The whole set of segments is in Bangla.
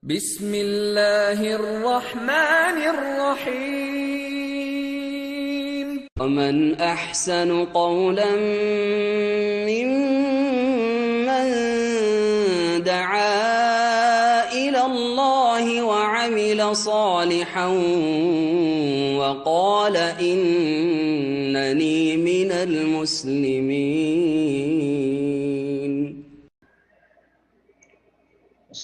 بسم الله الرحمن الرحيم ومن أحسن قولا ممن دعا إلى الله وعمل صالحا وقال إنني من المسلمين.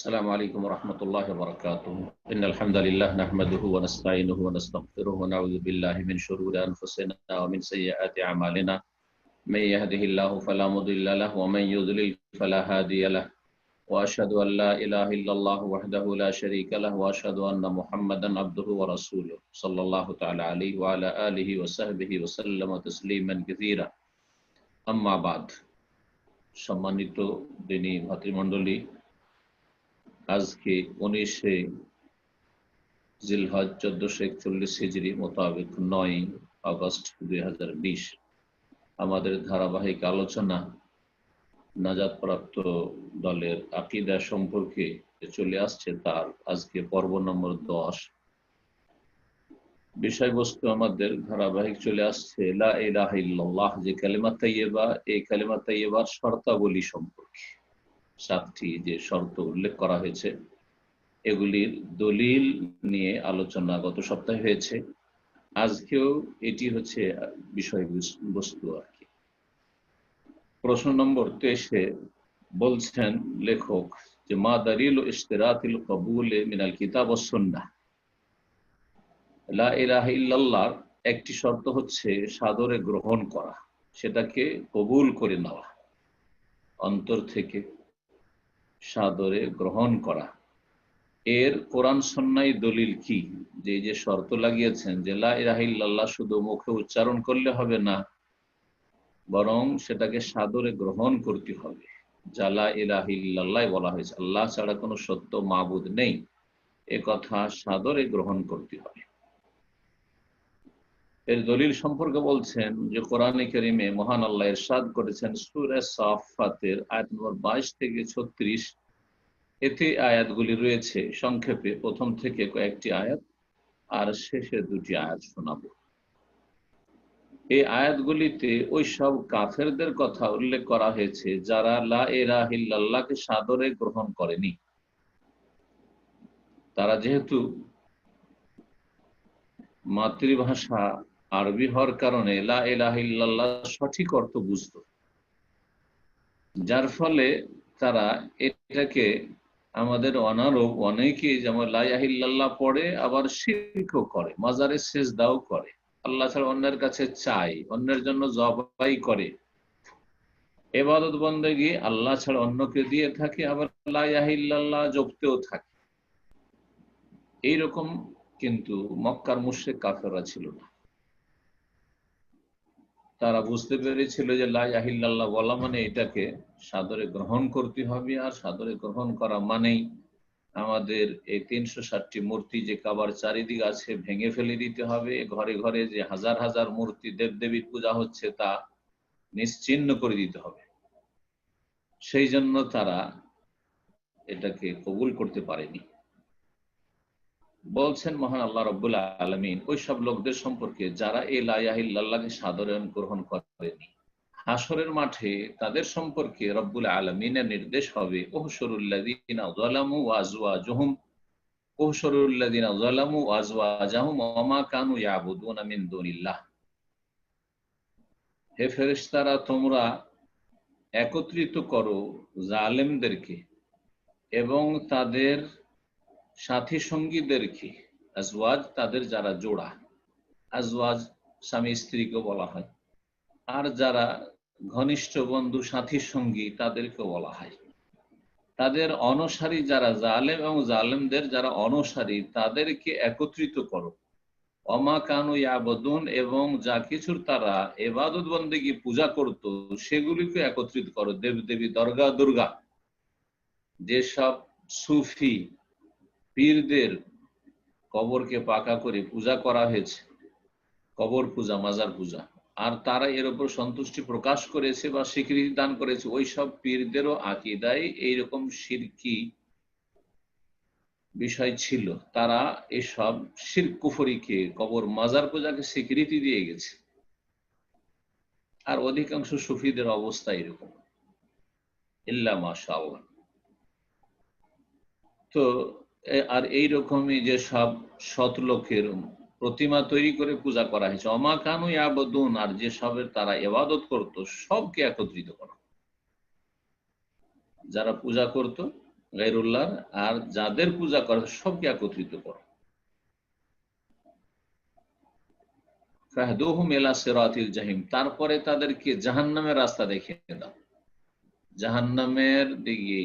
السلام عليكم ورحمة الله وبركاته. إن الحمد لله نحمده ونستعينه ونستغفره ونعوذ بالله من شرور أنفسنا ومن سيئات أعمالنا. من يهده الله فلا مضل له ومن يضلل فلا هادي له. وأشهد أن لا إله إلا الله وحده لا شريك له وأشهد أن محمدا عبده ورسوله صلى الله تعالى عليه وعلى آله وصحبه وسلم تسليما كثيرا. أما بعد. সম্মানিত দিনী ভাতৃমণ্ডলী, আজকে 19শে জিলহজ 1441 হিজরি মোতাবেক 9 আগস্ট 2020 আমাদের ধারাবাহিক আলোচনা নাজাতপ্রাপ্ত দলের আকীদা সম্পর্কে চলে আসছে, তার আজকে পর্ব নম্বর 10। বিষয়বস্তু আমাদের ধারাবাহিক চলে আসছে লা ইলাহা ইল্লাল্লাহ, যে কালিমা তাইয়্যিবা, এই কালিমা তাইয়্যিবার শর্তাবলী সম্পর্কে। 7টি যে শর্ত উল্লেখ করা হয়েছে, এগুলির দলিল নিয়ে আলোচনা গত সপ্তাহে হয়েছে। আজকেও এটি হচ্ছে বিষয়বস্তু আর কি। প্রশ্ন নম্বর 23-এ বলছেন লেখক যে মা দালিল ইশতিরাতিল কবুলে মিনাল কিতাব ওয়াস সুন্নাহ। লা ইলাহা ইল্লাল্লাহর একটি শর্ত হচ্ছে সাদরে গ্রহণ করা, সেটাকে কবুল করে নেওয়া, অন্তর থেকে সাদরে গ্রহণ করা। এর কোরআন সুন্নাহয় দলিল কি? যে শর্ত লাগিয়েছেন যে লা ইলাহা ইল্লাল্লাহ শুধু মুখে উচ্চারণ করলে হবে না, বরং সেটাকে সাদরে গ্রহণ করতে হবে। যা লা ইলাহা ইল্লাল্লাহ বলা হয়েছে, আল্লাহ ছাড়া কোনো সত্য মাবুদ নেই, এ কথা সাদরে গ্রহণ করতে হবে। এর দলিল সম্পর্কে বলছেন যে কোরআনে কারীমে মহান আল্লাহ ইরশাদ করেছেন সূরা সাফফাতের আয়াত নম্বর 22 থেকে 36। এতে আয়াতগুলি রয়েছে সংক্ষেপে প্রথম থেকে কয়েকটি আয়াত আর শেষে 2টি আয়াত শোনাবো। এই আয়াতগুলিতে ওই সব কাফেরদের কথা উল্লেখ করা হয়েছে যারা লা ইলাহা ইল্লাল্লাহকে সাদরে গ্রহণ করেনি। তারা যেহেতু মাতৃভাষা আরবি হওয়ার কারণে লা ইলাহা ইল্লাল্লাহ সঠিক অর্থ বুঝতো, যার ফলে তারা এটাকে আমাদের অনারব অনেকেই যেমন লা ইলাহা ইল্লাল্লাহ পড়ে আবার শিরকও করে, মাজারে সিজদাও করে, আল্লাহ ছাড়া অন্যের কাছে চাই, অন্যের জন্য জবাই করে, ইবাদত বন্দেগী আল্লাহ ছাড়া অন্যকে দিয়ে থাকে, আবার লা ইলাহা ইল্লাল্লাহ জপতেও থাকে। এইরকম কিন্তু মক্কার মুশরিক কাফেররা ছিল না। তারা বুঝতে পেরেছিল যে লা ইলাহা ইল্লাল্লাহ বলা মানে এটাকে সাদরে গ্রহণ করতে হবে, আর সাদরে গ্রহণ করা মানেই আমাদের এই 360টি মূর্তি যে কাবার চারিদিকে আছে ভেঙে ফেলে দিতে হবে, ঘরে ঘরে যে হাজার হাজার মূর্তি দেবদেবীর পূজা হচ্ছে তা নিশ্চিহ্ন করে দিতে হবে। সেই জন্য তারা এটাকে কবুল করতে পারেনি। বলছেন মহান আল্লাহ রাব্বুল আলামিন ওই সব লোকদের সম্পর্কে যারা এই লা ইলাহা ইল্লাল্লাহকে সাদরে গ্রহণ করেনি, হাসরের মাঠে তাদের সম্পর্কে রব্বুল আলামিনের নির্দেশ হবে উহশুরুল্লাযীনা যালামু ওয়া আজওয়াজুহুম উহশুরুল্লাযীনা যালামু ওয়া আজওয়াজুহুম ওয়া মা কানু ইয়াবুদুনা মিন দুনিল্লাহ। হে ফেরেশতারা, তোমরা একত্রিত করো জালেমদেরকে এবং তাদের সাথী সঙ্গীদেরকে, আজওয়াজ তাদের যারা জোড়া, আজওয়াজ স্বামী স্ত্রীকে বলা হয়, আর যারা ঘনিষ্ঠ বন্ধু সাথী সঙ্গী তাদেরকে বলা হয়। তাদের অনুসারী যারা জালেম এবং জালেমদের যারা অনুসারী তাদেরকে একত্রিত করো। ওমা কানু ইয়াবুদুন, এবং যা কিছুর তারা ইবাদত বন্দেগী পূজা করত সেগুলিকে একত্রিত করো। দেবদেবী দরগা দুর্গা, যেসব সুফি পীরদের কবরকে পাকা করে পূজা করা হয়েছে, কবর পূজা, মাজার পূজা, আর তারা এর উপর সন্তুষ্টি প্রকাশ করেছে বা স্বীকৃতি দান করেছে, ওই সব পীরদেরও আকীদায় এইরকম শিরকি বিষয় ছিল, তারা এসব শিরক কুফরিকে, কবর মাজার পূজাকে স্বীকৃতি দিয়ে গেছে। আর অধিকাংশ সুফিদের অবস্থা এরকম, ইল্লা মাশাআল্লাহ। তো আর এইরকমই যে সব সৎ লোকের প্রতিমা তৈরি করে পূজা করা হয়েছে, অমা কানু ইয়াবুদুন, আর যে সবের তারা ইবাদত করত সবকে একত্রিত করা, যারা পূজা করত গায়রুল্লাহ আর যাদের পূজা করে সবকে একত্রিত করো। ফাহদুহুম ইলা সিরাতিল জাহিম, তারপরে তাদেরকে জাহান্নামের রাস্তা দেখিয়ে দাও, জাহান্নামের দিকে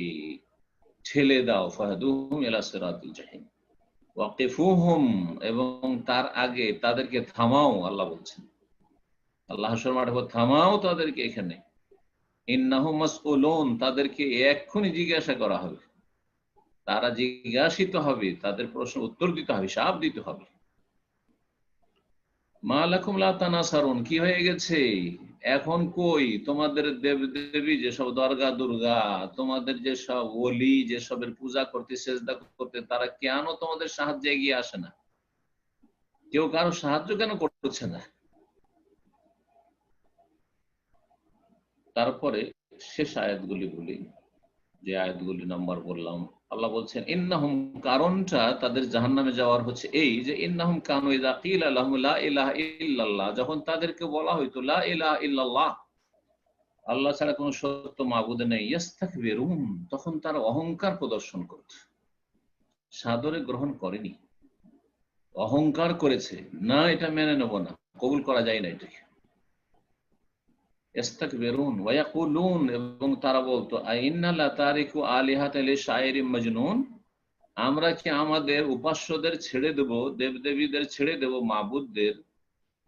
ঠেলে দাও। ফাহদুহুম ইলা সিরাতিল জাহিম ওয়াকিফুহুম, এবং তার আগে তাদেরকে থামাও। আল্লাহ বলছেন, আল্লাহ হাশর মাঠে থামাও তাদেরকে এখানে। ইন্নাহুম মাসউলুন, তাদেরকে এক্ষুনি জিজ্ঞাসা করা হবে, তারা জিজ্ঞাসিত হবে, তাদের প্রশ্ন উত্তর দিতে হবে, হিসাব দিতে হবে। মা লাকুম লা তানাসারুন, কি হয়ে গেছে এখন, কই তোমাদের দেব দেবী, যেসব দরগা দুর্গা, তোমাদের যেসব ওলি, যেসবের পূজা করতে সেজদা করতে, তারা কেন তোমাদের সাহায্যে এগিয়ে আসে না? কেউ কারো সাহায্য কেন করছে না? তারপরে শেষ আয়াতগুলি বলি, যে আয়াতগুলি নাম্বার বললাম। আল্লাহ বলছেন ইন্নাহুম, কারণটা তাদের জাহান্নামে যাওয়ার হচ্ছে এই যে, ইন্নাহুম কানু ইযা কিলা লাহুম লা ইলাহা ইল্লাল্লাহ, যখন তাদেরকে বলা হইতো লা ইলাহা ইল্লাল্লাহ, আল্লাহ ছাড়া কোনো সত্য মাবুদ নেই, ইস্তাকবিরুন, তখন তারা অহংকার প্রদর্শন করত, সাদরে গ্রহণ করেনি, অহংকার করেছে, না এটা মেনে নেব না, কবুল করা যায় না এটাকে। ইস্তাকবিরুন ওয়া ইয়াকুলুন, এবং তারা বলতো আইন্না লা তারিকু আলিহাতা লিশাইরিম মাজনুন, আমরা কি আমাদের উপাস্যদের ছেড়ে দেব, দেবদেবীদের ছেড়ে দেব, মাবুদদের,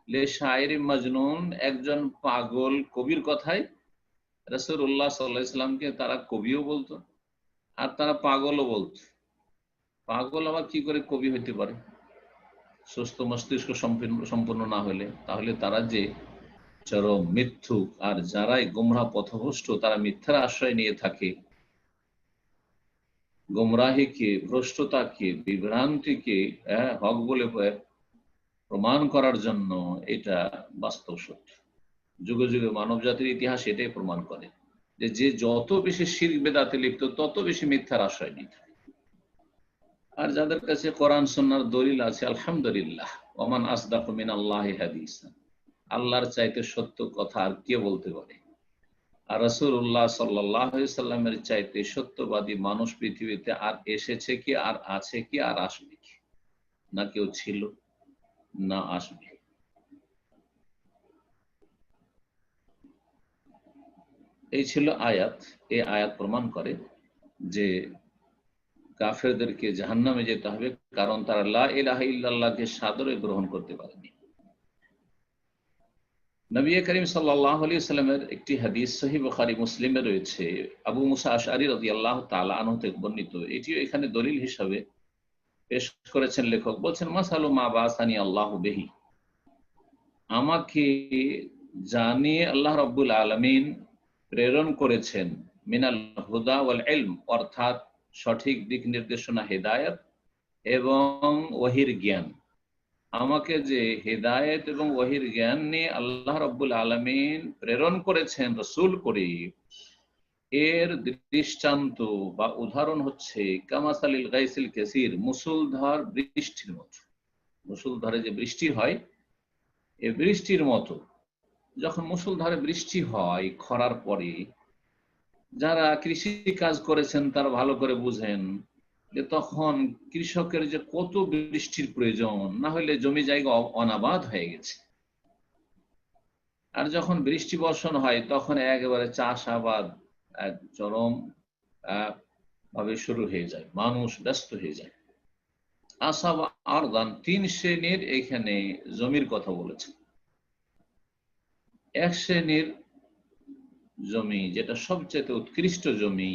লিশাইরিম মাজনুন, একজন পাগল কবির কথায়। রাসূলুল্লাহ সাল্লাল্লাহু আলাইহি ওয়াসাল্লামকে তারা কবিও বলতো, আর তারা পাগলও বলতো। পাগল আবার কি করে কবি হইতে পারে, সুস্থ মস্তিষ্ক সম্পূর্ণ না হলে? তাহলে তারা যে চরম মিথ্যুক, আর যারাই গোমরাহ পথভ্রষ্ট, তারা মিথ্যার আশ্রয় নিয়ে থাকে, গোমরাহিকে, ভ্রষ্টতাকে, বিভ্রান্তিকে হক বলে প্রমাণ করার জন্য। এটা বাস্তব সত্য, যুগে যুগে মানব জাতির ইতিহাস এটাই প্রমাণ করে, যে যে যত বেশি শিরক বেদাতে লিপ্ত, তত বেশি মিথ্যার আশ্রয় নিতে হয়। আর যাদের কাছে কোরআন সুন্নাহর দলিল আছে, আলহামদুলিল্লাহ, ওমান আসদাকু মিনাল্লাহি হাদিসা, আল্লাহর চাইতে সত্য কথা আর কে বলতে পারে? আর রাসূলুল্লাহ সাল্লাল্লাহু আলাইহি সাল্লামের চাইতে সত্যবাদী মানুষ পৃথিবীতে আর এসেছে কি, আর আছে কি, আর আসবে কি? না কেউ ছিল, না আসবে। এই ছিল আয়াত। এই আয়াত প্রমাণ করে যে কাফেরদেরকে জাহান্নামে যেতে হবে, কারণ তারা লা ইলাহা ইল্লাল্লাহকে সাদরে গ্রহণ করতে পারেনি। নবী করিম সাল্লাল্লাহু আলাইহি সাল্লামের একটি হাদিস সহিহ বুখারী মুসলিমে রয়েছে, আবু মুসা আশআরী রাদিয়াল্লাহু তাআলা আনহু থেকে বর্ণিত। এটিও এখানে দলিল হিসাবে পেশ করেছেন লেখক। বলছেন মাসালু মা বাসানি আল্লাহু বিহি, আমাকে জানিয়ে আল্লাহ রাব্বুল আলামিন প্রেরণ করেছেন, মিনাল হুদা ওয়াল ইলম, অর্থাৎ সঠিক দিক নির্দেশনা, হেদায়েত এবং ওহীর জ্ঞান। আমাকে যে হেদায়েত এবং ওহীর জ্ঞান নিয়ে আল্লাহ রাব্বুল আলামিন প্রেরণ করেছেন রাসূল করে, এর দৃষ্টান্ত বা উদাহরণ হচ্ছে কামাসালিল গাইসিল কাসির, মুষলধার বৃষ্টির মতো। মুষলধারে যে বৃষ্টি হয়, এই বৃষ্টির মতো। যখন মুষলধারে বৃষ্টি হয় খরার পরে, যারা কৃষি কাজ করেছেন তারা ভালো করে বুঝেন যে তখন কৃষকের যে কত বৃষ্টির প্রয়োজন, না হলে জমি জায়গা অনাবাদ হয়ে গেছে। আর যখন বৃষ্টি বর্ষণ হয় তখন একেবারে চাষাবাদ এক চরম ভাবে শুরু হয়ে যায়, মানুষ ব্যস্ত হয়ে যায়। আসাব আরদান, 3 শ্রেণীর এখানে জমির কথা বলেছে। এক শ্রেণীর জমি, যেটা সবচেয়ে উৎকৃষ্ট জমি,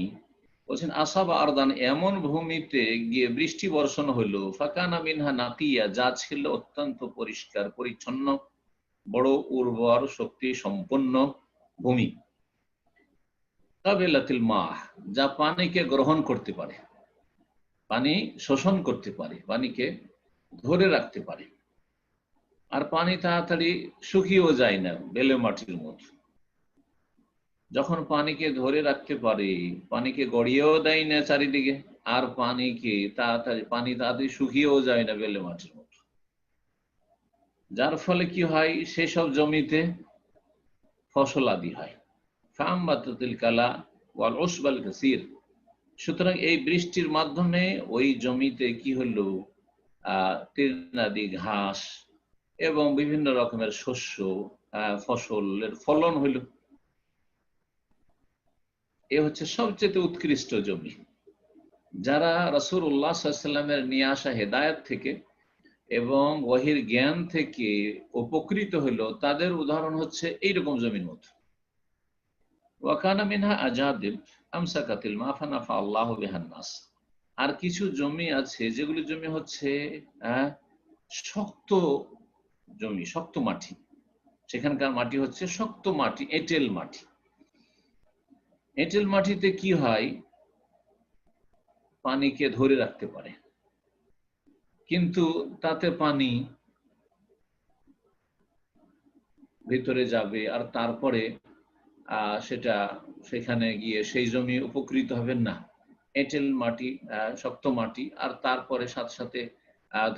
বলছেন আসাবা আরদান, এমন ভূমিতে গিয়ে বৃষ্টি বর্ষণ হলো, ফাকানা মিনহা নাকিয়া, যা ছিল অত্যন্ত পরিষ্কার পরিচ্ছন্ন, বড় উর্বর শক্তি সম্পন্ন ভূমি। কাবিলাতিল মাহ, যা পানিকে গ্রহণ করতে পারে, পানি শোষণ করতে পারে, পানিকে ধরে রাখতে পারে। আর পানি তাড়াতাড়ি শুকিয়েও যায় না, বেলে মাটির মতো। যখন পানিকে ধরে রাখতে পারে, পানিকে গড়িয়েও দেয় না চারিদিকে, আর পানি তাড়াতাড়ি শুকিয়েও যায় না বেলে মাটির মতো। যার ফলে কি হয়, সেসব জমিতে ফসল আদি হয়। ফাআম্বাতাতিল কালা ওয়াল উসবাল কাসীর। সুতরাং এই বৃষ্টির মাধ্যমে ওই জমিতে কি হলো, তৃণাদি ঘাস এবং বিভিন্ন রকমের শস্য, ফসলের ফলন হইল। এ হচ্ছে সবচেয়ে উৎকৃষ্ট জমি। যারা রাসূলুল্লাহ সাল্লাল্লাহু আলাইহি ওয়াসাল্লামের নিয়ে আসা হেদায়েত থেকে এবং ওহীর জ্ঞান থেকে উপকৃত হলো, তাদের উদাহরণ হচ্ছে এইরকম জমির মতো। ওয়াকানা মিনহা আজাদিব আমসাকাতিল মা ফানাফা আল্লাহু বিহান নাস। আর কিছু জমি আছে যেগুলি জমি হচ্ছে শক্ত জমি, শক্ত মাটি। সেখানকার মাটি হচ্ছে শক্ত মাটি, এঁটেল মাটি। এঁটেল মাটিতে কি হয়, পানিকে ধরে রাখতে পারে, কিন্তু তাতে পানি ভিতরে যাবে আর তারপরে সেটা সেখানে গিয়ে সেই জমি উপকৃত হবে না। এঁটেল মাটি, শক্ত মাটি, আর তারপরে সাথে সাথে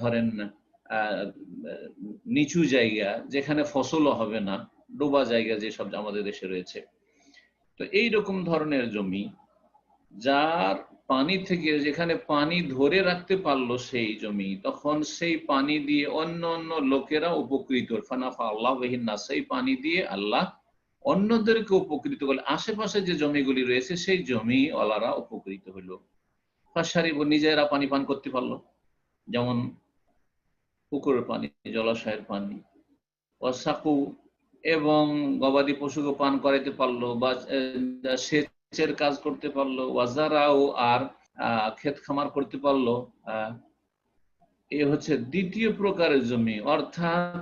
ধরেন নিচু জায়গা যেখানে ফসলও হবে না, ডোবা জায়গা যেসব আমাদের দেশে রয়েছে। তো এইরকম ধরনের জমি, যার পানি থেকে, যেখানে পানি ধরে রাখতে পারলো সেই জমি, তখন সেই পানি দিয়ে অন্য অন্য লোকেরা উপকৃত। ফানাফা আল্লাহ বিহিন নাস, সেই পানি দিয়ে আল্লাহ অন্যদেরকে উপকৃত করলে আশেপাশে যে জমিগুলি রয়েছে সেই জমি ওয়ালারা উপকৃত হলো। ফাশারিবু, নিজেরা পানি পান করতে পারলো, যেমন পুকুরের পানি, জলাশয়ের পানি। ওয়াসাকু, এবং গবাদি পশুকে পান করাইতে পারলো, বা সেচের কাজ করতে পারলো। ওয়াজারাও, আর ক্ষেত খামার করতে পারলো। এ হচ্ছে দ্বিতীয় প্রকারের জমি। অর্থাৎ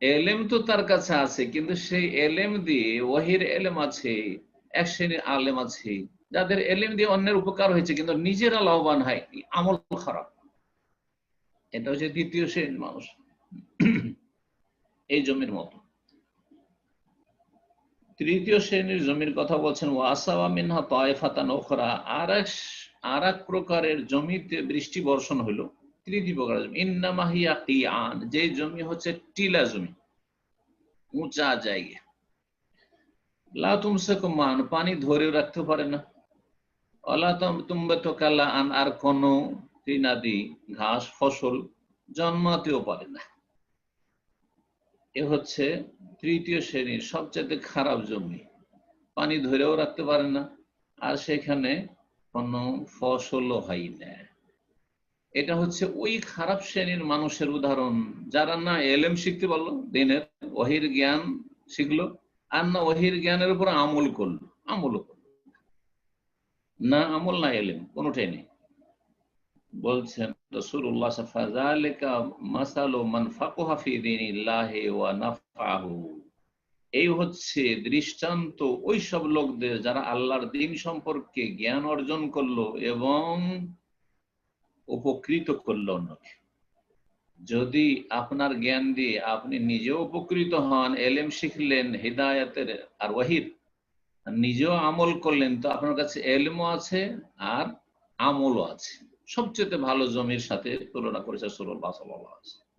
এলেম তো তার কাছে আছে, কিন্তু সেই এলেম দিয়ে, ওহীর এলেম আছে, এক শ্রেণীর আলেম আছে যাদের এলেম দিয়ে অন্যের উপকার হয়েছে কিন্তু নিজেরা লাভবান হয়, আমল খারাপ। এটা হচ্ছে দ্বিতীয় শ্রেণীর মানুষ, এই জমির মতো। তৃতীয় শ্রেণীর জমির কথা বলছেন, ওয়াসাবা মিনহা তায়েফাতান উখরা, আর এক প্রকারের জমিতে বৃষ্টি বর্ষণ হলো। তৃতীয় প্রকারের জমি, ইন্নামা হিয়া কিয়ান, যে জমি হচ্ছে টিলা জমি, উঁচা জায়গা। লা তুমসিকু মান, পানি ধরেও রাখতে পারে না। ওয়ালা তুমবিতু কালাআন, আর কোন তৃণাদি ঘাস ফসল জন্মাতেও পারে না। এ হচ্ছে তৃতীয় শ্রেণীর সবচেয়ে খারাপ জমি, পানি ধরেও রাখতে পারে না, আর সেখানে কোনো ফসলও হয় না। এটা হচ্ছে ওই খারাপ শ্রেণীর মানুষের উদাহরণ, যারা না এলেম শিখতে পারলো, দিনের ওহীর জ্ঞান শিখলো, আর না ওহীর জ্ঞানের উপর আমল করলো, না আমল না এলেম, কোনোটাই নেই। বলছেন রাসূলুল্লাহ ফাযালিকা মাসালু মান ফাকাহা ফি দীনিল্লাহি ওয়া নাফআহু, এই হচ্ছে দৃষ্টান্ত ওই সব লোকদের যারা আল্লাহর দ্বীন সম্পর্কে জ্ঞান অর্জন করলো এবং উপকৃত করলো অন্যকে। যদি আপনার জ্ঞান দিয়ে আপনি নিজেও উপকৃত হন, এলেম শিখলেন হিদায়াতের আর ওহীর, নিজেও আমল করলেন, তো আপনার কাছে এলমও আছে আর আমলও আছে। সবচেয়ে ভালো জমির সাথে তুলনা করেছে রাসূলুল্লাহ সাল্লাল্লাহু আলাইহি ওয়াসাল্লাম।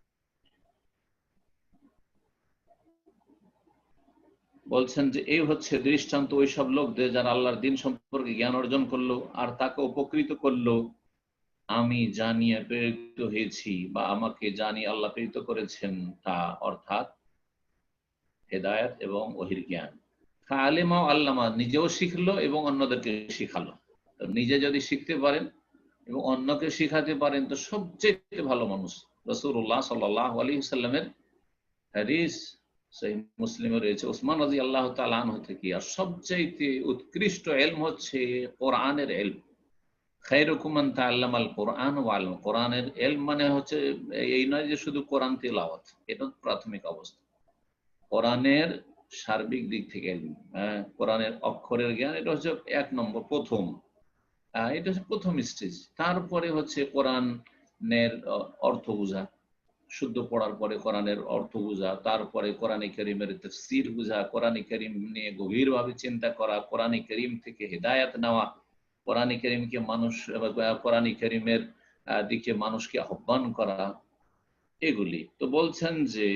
বলছেন যে এই হচ্ছে দৃষ্টান্ত ওই সব লোকদের যারা আল্লাহর দ্বীন সম্পর্কে জ্ঞান অর্জন করলো আর তাকে উপকৃত করলো। আমি জানিয়ে প্রেরিত হয়েছি, বা আমাকে জানিয়ে আল্লাহ প্রেরিত করেছেন, তা অর্থাৎ হেদায়েত এবং ওহীর জ্ঞান। আলেমা আল্লামা, নিজেও শিখলো এবং অন্যদেরকে শিখালো। নিজে যদি শিখতে পারেন এবং অন্যকে শিখাতে পারেন তো সবচেয়ে ভালো মানুষ। রাসূলুল্লাহ সাল্লাল্লাহু আলাইহি ওয়াসাল্লামের হাদিস সহিহ মুসলিমে রয়েছে, ওসমান রাদিয়াল্লাহু তাআলা আনহু থেকে, আর সবচেয়ে উৎকৃষ্ট ইলম হচ্ছে কোরআনের ইলম। খায়রুকুম মান তাআল্লামাল কোরআন ওয়া আল্লামা, কোরআনের ইলম মানে হচ্ছে এই নয় যে শুধু কোরআন তিলাওয়াত, এটা প্রাথমিক অবস্থা। কোরআনের সার্বিক দিক থেকে ইলম, কোরআনের অক্ষরের জ্ঞান, এটা হচ্ছে এক নম্বর, প্রথম। এটা হচ্ছে প্রথম স্টেজ। তারপরে হচ্ছে কোরআনের অর্থ বোঝা, শুদ্ধ পড়ার পরে কোরআনের অর্থ বোঝা, তারপরে কোরআনে কারীমের তাফসীর বোঝা, কোরআনে কারীম নিয়ে গভীরভাবে চিন্তা করা, কোরআনে কারীম থেকে হেদায়েত নেওয়া, কোরআনে কারীমকে মানুষ, কোরআনে কারীমের দিকে মানুষকে আহ্বান করা, এগুলি। তো বলছেন যে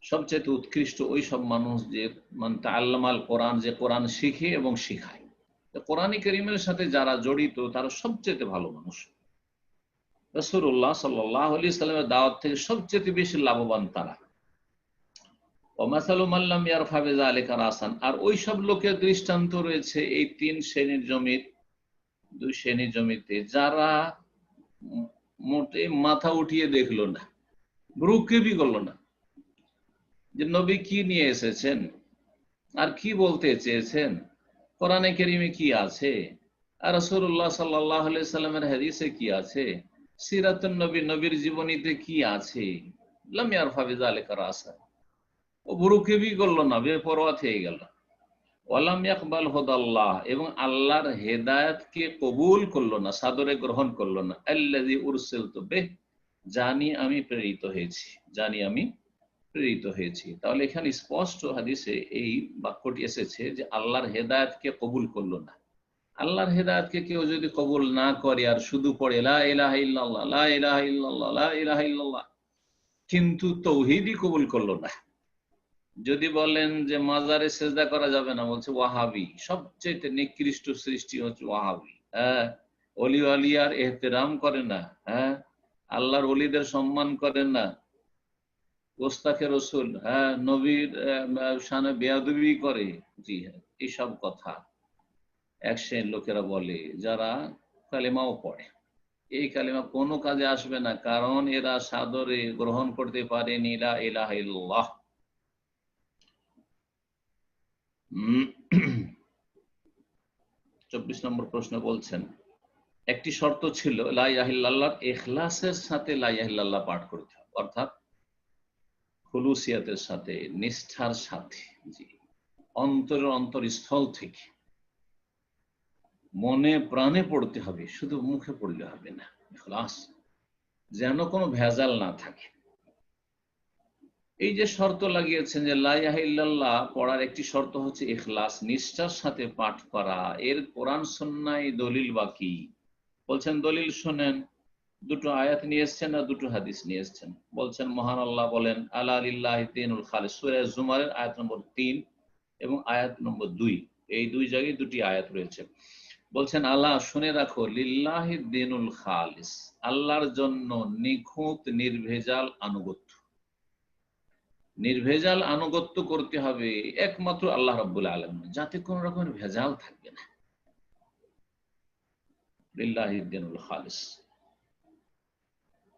সবচেয়ে উৎকৃষ্ট ওই সব মানুষ যে মান তাআল্লামাল কোরআন, যে কোরআন শিখে এবং শিখায়। কোরআনে কারীমের সাথে যারা জড়িত তারা সবচেয়ে ভালো মানুষ। রাসূলুল্লাহ সাল্লাল্লাহু আলাইহি সাল্লামের দাওয়াত থেকে সবচেয়ে বেশি লাভবান তারা। ওমাসালু মান লাম ইয়ারফা বিযালিকা রাসান, আর ওই সব লোকের দৃষ্টান্ত রয়েছে এই দুই শ্রেণীর জমিতে যারা মোটে মাথা উঠিয়ে দেখলো না, ভ্রুক্ষেপই করলো না যে নবী কি নিয়ে এসেছেন আর কি বলতে চেয়েছেন, কোরআনে কারীমে কি আছে, আর রাসূলুল্লাহ সাল্লাল্লাহু আলাইহি সাল্লামের হাদিসে কি আছে, সিরাতুন নবী, নবীর জীবনীতে কি আছে। লাম ইয়ারফা বিযালিকা রাসান, ও ভ্রুক্ষেপই করলো না, বেপরোয়া থেকে গেল। ওয়ালাম ইয়াকবাল হুদাল্লাহ, এবং আল্লাহর হেদায়েতকে কবুল করলো না, সাদরে গ্রহণ করলো না। আল্লাযী উরসিলতু বিহি, জানি আমি প্রেরিত হয়েছি। তাহলে এখানে স্পষ্ট হাদিসে এই বাক্যটি এসেছে যে আল্লাহর হেদায়েতকে কবুল করলো না। আল্লাহর হেদায়েতকে কেউ যদি কবুল না করে আর শুধু পড়ে লা ইলাহা ইল্লাল্লাহ, লা ইলাহা ইল্লাল্লাহ, লা ইলাহা ইল্লাল্লাহ, কিন্তু তৌহিদই কবুল করলো না। যদি বলেন যে মাজারে সেজদা করা যাবে না, বলছে ওয়াহাবি, সবচেয়ে নিকৃষ্ট সৃষ্টি হচ্ছে ওয়াহাবি। হ্যাঁ, ওলি আলিয়ার এহতেরাম করে না, হ্যাঁ, আল্লাহর ওলিদের সম্মান করেন না, গোস্তাখে রসুল, হ্যাঁ, নবীর শানে বেয়াদবি করে। জি হ্যাঁ, এইসব কথা এক শ্রেণীর লোকেরা বলে যারা কালেমাও পড়ে। এই কালেমা কোনো কাজে আসবে না, কারণ এরা সাদরে গ্রহণ করতে পারেনি লা ইলাহা ইল্লাল্লাহ। 24 নম্বর প্রশ্ন বলছেন, একটি শর্ত ছিল লা ইলাহা ইল্লাল্লাহর ইখলাসের সাথে লা ইলাহা ইল্লাল্লাহ পাঠ করতে হবে, অর্থাৎ খুলুসিয়াতের সাথে, নিষ্ঠার সাথে, জি, অন্তরের অন্তরস্থল থেকে মনে প্রাণে পড়তে হবে, শুধু মুখে পড়লে হবে না। ইখলাস, যেন কোনো ভেজাল না থাকে। এই যে শর্ত লাগিয়েছেন যে লা ইলাহা ইল্লাল্লাহ পড়ার একটি শর্ত হচ্ছে ইখলাস, নিষ্ঠার সাথে পাঠ করা, এর কোরআন সুন্নাহয় দলিল বাকি। বলছেন দলিল শুনেন, দুটো আয়াত নিয়ে এসছেন আর দুটো হাদিস নিয়ে এসছেন। বলছেন মহান আল্লাহ বলেন আলা লিল্লাহি দীনুল খালিস, সূরা জুমারের আয়াত নম্বর 3 এবং আয়াত নম্বর 2, এই দুই জায়গায় দুটি আয়াত রয়েছে। বলছেন আল্লাহ, শুনে রাখো, লিল্লাহি দীনুল খালিস, আল্লাহর জন্য নিখুঁত নির্ভেজাল আনুগত্য। নির্ভেজাল আনুগত্য করতে হবে একমাত্র আল্লাহ রাব্বুল আলামিন, যাতে কোন রকমের ভেজাল থাকবে না। লিল্লাহি দীনুল খালিস।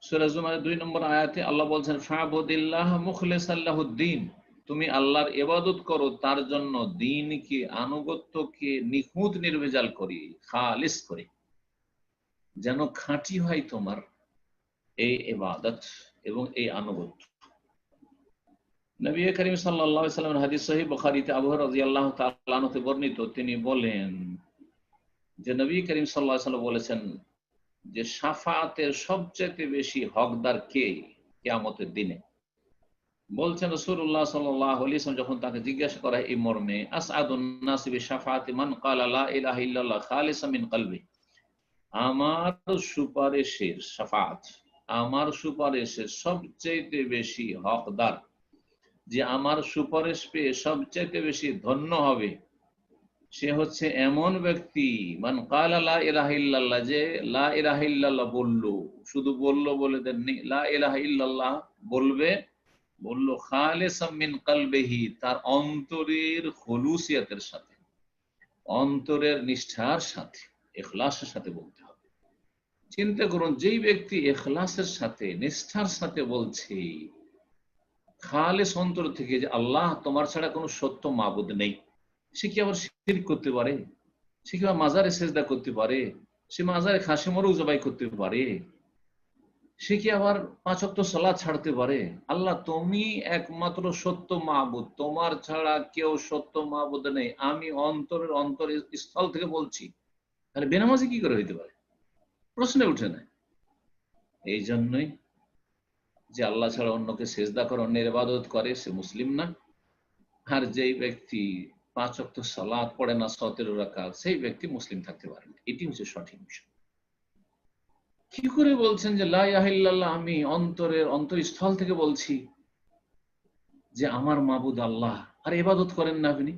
সূরা জুমারের 2 নম্বর আয়াতে আল্লাহ বলছেন ফাবুদিল্লাহ মুখলিসাল লাহুদ্দিন, তুমি আল্লাহর ইবাদত করো তার জন্য দ্বীনকে, আনুগত্যকে নিখুঁত নির্ভেজাল করে, খালিস করে, যেন খাঁটি হয় তোমার এই ইবাদত এবং এই আনুগত্য। নবী করিম সাল্লাল্লাহু আলাইহি ওয়াসাল্লামের হাদিস সহিহ বুখারীতে আবু হুরায়রা রাদিয়াল্লাহু তাআলা আনহু থেকে বর্ণিত, তিনি বলেন যে নবী করিম সাল্লাল্লাহু আলাইহি ওয়াসাল্লাম বলেছেন যে শাফাআতের সবচেয়ে বেশি হকদার কে কিয়ামতের দিনে। বলছেন রাসূলুল্লাহ সাল্লাল্লাহু আলাইহি ওয়াসাল্লাম যখন তাকে জিজ্ঞাসা করা এই মর্মে, আসআদুন নাসি বিশাফাআতি মান ক্বালা লা ইলাহা ইল্লাল্লাহ খালিসাম মিন কলবি, আমার সুপারিশের শাফাআত, আমার সুপারিশের সবচেয়ে বেশি হকদার, যে আমার সুপারিশ পেয়ে সবচেয়ে বেশি ধন্য হবে, সে হচ্ছে এমন ব্যক্তি মান ক্বালা লা ইলাহা ইল্লাল্লাহ, যে লা ইলাহা ইল্লাল্লাহ বললো, শুধু বললো বলে দেননি, লা ইলাহা ইল্লাল্লাহ বললো খালিসাম মিন কলবিহি, তার অন্তরের খুলুসিয়াতের সাথে, অন্তরের নিষ্ঠার সাথে, ইখলাসের সাথে বলতে হবে। চিন্তা করুন, যেই ব্যক্তি ইখলাসের সাথে, নিষ্ঠার সাথে বলছে, খালিস অন্তর থেকে যে আল্লাহ তোমার ছাড়া কোনো সত্য মাবুদ নেই, সে কি আবার শিরক করতে পারে? সে কি আবার মাজারে সেজদা করতে পারে? সে মাজারে খাসি মোরগ জবাই করতে পারে? সে কি আবার 5 ওয়াক্ত সালাত ছাড়তে পারে? আল্লাহ তুমি একমাত্র সত্য মাবুদ, তোমার ছাড়া কেউ সত্য মাবুদ নেই, আমি অন্তরের স্থল থেকে বলছি, তাহলে বেনামাজি কি করে হইতে পারে? প্রশ্নে উঠে না। এই জন্যই যে আল্লাহ ছাড়া অন্যকে সেজদা করে, অন্যের ইবাদত করে, সে মুসলিম না। আর যেই ব্যক্তি 5 ওয়াক্ত সালাত পড়ে না 17 রাকাত, সেই ব্যক্তি মুসলিম থাকতে পারে না। এটি হচ্ছে সঠিক বিষয়। কি করে বলছেন যে লা ইলাহা ইল্লাল্লাহ, আমি অন্তরস্থল থেকে বলছি যে আমার মাবুদ আল্লাহ, আর ইবাদত করেন না আপনি?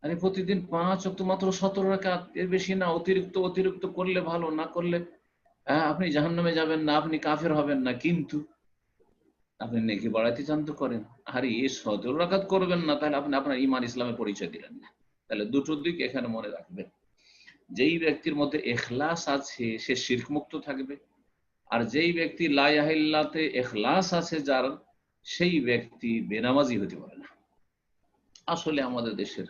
আরে প্রতিদিন 5 ওয়াক্ত মাত্র 17 রাকাত, এর বেশি না। অতিরিক্ত করলে ভালো, না করলে আপনি জাহান্নামে যাবেন না, আপনি কাফের হবেন না। কিন্তু আপনি নেকি বাড়াইতে চান তো করেন। আর এই 17 রাকাত করবেন না, তাহলে আপনি আপনার ঈমান ইসলামের পরিচয় দিলেন না। তাহলে দুটো দিক এখানে মনে রাখবেন। যেই ব্যক্তির মধ্যে ইখলাস আছে সে শিরক মুক্ত থাকবে, আর যেই ব্যক্তি লা ইলাহা ইল্লাল্লাহতে ইখলাস আছে যার, সেই ব্যক্তি বেনামাজি হতে পারে না। আসলে আমাদের দেশের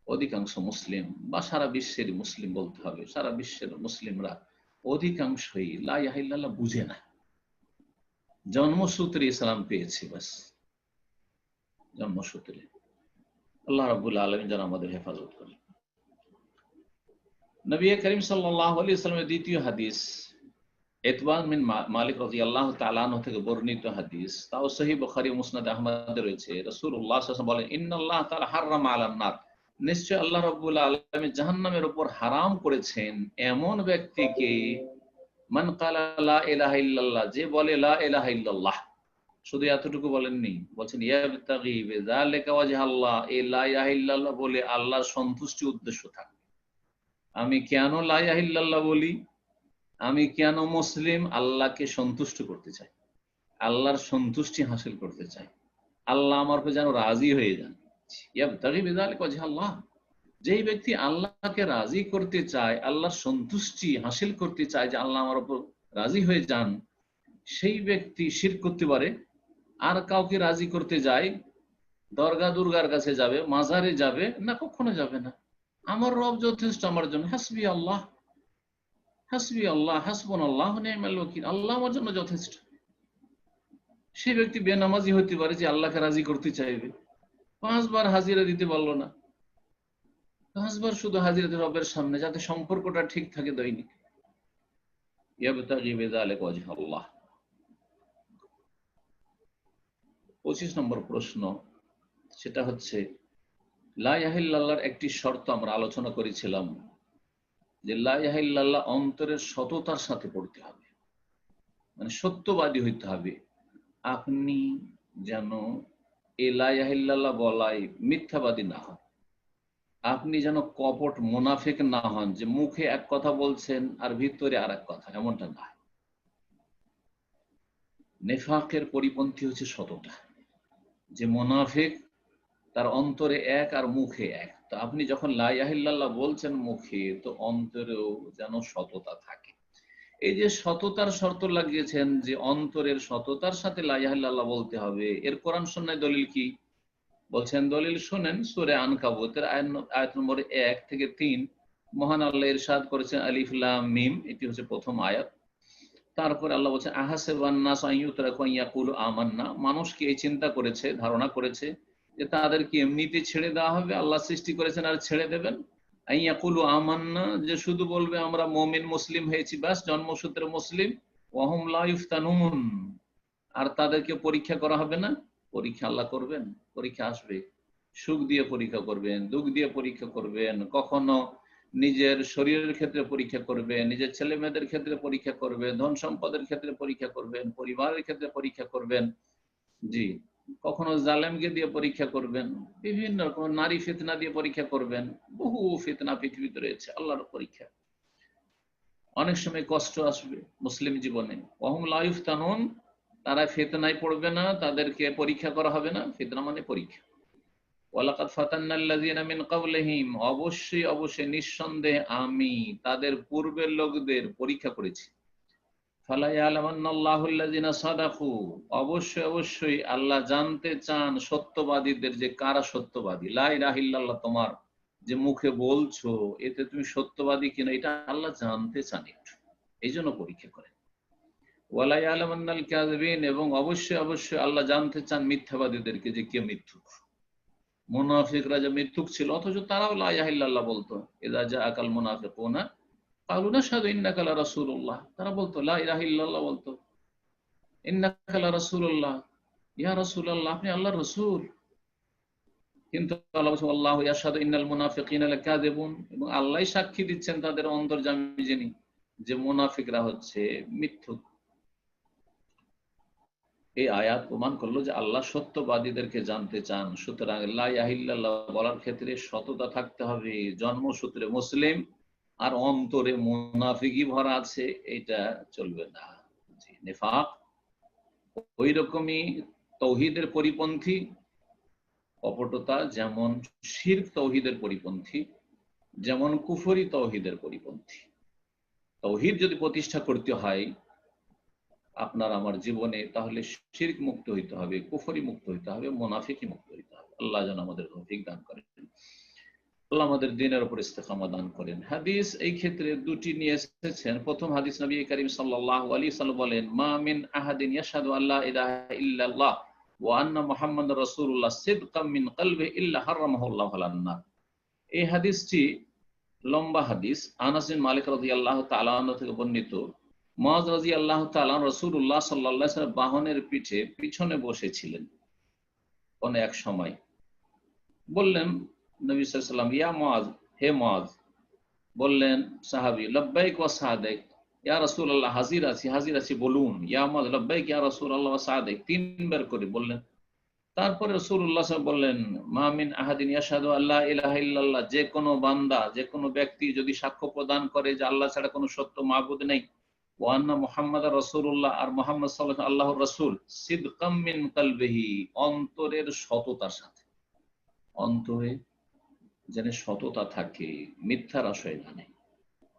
অধিকাংশ মুসলিম, বা সারা বিশ্বের মুসলিম বলতে হবে, সারা বিশ্বের মুসলিমরা অধিকাংশই লা ইলাহা ইল্লাল্লাহ বুঝে না। জন্মসূত্রে ইসলাম পেয়েছে, বাস জন্মসূত্রে। আল্লাহ রাব্বুল আলামিন যেন আমাদের হেফাজত করেন। নবী করিম সাল্লাল্লাহু আলাইহি ওয়াসাল্লামের দ্বিতীয় হাদিস, ইতবান বিন মালিক রাদিয়াল্লাহু তাআলা আনহু থেকে বর্ণিত হাদিস, তাও সহিহ বুখারী ও মুসনাদ আহমদে রয়েছে। রাসূলুল্লাহ সাল্লাল্লাহু আলাইহি ওয়াসাল্লাম বলেন, ইন্নাল্লাহ তাআলা হাররামা আলান নার, নিশ্চয় আল্লাহ রাব্বুল আলামিন জাহান্নামের উপর হারাম করেছেন এমন ব্যক্তিকে, মান ক্বালা লা ইলাহা ইল্লাল্লাহ, যে বলে লা ইলাহা ইল্লাল্লাহ, শুধু এতটুকু বলেননি, বলছেন ইয়াবতাগি বিযালিকা ওয়াজহাল্লাহ, এই লা ইলাহা ইল্লাল্লাহ বলে আল্লাহর সন্তুষ্টি উদ্দেশ্য থাকে। আমি কেন লা ইলাহা ইল্লাল্লাহ বলি, আমি কেন মুসলিম? আল্লাহকে সন্তুষ্ট করতে চাই, আল্লাহর সন্তুষ্টি হাসিল করতে চাই, আল্লাহ আমার উপর যেন রাজি হয়ে যান। ইয়াবতাগি বিযালিকা ওয়াজহাল্লাহ, যেই ব্যক্তি আল্লাহকে রাজি করতে চায়, আল্লাহর সন্তুষ্টি হাসিল করতে চায়, যে আল্লাহ আমার উপর রাজি হয়ে যান, সেই ব্যক্তি শিরক করতে পারে। আর কাউকে রাজি করতে যায়, দরগা দুর্গার কাছে যাবে, মাজারে যাবে না, কখনো যাবে না। আমার রব যথেষ্ট আমার জন্য, হাসবি আল্লাহ হাসবুনাল্লাহ ওয়া নি'মাল ওয়াকিল, আল্লাহ আমার জন্য যথেষ্ট। সে ব্যক্তি বেনামাজি হতে পারে যে আল্লাহকে রাজি করতে চাইবে, 5 বার হাজিরা দিতে পারলো না, 5 বার শুধু হাজিরা দিতে রবের সামনে, যাতে সম্পর্কটা ঠিক থাকে দৈনিক। ইয়াবতাগি বিযালিকা ওয়াজহাল্লাহ। 25 নম্বর প্রশ্ন, সেটা হচ্ছে লা ইলাহা ইল্লাল্লাহর একটি শর্ত আমরা আলোচনা করেছিলাম, যে লা ইলাহা ইল্লাল্লাহ অন্তরের সততার সাথে পড়তে হবে, মানে সত্যবাদী হইতে হবে। আপনি যেন এই লা ইলাহা ইল্লাল্লাহ বলাই মিথ্যাবাদী না হন, আপনি যেন কপট মুনাফিক না হন, যে মুখে এক কথা বলছেন আর ভিতরে আর এক কথা, এমনটা না। নেফাকের পরিপন্থী হচ্ছে সততা, যে মুনাফিক তার অন্তরে এক আর মুখে এক। তো আপনি যখন লা ইলাহা ইল্লাল্লাহ বলছেন মুখে, তো অন্তরেও যেন সততা থাকে। এই যে সততার শর্ত লাগিয়েছেন, যে অন্তরের সততার সাথে লা ইলাহা ইল্লাল্লাহ বলতে হবে, এর কোরআন সুন্নাহয় দলিল কি? বলছেন দলিল শুনেন, সূরা আনকাবুতের আয়াত নম্বর 1 থেকে 3 মহান আল্লাহ ইরশাদ করেছেন, আলিফ লাম মিম, এটি হচ্ছে প্রথম আয়াত। তারপরে আল্লাহ বলছেন, আহাসিবান নাস আন ইউতরাকু আন ইয়াকুলু আমান্না, মানুষ কি এই চিন্তা করেছে, ধারণা করেছে যে তাদেরকে এমনিতে ছেড়ে দেওয়া হবে? আল্লাহ সৃষ্টি করেছেন আর ছেড়ে দেবেন। আন ইয়াকুলু আমান্না, যে শুধু বলবে আমরা মুমিন মুসলিম হয়েছি, ব্যাস জন্মসূত্রে মুসলিম। ওয়া হুম লা ইফতানুন, আর তাদেরকে পরীক্ষা করা হবে না। পরীক্ষা আল্লাহ করবেন, পরীক্ষা আসবে, সুখ দিয়ে পরীক্ষা করবেন, দুঃখ দিয়ে পরীক্ষা করবেন, কখনো নিজের শরীরের ক্ষেত্রে পরীক্ষা করবেন, নিজের ছেলে মেয়েদের ক্ষেত্রে পরীক্ষা করবেন, ধন সম্পদের ক্ষেত্রে পরীক্ষা করবেন, পরিবারের ক্ষেত্রে পরীক্ষা করবেন, জি, কখনো জালেমকে দিয়ে পরীক্ষা করবেন, বিভিন্ন রকম নারী ফিতনা দিয়ে পরীক্ষা করবেন। বহু ফিতনা পৃথিবীতে রয়েছে, আল্লাহর পরীক্ষা। অনেক সময় কষ্ট আসবে মুসলিম জীবনে। ওয়াহুম লা ইফতানুন, তারা ফিতনায় পড়বে না, তাদেরকে পরীক্ষা করা হবে না। ফিতনা মানে পরীক্ষা। ওয়ালাকাদ ফাতান্নাল্লাযীনা মিন ক্বাবলিহিম, অবশ্যই নিঃসন্দেহে আমি তাদের পূর্বের লোকদের পরীক্ষা করেছি। ফালা ইয়ালামান্নাল্লাহুল্লাযীনা সাদাকু, অবশ্যই আল্লাহ জানতে চান সত্যবাদীদের, যে কারা সত্যবাদী। লা ইলাহা ইল্লাল্লাহ তোমার যে মুখে বলছো, এতে তুমি সত্যবাদী কিনা, এটা আল্লাহ জানতে চান একটু, এই জন্য পরীক্ষা করেন। ওয়ালা ইয়ালামান্নাল কাযিবিন, এবং অবশ্যই আল্লাহ জানতে চান মিথ্যাবাদীদেরকে, যে কে মিথ্যুক। মুনাফিকরা যে মিথ্যুক ছিল, অথচ তারাও লা ইলাহা ইল্লাল্লাহ বলতো। ইযা জাআকাল মুনাফিকুনা ক্বালু নাশহাদু ইন্নাকা লা রাসূলুল্লাহ, তারা বলতো লা ইলাহা ইল্লাল্লাহ, বলতো ইন্নাকা লা রাসূলুল্লাহ, ইয়া রাসূলুল্লাহ, আপনি আল্লাহর রাসূল। কিন্তু আল্লাহ বলছেন আল্লাহু ইয়াশহাদু ইন্নাল মুনাফিকিনা লাকাযিবুন, এবং আল্লাহই সাক্ষী দিচ্ছেন তাদের অন্তর্যামী যিনি, যে মুনাফিকরা হচ্ছে মিথ্যুক। এই আয়াত প্রমাণ করলো যে আল্লাহ সত্যবাদীদেরকে জানতে চান। সুতরাং লা ইলাহা ইল্লাল্লাহ বলার ক্ষেত্রে সততা থাকতে হবে। জন্মসূত্রে মুসলিম আর অন্তরে মুনাফিকি ভরা আছে, এটা চলবে না। নিফাক ওই রকমই তৌহিদের পরিপন্থী, কপটতা যেমন শিরক তৌহিদের পরিপন্থী, যেমন কুফরি তৌহিদের পরিপন্থী। তৌহিদ যদি প্রতিষ্ঠা করতে হয় আপনার আমার জীবনে, তাহলে শিরক মুক্ত হইতে হবে, কুফরি মুক্ত হইতে হবে, মুনাফিকি মুক্ত হইতে হবে। আল্লাহ যেন আমাদের তৌফিক দান করেন, আল্লাহ আমাদের দ্বীনের উপর ইস্তেকামত দান করেন। হাদিস এই ক্ষেত্রে দুটি নিয়ে এসেছেন। প্রথম হাদিস, নবী করিম সাল্লাল্লাহু আলাইহি ওয়াসাল্লাম বলেন, মা মিন আহাদিন ইয়াশহাদু আল্লা ইলাহা ইল্লাল্লাহ ওয়া আন্না মুহাম্মাদুর রাসূলুল্লাহ সিদকাম মিন কলবিহি ইল্লা হারামাহুল্লাহু আলান নার। এই হাদিসটি লম্বা হাদিস। আনাস বিন মালিক রাদিয়াল্লাহু তাআলা আনহু থেকে বর্ণিত, মুআয রাদিয়াল্লাহু তাআলা রাসূলুল্লাহ সাল্লাল্লাহু আলাইহি ওয়াসাল্লাম বাহনের পিছনে বসেছিলেন কোন এক সময়। বললেন নবী সাল্লাল্লাহু আলাইহি ওয়াসাল্লাম, ইয়া মুআয, হে মুআয। বললেন সাহাবী, লাব্বাইক ওয়া সাদাইক, ইয়া রাসূলুল্লাহ, হাজির আছি বলুন। ইয়া মুআয, লাব্বাইক ইয়া রাসূলুল্লাহ ওয়া সাদাইক, তিনবার করে বললেন। তারপরে রাসূলুল্লাহ সাল্লাল্লাহু আলাইহি ওয়াসাল্লাম বললেন, মা মিন আহাদিন ইয়াশহাদু আল্লা ইলাহা ইল্লাল্লাহ, যে কোনো বান্দা, যে কোনো ব্যক্তি যদি সাক্ষ্য প্রদান করে যে আল্লাহ ছাড়া কোনো সত্য মাবুদ নেই, ওয়া আন্না মুহাম্মাদার রাসূলুল্লাহ, আর মুহাম্মদ সাল্লাল্লাহু আলাইহি ওয়াসাল্লাম আল্লাহর রাসূল, সিদকাম মিন কলবিহি, অন্তরের সততার সাথে, অন্তরে যেন সততা থাকে, মিথ্যার আশয় না নেই।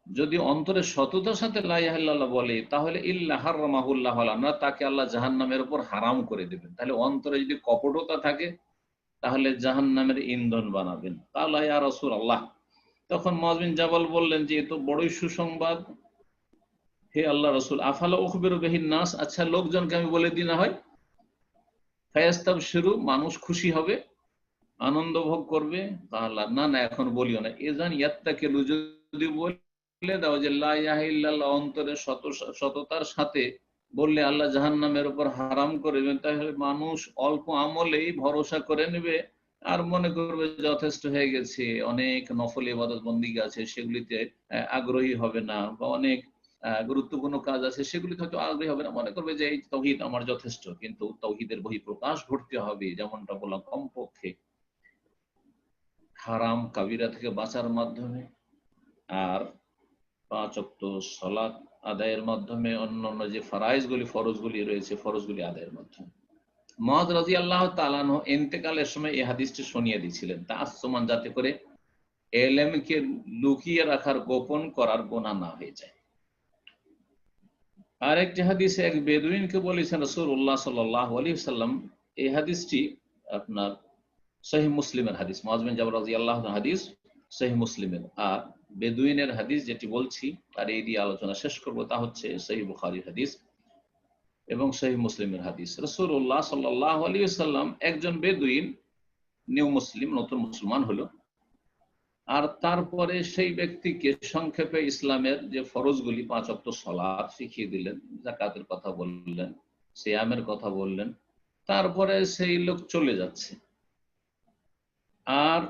যদি অন্তরের সততার সাথে লা ইলাহা ইল্লাল্লাহ বলে, তাহলে ইল্লা হারামাহুল্লাহু আলান নার, তাকে আল্লাহ জাহান্নামের উপর হারাম করে দেবেন। তাহলে অন্তরে যদি কপটতা থাকে, তাহলে জাহান্নামের ইন্ধন বানাবেন। কালা ইয়া রাসূলুল্লাহ, তখন মুআয বিন জাবাল বললেন যে এ তো বড়ই সুসংবাদ, হে আল্লাহ রাসূল। আফালা উখবিরু বিহিন নাস, আচ্ছা লোকজনকে আমি বলে দিই না হয়, ফায়াস্তাবশিরু, মানুষ খুশি হবে, আনন্দ ভোগ করবে। কালা, না না এখন বলিও না। এজান ইয়াত্তাকিলু, যদি বলে দাও যে লা ইলাহা ইল্লাল্লাহ অন্তরের সততার সাথে বললে আল্লাহ জাহান্নামের উপর হারাম করবেন, তাহলে মানুষ অল্প আমলেই ভরসা করে নেবে আর মনে করবে যথেষ্ট হয়ে গেছে। অনেক নফল ইবাদত বন্দিগি আছে, সেগুলিতে আগ্রহী হবে না, বা অনেক গুরুত্বপূর্ণ কাজ আছে সেগুলি হয়তো আগ্রহী হবে না, মনে করবে যে এই তাওহীদ আমার যথেষ্ট। কিন্তু তাওহীদের বহিঃপ্রকাশ ঘটতে হবে, যেমনটা বললাম, কমপক্ষে হারাম কাবিরা থেকে বাঁচার মাধ্যমে, আর 5 ওয়াক্ত সালাত আদায়ের মাধ্যমে, অন্যান্য যে ফরজগুলি রয়েছে, ফরজগুলি আদায়ের মাধ্যমে। মুআয রাদিয়াল্লাহু তাআলা আনহু ইন্তেকালের সময় এই হাদিসটি শুনিয়ে দিয়েছিলেন, তাআসসুমান, যাতে করে ইলমকে লুকিয়ে রাখার, গোপন করার গুনাহ না হয়ে যায়। আরেকটি হাদিসে এক বেদুইনকে বলেছেন রাসূলুল্লাহ সাল্লাল্লাহু আলাইহি ওয়াসাল্লাম, এই হাদিসটি আপনার সহিহ মুসলিমের হাদিস, মুআয বিন জাবাল রাদিয়াল্লাহু আনহু হাদিস সহিহ মুসলিমের। আর বেদুইনের হাদিস যেটি বলছি, আর এই দিয়ে আলোচনা শেষ করব, তা হচ্ছে সহিহ বুখারীর হাদিস এবং সহিহ মুসলিমের হাদিস। রাসূলুল্লাহ সাল্লাল্লাহু আলাইহি ওয়াসাল্লাম, একজন বেদুইন, নিউ মুসলিম, নতুন মুসলমান হলো, আর তারপরে সেই ব্যক্তিকে সংক্ষেপে ইসলামের যে ফরজগুলি, 5 ওয়াক্ত সালাত শিখিয়ে দিলেন, যাকাতের কথা বললেন, সিয়ামের কথা বললেন। তারপরে সেই লোক চলে যাচ্ছে, আর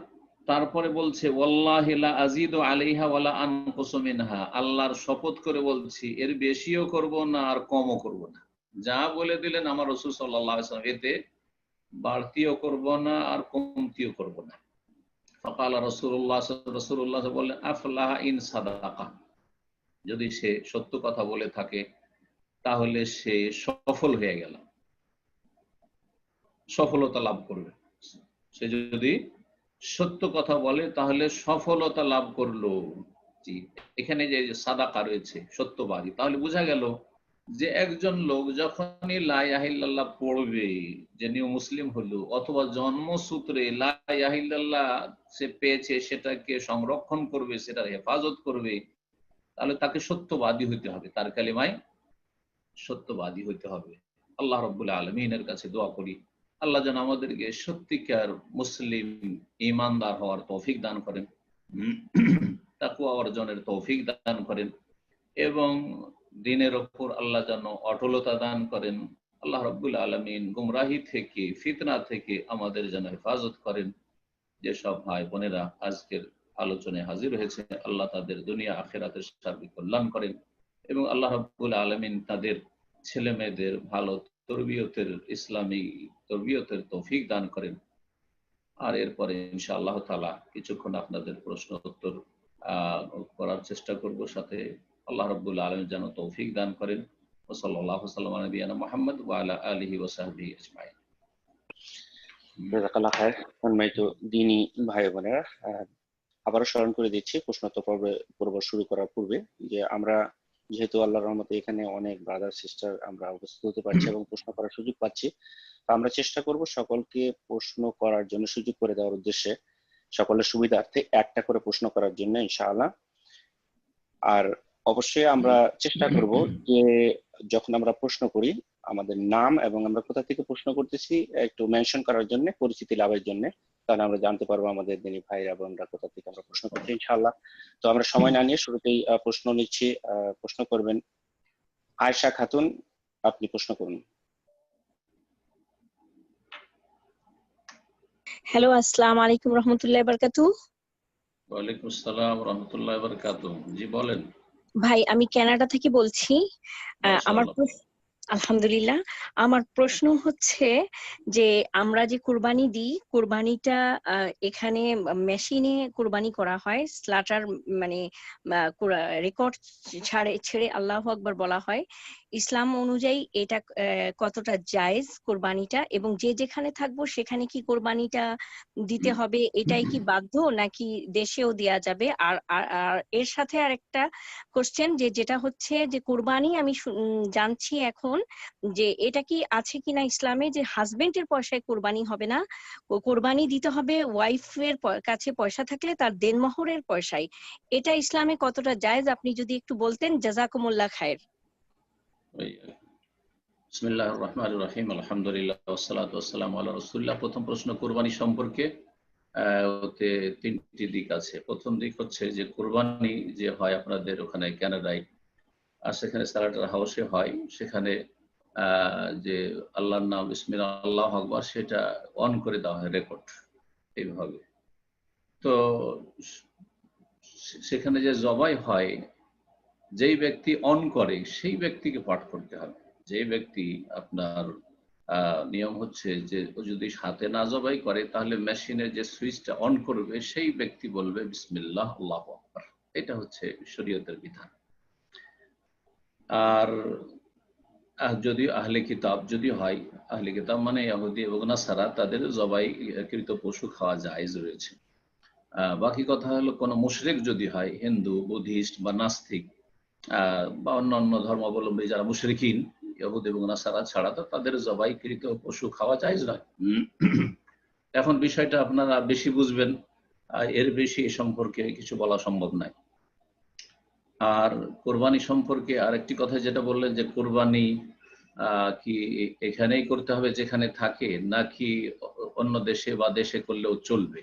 তারপরে বলছে, ওয়াল্লাহি লা আযীদু আলাইহা ওয়ালা আনকুসু মিনহা, আল্লাহর শপথ করে বলছি, এর বেশিও করব না আর কমও করব না। যা বলে দিলেন আমার রাসূল সাল্লাল্লাহু আলাইহি ওয়াসাল্লাম, এতে বাড়তিও করব না আর কমতিও করব না। ফাকালা রাসূলুল্লাহ বললেন, আফলাহা ইন সাদাকা, যদি সে সত্য কথা বলে থাকে তাহলে সে সফল হয়ে গেল, সফলতা লাভ করবে। সে যদি সত্য কথা বলে তাহলে সফলতা লাভ করলো। জি, এখানে যে সাদাকা রয়েছে, সত্যবাদী, তাহলে বোঝা গেল যে একজন লোক যখনই লা ইলাহা ইল্লাল্লাহ পড়বে, যে নিউ মুসলিম হলো, অথবা জন্মসূত্রে লা ইলাহা ইল্লাল্লাহ সে পেয়েছে, সেটাকে সংরক্ষণ করবে, সেটার হেফাজত করবে, তাহলে তাকে সত্যবাদী হইতে হবে, তার কালিমায় সত্যবাদী হইতে হবে। আল্লাহ রাব্বুল আলামিনের কাছে দোয়া করি আল্লাহ যেন আমাদেরকে সত্যিকার মুসলিম ঈমানদার হওয়ার তৌফিক দান করেন, তাকওয়া অর্জনের তৌফিক দান করেন এবং দ্বীনের ওপর আল্লাহ যেন অটলতা দান করেন। আল্লাহ রাব্বুল আলামিন গুমরাহি থেকে, ফিতনা থেকে আমাদের যেন হেফাজত করেন। যেসব ভাই বোনেরা আজকের আলোচনায় হাজির হয়েছে, আল্লাহ তাদের দুনিয়া আখিরাতের সার্বিক কল্যাণ করেন এবং আল্লাহ রাব্বুল আলামিন তাদের ছেলে মেয়েদের ভালো তরবিয়তের, ইসলামী তরবিয়তের তৌফিক দান করেন। আর এরপরে ইনশাআল্লাহ তাআলা কিছুক্ষণ আপনাদের প্রশ্ন উত্তর করার চেষ্টা করব, সাথে আল্লাহ রাব্বুল আলামিন যেন তৌফিক দান করেন। ওয়া সাল্লাল্লাহু আলা নবিয়ানা মুহাম্মদ ওয়া আলা আলিহি ওয়া সাহবিহি আজমাইন। জাযাকাল্লাহ খায়ের। সম্মানিত দ্বীনী ভাই বোনেরা, আবারও স্মরণ করে দিচ্ছি প্রশ্নোত্তর পর্ব শুরু করার পূর্বে যে আমরা যেহেতু আল্লাহর রহমতে এখানে অনেক ব্রাদার সিস্টার আমরা উপস্থিত হতে পারছি এবং প্রশ্ন করার সুযোগ পাচ্ছি, তো আমরা চেষ্টা করব সকলকে প্রশ্ন করার জন্য সুযোগ করে দেওয়ার উদ্দেশ্যে, সকলের সুবিধার্থে একটা করে প্রশ্ন করার জন্য ইনশাআল্লাহ। আর অবশ্যই আমরা চেষ্টা করব যে যখন আমরা প্রশ্ন করি আমাদের নাম এবং আমরা কোথা থেকে প্রশ্ন করতেছি একটু মেনশন করার জন্য, পরিচিতি লাভের জন্য, তাহলে আমরা জানতে পারবো আমাদের দিনী ভাইরা বোনরা কোথা থেকে আমরা প্রশ্ন করছি ইনশাআল্লাহ। তো আমরা সময় না নিয়ে শুরুতেই প্রশ্ন নিচ্ছি। প্রশ্ন করবেন আয়েশা খাতুন, আপনি প্রশ্ন করুন। হ্যালো, আসসালামু আলাইকুম রহমতুল্লাহি ওয়া বারাকাতুহু। ওয়ালাইকুম আসসালাম ওয়া রাহমাতুল্লাহি ওয়া বারাকাতুহু। জি বলেন। ভাই, আমি কানাডা থেকে বলছি। আমার মাশাআল্লাহ। আলহামদুলিল্লাহ। আমার প্রশ্ন হচ্ছে যে আমরা যে কুরবানি দিই, কুরবানিটা এখানে মেশিনে কুরবানি করা হয়, স্লাটার মানে রেকর্ড ছেড়ে আল্লাহু আকবার বলা হয়। ইসলাম অনুযায়ী এটা কতটা জায়েজ কুরবানিটা, এবং যে যেখানে থাকবো সেখানে কি কুরবানিটা দিতে হবে, এটাই কি বাধ্য নাকি দেশেও দেয়া যাবে? আর আর এর সাথে আরেকটা কোশ্চেন, যেটা হচ্ছে যে কুরবানি আমি জানছি এখন যে এটা কি আছে কিনা ইসলামে যে হাজবেন্ডের পয়সায় কুরবানি হবে না, কুরবানি দিতে হবে ওয়াইফের কাছে পয়সা থাকলে তার দেনমোহরের পয়সায়। এটা ইসলামে কতটা জায়েজ আপনি যদি একটু বলতেন, জাযাকুমুল্লাহ খায়ের। বিসমিল্লাহির রহমানির রহিম, আলহামদুলিল্লাহ ওয়াসসালাতু ওয়াসসালামু আলা রাসূলিল্লাহ। প্রথম প্রশ্ন কুরবানি সম্পর্কে। ওতে তিনটি দিক আছে। প্রথম দিক হচ্ছে যে কুরবানি যে হয় আপনাদের ওখানে কানাডায়, আর সেখানে স্যালাটার হাউসে হয়, সেখানে যে আল্লাহর নাম বিসমিল্লাহ আল্লাহু আকবার সেটা অন করে দেওয়া হয় রেকর্ড এইভাবে। তো সেখানে যে জবাই হয়, যেই ব্যক্তি অন করে সেই ব্যক্তিকে পাঠ করতে হবে। যে ব্যক্তি আপনার নিয়ম হচ্ছে যে যদি হাতে না জবাই করে তাহলে মেশিনের যে সুইচটা অন করবে সেই ব্যক্তি বলবে বিসমিল্লাহ আল্লাহু আকবার। এটা হচ্ছে শরীয়তের বিধান। আর যদি আহলে কিতাব যদি হয়, আহলে কিতাব মানে ইহুদি এবং নাসারা, তাদের জবাই কৃত পশু খাওয়া জায়েজ রয়েছে। বাকি কথা হলো কোনো মুশরিক যদি হয়, হিন্দু, বুদ্ধিস্ট বা নাস্তিক বা অন্যান্য ধর্মাবলম্বী যারা মুশরিকিন, ইহুদ এবং নাসারা ছাড়া, তো তাদের জবাইকৃত পশু খাওয়া জায়েজ নয়। এখন বিষয়টা আপনারা বেশি বুঝবেন, এর বেশি এ সম্পর্কে কিছু বলা সম্ভব নয়। আর কোরবানি সম্পর্কে আরেকটি কথা যেটা বললেন যে কোরবানি কি এখানেই করতে হবে যেখানে থাকে, নাকি অন্য দেশে বা দেশে করলেও চলবে?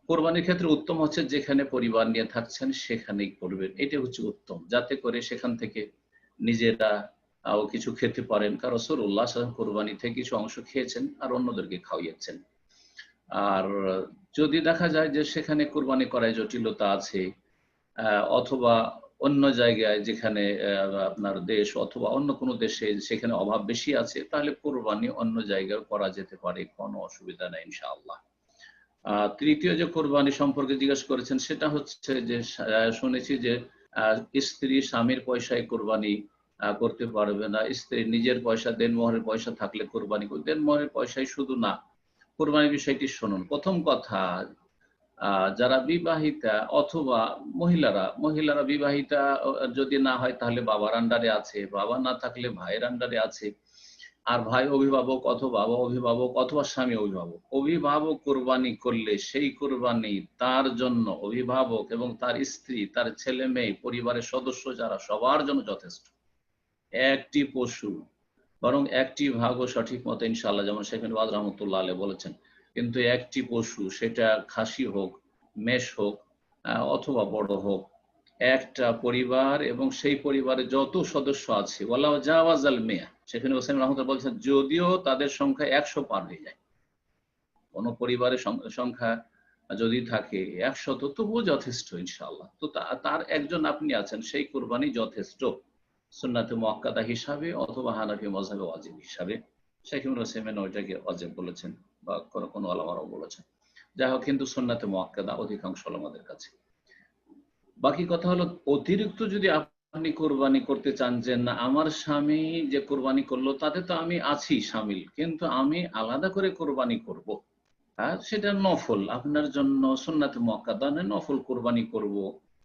কোরবানির ক্ষেত্রে উত্তম হচ্ছে যেখানে পরিবার নিয়ে থাকছেন সেখানেই করবেন, এটা হচ্ছে উত্তম, যাতে করে সেখান থেকে নিজেরা কিছু খেতে পারেন। কারণ রাসূলুল্লাহ সাল্লাল্লাহু আলাইহি ওয়াসাল্লাম কোরবানি থেকে কিছু অংশ খেয়েছেন আর অন্যদেরকে খাওয়াইয়েছেন। আর যদি দেখা যায় যে সেখানে কোরবানি করায় জটিলতা আছে, অথবা অন্য জায়গায় যেখানে আপনার দেশ অথবা অন্য কোনো দেশে সেখানে অভাব বেশি আছে, তাহলে কোরবানি অন্য জায়গায় করা যেতে পারে, কোনো অসুবিধা নেই ইনশাআল্লাহ। তৃতীয় যে কোরবানি সম্পর্কে জিজ্ঞাসা করেছেন সেটা হচ্ছে যে শুনেছি যে স্ত্রী স্বামীর পয়সায় কোরবানি করতে পারবে না, স্ত্রী নিজের পয়সা, দেনমোহরের পয়সা থাকলে কোরবানি করবে। দেনমোহরের পয়সায় শুধু না, কোরবানির বিষয়টি শুনুন। প্রথম কথা, যারা বিবাহিতা অথবা মহিলারা বিবাহিতা যদি না হয় তাহলে বাবার আন্ডারে আছে, বাবা না থাকলে ভাইয়ের আন্ডারে আছে, আর ভাই অভিভাবক অথবা বাবা অভিভাবক অথবা স্বামী অভিভাবক। অভিভাবক কোরবানি করলে সেই কোরবানি তার জন্য, অভিভাবক এবং তার স্ত্রী, তার ছেলে মেয়ে, পরিবারের সদস্য যারা, সবার জন্য যথেষ্ট। একটি পশু বরং একটি ভাগও সঠিক মতো ইনশাআল্লাহ, যেমন শেখ বাজ রহমতুল্লাহ আলাইহি বলেছেন। কিন্তু একটি পশু, সেটা খাসি হোক, মেষ হোক, অথবা বড় হোক, একটা পরিবার এবং সেই পরিবারে যত সদস্য আছে, ওয়ালাউ জাওয়াজাল মিয়া, শেখ হোসেন রহমতুল্লাহ বলছেন যদিও তাদের সংখ্যা 100 পার হয়ে যায়, কোন পরিবারের সংখ্যা যদি থাকে 100, তবুও যথেষ্ট ইনশাআল্লাহ। তো তার একজন আপনি আছেন, সেই কুরবানি যথেষ্ট সুন্নাতে মুআক্কাদা হিসাবে অথবা হানাফি মাযহাবে ওয়াজিব হিসাবে। শেখ ইবনে উসাইমিন ওইটাকে ওয়াজিব বলেছেন, বা কোন ওলামারাও বলেছেন। যাই হোক, কিন্তু সুন্নাতে মুআক্কাদা অধিকাংশ ওলামাদের কাছে। বাকি কথা হলো, অতিরিক্ত যদি আপনি কোরবানি করতে চান যে না আমার স্বামী যে কোরবানি করলো তাতে তো আমি আছি শামিল, কিন্তু আমি আলাদা করে কোরবানি করব, আর সেটা নফল, আপনার জন্য সুন্নাতে মুআক্কাদা নফল কোরবানি করব,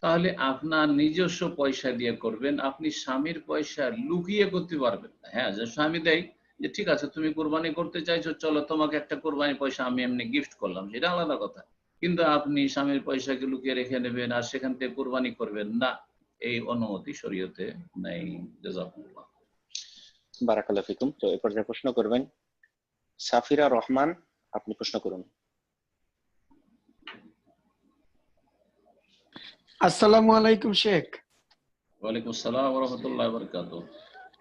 তাহলে আপনার নিজস্ব পয়সা দিয়ে করবেন, আপনি স্বামীর পয়সা লুকিয়ে করতে পারবেন না। হ্যাঁ, যে স্বামী দেয় যে ঠিক আছে তুমি কোরবানি করতে চাইছো, চলো তোমাকে একটা কোরবানি পয়সা আমি এমনি গিফট করলাম, সেটা আলাদা কথা। কিন্তু আপনি স্বামীর পয়সাকে লুকিয়ে রেখে নেবেন আর সেখান থেকে কোরবানি করবেন না, এই অনুমতি শরীয়তে নেই। জাযাকুমুল্লাহ। বারাকাল্লাহু ফিকুম। তো এ পর্যায়ে প্রশ্ন করবেন সাফিরা রহমান, আপনি প্রশ্ন করুন। আসসালামু আলাইকুম শেখ। ওয়ালাইকুম আসসালাম ওয়া রাহমাতুল্লাহি ওয়া বারাকাতুহু।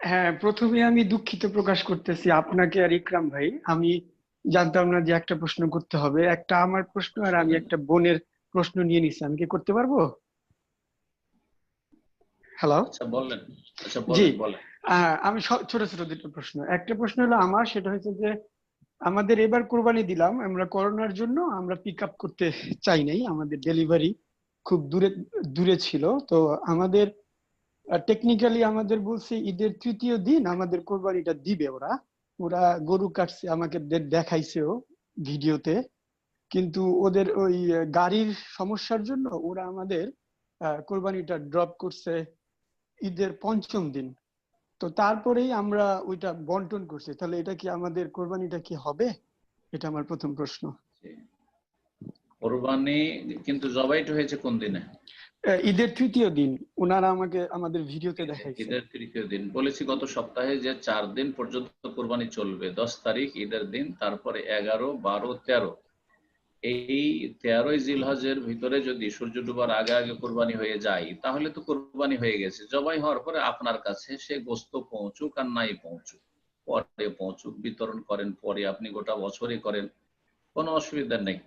হ্যাঁ, প্রথমে আমি দুঃখিত প্রকাশ করতেছি আপনাকে আর ইকরাম ভাই। আমি জানতাম না যে একটা প্রশ্ন করতে হবে। একটা আমার প্রশ্ন আর আমি একটা বোনের প্রশ্ন নিয়ে নিছি। আমি কি করতে পারবো? হ্যালো। আচ্ছা বলেন। আচ্ছা জি, বলেন। আমি ছোট ছোট দুটো প্রশ্ন। একটা প্রশ্ন হলো আমার, সেটা হচ্ছে যে আমাদের এবার কোরবানি দিলাম, আমরা করোনার জন্য আমরা পিক আপ করতে চাই নাই, আমাদের ডেলিভারি খুব দূরে দূরে ছিল। তো আমাদের টেকনিক্যালি আমাদের বলছে ঈদের 3য় দিন আমাদের কোরবানিটা দিবে। ওরা ওরা গরু কাটছে, আমাকে দেখাইছেও ভিডিওতে। কিন্তু ওদের ওই গাড়ির সমস্যার জন্য ওরা আমাদের কোরবানিটা ড্রপ করছে ঈদের 5ম দিন। তো তারপরেই আমরা ওইটা বন্টন করছি। তাহলে এটা কি আমাদের কোরবানিটা কি হবে? এটা আমার প্রথম প্রশ্ন। কোরবানি কিন্তু জবাইটা হয়েছে কোন দিনে? ঈদের 3য় দিন ওনারা আমাকে আমাদের ভিডিওতে দেখাইছে। ঈদের 3য় দিন বলেছি গত সপ্তাহে যে 4 দিন পর্যন্ত কোরবানি চলবে। 10 তারিখ ঈদের দিন, তারপরে 11, 12, 13। এই 13ই জিলহজের ভিতরে যদি সূর্য ডুবার আগে আগে কোরবানি হয়ে যায় তাহলে তো কোরবানি হয়ে গেছে। জবাই হওয়ার পরে আপনার কাছে সে গোশত পৌঁছুক আর নাই পৌঁছুক, পরে পৌঁছুক, বিতরণ করেন পরে, আপনি গোটা বছরই করেন, কোনো অসুবিধা নেই।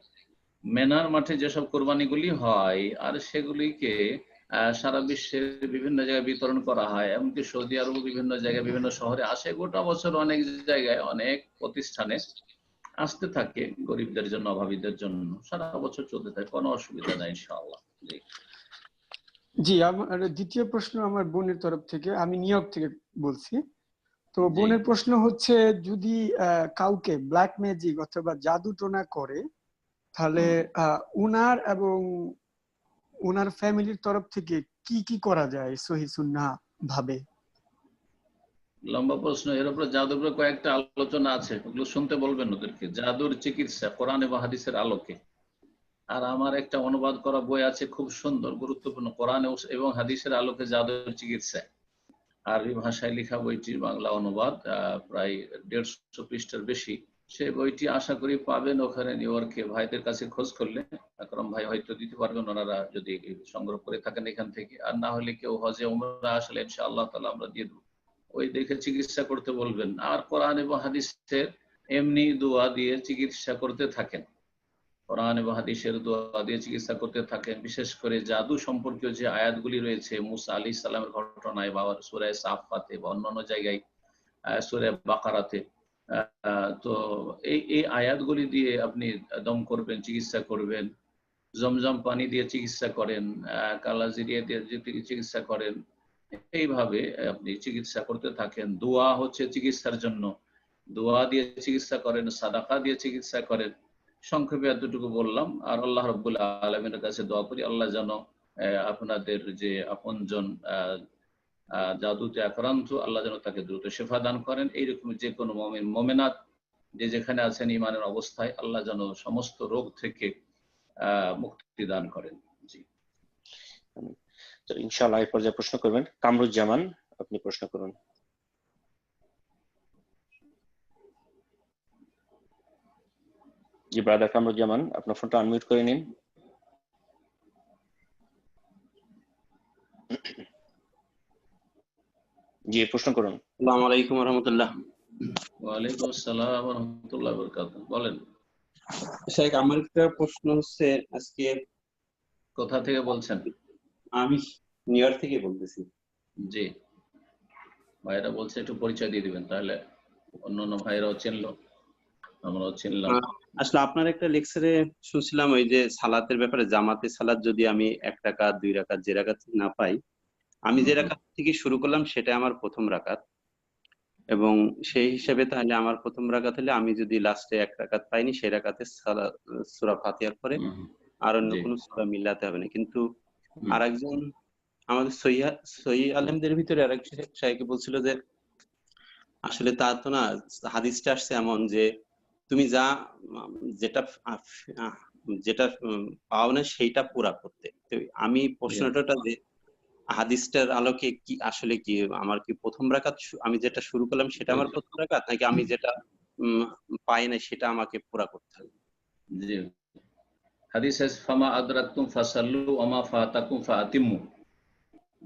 মেনার মাঠে যেসব কোরবানিগুলি হয় আর সেগুলিকে সারা বিশ্বের বিভিন্ন জায়গায় বিতরণ করা হয়, এমনকি সৌদি আরব বিভিন্ন জায়গায় বিভিন্ন শহরে আসে, গোটা বছর অনেক জায়গায় অনেক প্রতিষ্ঠানে আসতে থাকে, গরিবদের জন্য, অভাবীদের জন্য, সারা বছর চলতে থাকে, কোনো অসুবিধা নেই ইনশাআল্লাহ। জি জি, আমার দ্বিতীয় প্রশ্ন আমার বোনের তরফ থেকে, আমি নিউ ইয়র্ক থেকে বলছি। তো বোনের প্রশ্ন হচ্ছে, যদি কাউকে ব্ল্যাক ম্যাজিক অথবা জাদু টোনা করে, তাহলে উনার এবং উনার ফ্যামিলির তরফ থেকে কি কি করা যায় সহি সুন্নাহ ভাবে? লম্বা প্রশ্ন, এর উপরে জাদুর উপরে কয়েকটা আলোচনা আছে, ওগুলো শুনতে বলবেন ওদেরকে। জাদুর চিকিৎসা কোরআন এবং হাদিসের আলোকে। আর আমার একটা অনুবাদ করা বই আছে খুব সুন্দর, গুরুত্বপূর্ণ, কোরআন এবং হাদিসের আলোকে জাদুর চিকিৎসা, আরবি ভাষায় লেখা বইটির বাংলা অনুবাদ, প্রায় 150 পৃষ্ঠার বেশি। সে বইটি আশা করি পাবেন ওখানে নিউ ইয়র্কে, ভাইদের কাছে খোঁজ করলে আকরাম ভাই হয়তো দিতে পারবেন, ওনারা যদি সংগ্রহ করে থাকেন এখান থেকে। আর না হলে কেউ হজে উমরা আসলে ইনশাআল্লাহ তাআলা আমরা দিয়ে দেব, ওই দেখে চিকিৎসা করতে বলবেন। আর কোরআন এবং হাদিসের এমনি দোয়া দিয়ে চিকিৎসা করতে থাকেন, কোরআন এবং হাদিসের দোয়া দিয়ে চিকিৎসা করতে থাকেন। বিশেষ করে জাদু সম্পর্কীয় যে আয়াতগুলি রয়েছে মুসা আলাইহিস সালামের ঘটনায় বা সূরা সাফফাতে বা অন্যান্য জায়গায়, সূরা বাকারাতে, তো এই আয়াতগুলি দিয়ে আপনি দম করবেন, চিকিৎসা করবেন। জমজম পানি দিয়ে চিকিৎসা করেন, কালাজিরিয়া দিয়ে চিকিৎসা করেন। এইভাবে আপনি চিকিৎসা করতে থাকেন। দোয়া হচ্ছে চিকিৎসার জন্য, দোয়া দিয়ে চিকিৎসা করেন, সাদাকা দিয়ে চিকিৎসা করেন। সংক্ষেপে এতটুকু বললাম। আর আল্লাহ রাব্বুল আলামিনের কাছে দোয়া করি আল্লাহ যেন আপনাদের যে আপনজন জাদুতে আক্রান্ত, আল্লাহ যেন তাকে দ্রুত শেফা দান করেন। এইরকম যে কোনো মুমিন মুমিনাত যে যেখানে আছেন ঈমানের অবস্থায়, আল্লাহ যেন সমস্ত রোগ থেকে মুক্তি দান করেন। জি, তো ইনশাআল্লাহ এই পর্যায়ে প্রশ্ন করবেন কামরুজ্জামান, আপনি প্রশ্ন করুন। জি ব্রাদার কামরুজ্জামান, আপনার ফোনটা আনমিউট করে নিন। জি প্রশ্ন করুন। আসসালামু আলাইকুম ওয়া রাহমাতুল্লাহ। ওয়ালাইকুম আসসালাম ওয়া রাহমাতুল্লাহি ওয়া বারাকাতুহু। বলেন। শেখ, আমার একটা প্রশ্ন হচ্ছে, আজকে কোথা থেকে বলছেন? আমি নিউ ইয়র্ক থেকে বলতেছি। জি, ভাইরা বলছে একটু পরিচয় দিয়ে দিবেন, তাহলে অন্য ভাইরাও চিনলো, আমরাও চিনলাম। আসলে আপনার একটা লেকচারে শুনছিলাম ওই যে সালাতের ব্যাপারে, জামাতে সালাত যদি আমি 1 রাকাত 2 রাকাত যে রাকাত না পাই, আমি যে রাকাত থেকে শুরু করলাম সেটা আমার প্রথম রাকাত, এবং সেই হিসাবে তাহলে আমার প্রথম রাকাত হলে আমি যদি লাস্টে 1 রাকাত পাইনি সেই রাকাতে সূরা ফাতিহার পরে আর অন্য কোনো সূরা মিলাতে হবে না। কিন্তু আরেকজন আমাদের সহিহ আলেমদের ভিতরে আরেক শাইখ বলছিল যে আসলে তা তো না, হাদিসটা আসছে এমন যে তুমি যেটা যেটা পাও না সেইটা পুরা করতে। তো আমি প্রশ্নটা যে হাদিসটার আলোকে কি আসলে কি আমার কি প্রথম রাকাত আমি যেটা শুরু করলাম সেটা আমার প্রথম রাকাত, নাকি আমি যেটা পাই না সেটা আমাকে পুরা করতে হবে? জি, হাদিস আছে ফামা আদরাকতুম ফাসাল্লু ওয়া মা ফাতাকুম ফাতিমু,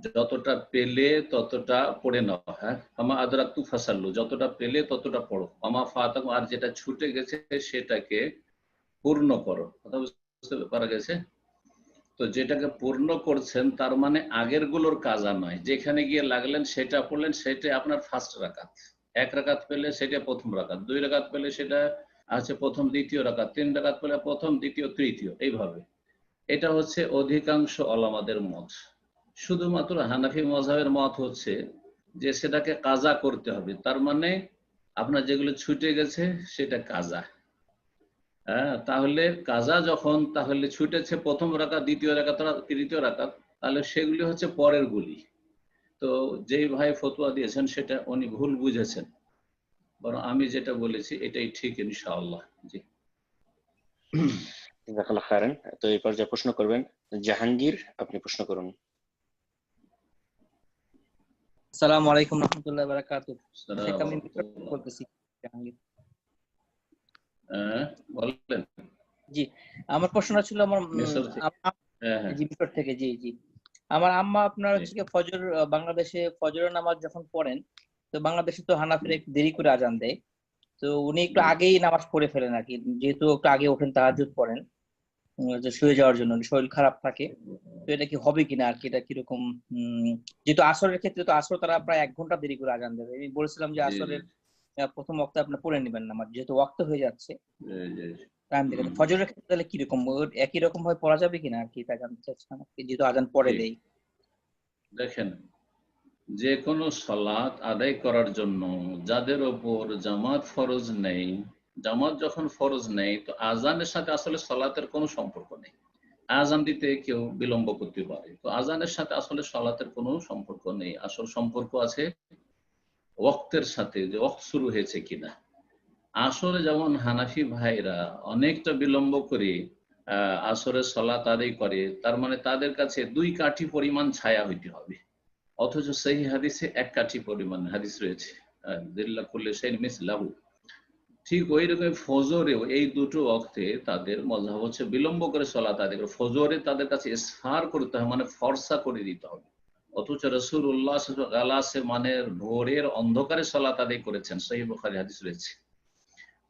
যতটা পেলে ততটা পড়ে নাও। হ্যাঁ, ফামা আদরাকতুম ফাসাল্লু, যতটা পেলে ততটা পড়ো, ওয়া মা ফাতাকুম, আর যেটা ছুটে গেছে সেটাকে পূর্ণ করো। কথা বুঝতে পারা গেছে? তো যেটাকে পূর্ণ করছেন তার মানে আগের গুলোর কাজা নয়, যেখানে গিয়ে লাগলেন সেটা পড়লেন, সেটা আপনার ফার্স্ট রাকাত। 1 রাকাত পেলে সেটা প্রথম রাকাত, 2 রাকাত পেলে সেটা আছে প্রথম দ্বিতীয় রাকাত, 3 রাকাত পেলে প্রথম দ্বিতীয় তৃতীয়, এইভাবে। এটা হচ্ছে অধিকাংশ ওলামাদের মত। শুধুমাত্র হানাফি মাযহাবের মত হচ্ছে যে সেটাকে কাজা করতে হবে, তার মানে আপনার যেগুলো ছুটে গেছে সেটা কাজা। হ্যাঁ, তাহলে কাজা যখন তাহলে ছুটেছে প্রথম রাকাত, দ্বিতীয় রাকাত, তৃতীয় রাকাত, তাহলে সেগুলি হচ্ছে পরের গুলি। তো যেই ভাই ফতোয়া দিয়েছেন সেটা উনি ভুল বুঝেছেন, বরং আমি যেটা বলেছি এটাই ঠিক ইনশাআল্লাহ। জি, জাযাকাল্লাহু খাইরান। তো এরপর যে প্রশ্ন করবেন জাহাঙ্গীর, আপনি প্রশ্ন করুন। আসসালামু আলাইকুম রাহমাতুল্লাহি ওয়া বারাকাতুহু। শেখ, আমি মিশর থেকে বলতেছি। জাহাঙ্গীর। বলেন। জি, আমার প্রশ্নটা ছিল আমার মিশর থেকে। জি, মিশর থেকে। জি জি, আমার আম্মা আপনার হচ্ছে কি ফজর, বাংলাদেশে ফজরের নামাজ যখন পড়েন, তো বাংলাদেশে তো হানাফিরা একটু দেরি করে আজান দেয়, তো উনি একটু আগেই নামাজ পড়ে ফেলেন আর কি, যেহেতু একটু আগে ওঠেন তাহাজ্জুদ পড়েন, যে শুয়ে যাওয়ার জন্য, শরীর খারাপ থাকে। তো এটা কি হবে কিনা আর কি, এটা কিরকম? যেহেতু আসরের ক্ষেত্রে তো আসর তারা প্রায় 1 ঘন্টা দেরি করে আজান দেবে, আমি বলেছিলাম যে আসরের প্রথম ওয়াক্তে আপনি পড়ে নেবেন নামাজ, যেহেতু ওয়াক্ত হয়ে যাচ্ছে টাইম দেখে। ফজরের ক্ষেত্রে তাহলে কিরকম, একই রকম ভাবে পড়া যাবে কিনা আর কি, তা জানতে চাচ্ছিলাম, যেহেতু আজান পরে দেই। দেখেন, যে কোনো সালাত আদায় করার জন্য যাদের ওপর জামাত ফরজ নেই, জামাত যখন ফরজ নেই, তো আজানের সাথে আসলে সালাতের কোনো সম্পর্ক নেই। আজান দিতে কেউ বিলম্ব করতে পারে, তো আজানের সাথে আসলে সালাতের কোনো সম্পর্ক নেই। আসল সম্পর্ক আছে ওয়াক্তের সাথে, যে ওয়াক্ত শুরু হয়েছে কিনা। আসলে যেমন হানাফি ভাইরা অনেকটা বিলম্ব করে আসরের সালাত আদায় করে, তার মানে তাদের কাছে 2 কাঠি পরিমাণ ছায়া হইতে হবে, অথচ সহিহ হাদিসে 1 কাঠি পরিমাণ হাদিস রয়েছে, দিল্লা কুল্লি শাইইন মিসলাহু। ঠিক ওই রকম ফজরেও এই দুটো ওয়াক্তে তাদের মাযহাব হচ্ছে বিলম্ব করে সালাত আদায় করে। ফজরে তাদের কাছে ইসফার করতে হবে, মানে ফর্সা করে দিতে হবে, অথচ রাসূলুল্লাহ সাল্লাল্লাহু আলাইহি ওয়াসাল্লাম মানে ভোরের অন্ধকারে সালাত আদায় করেছেন, সহিহ বুখারী হাদিস রয়েছে।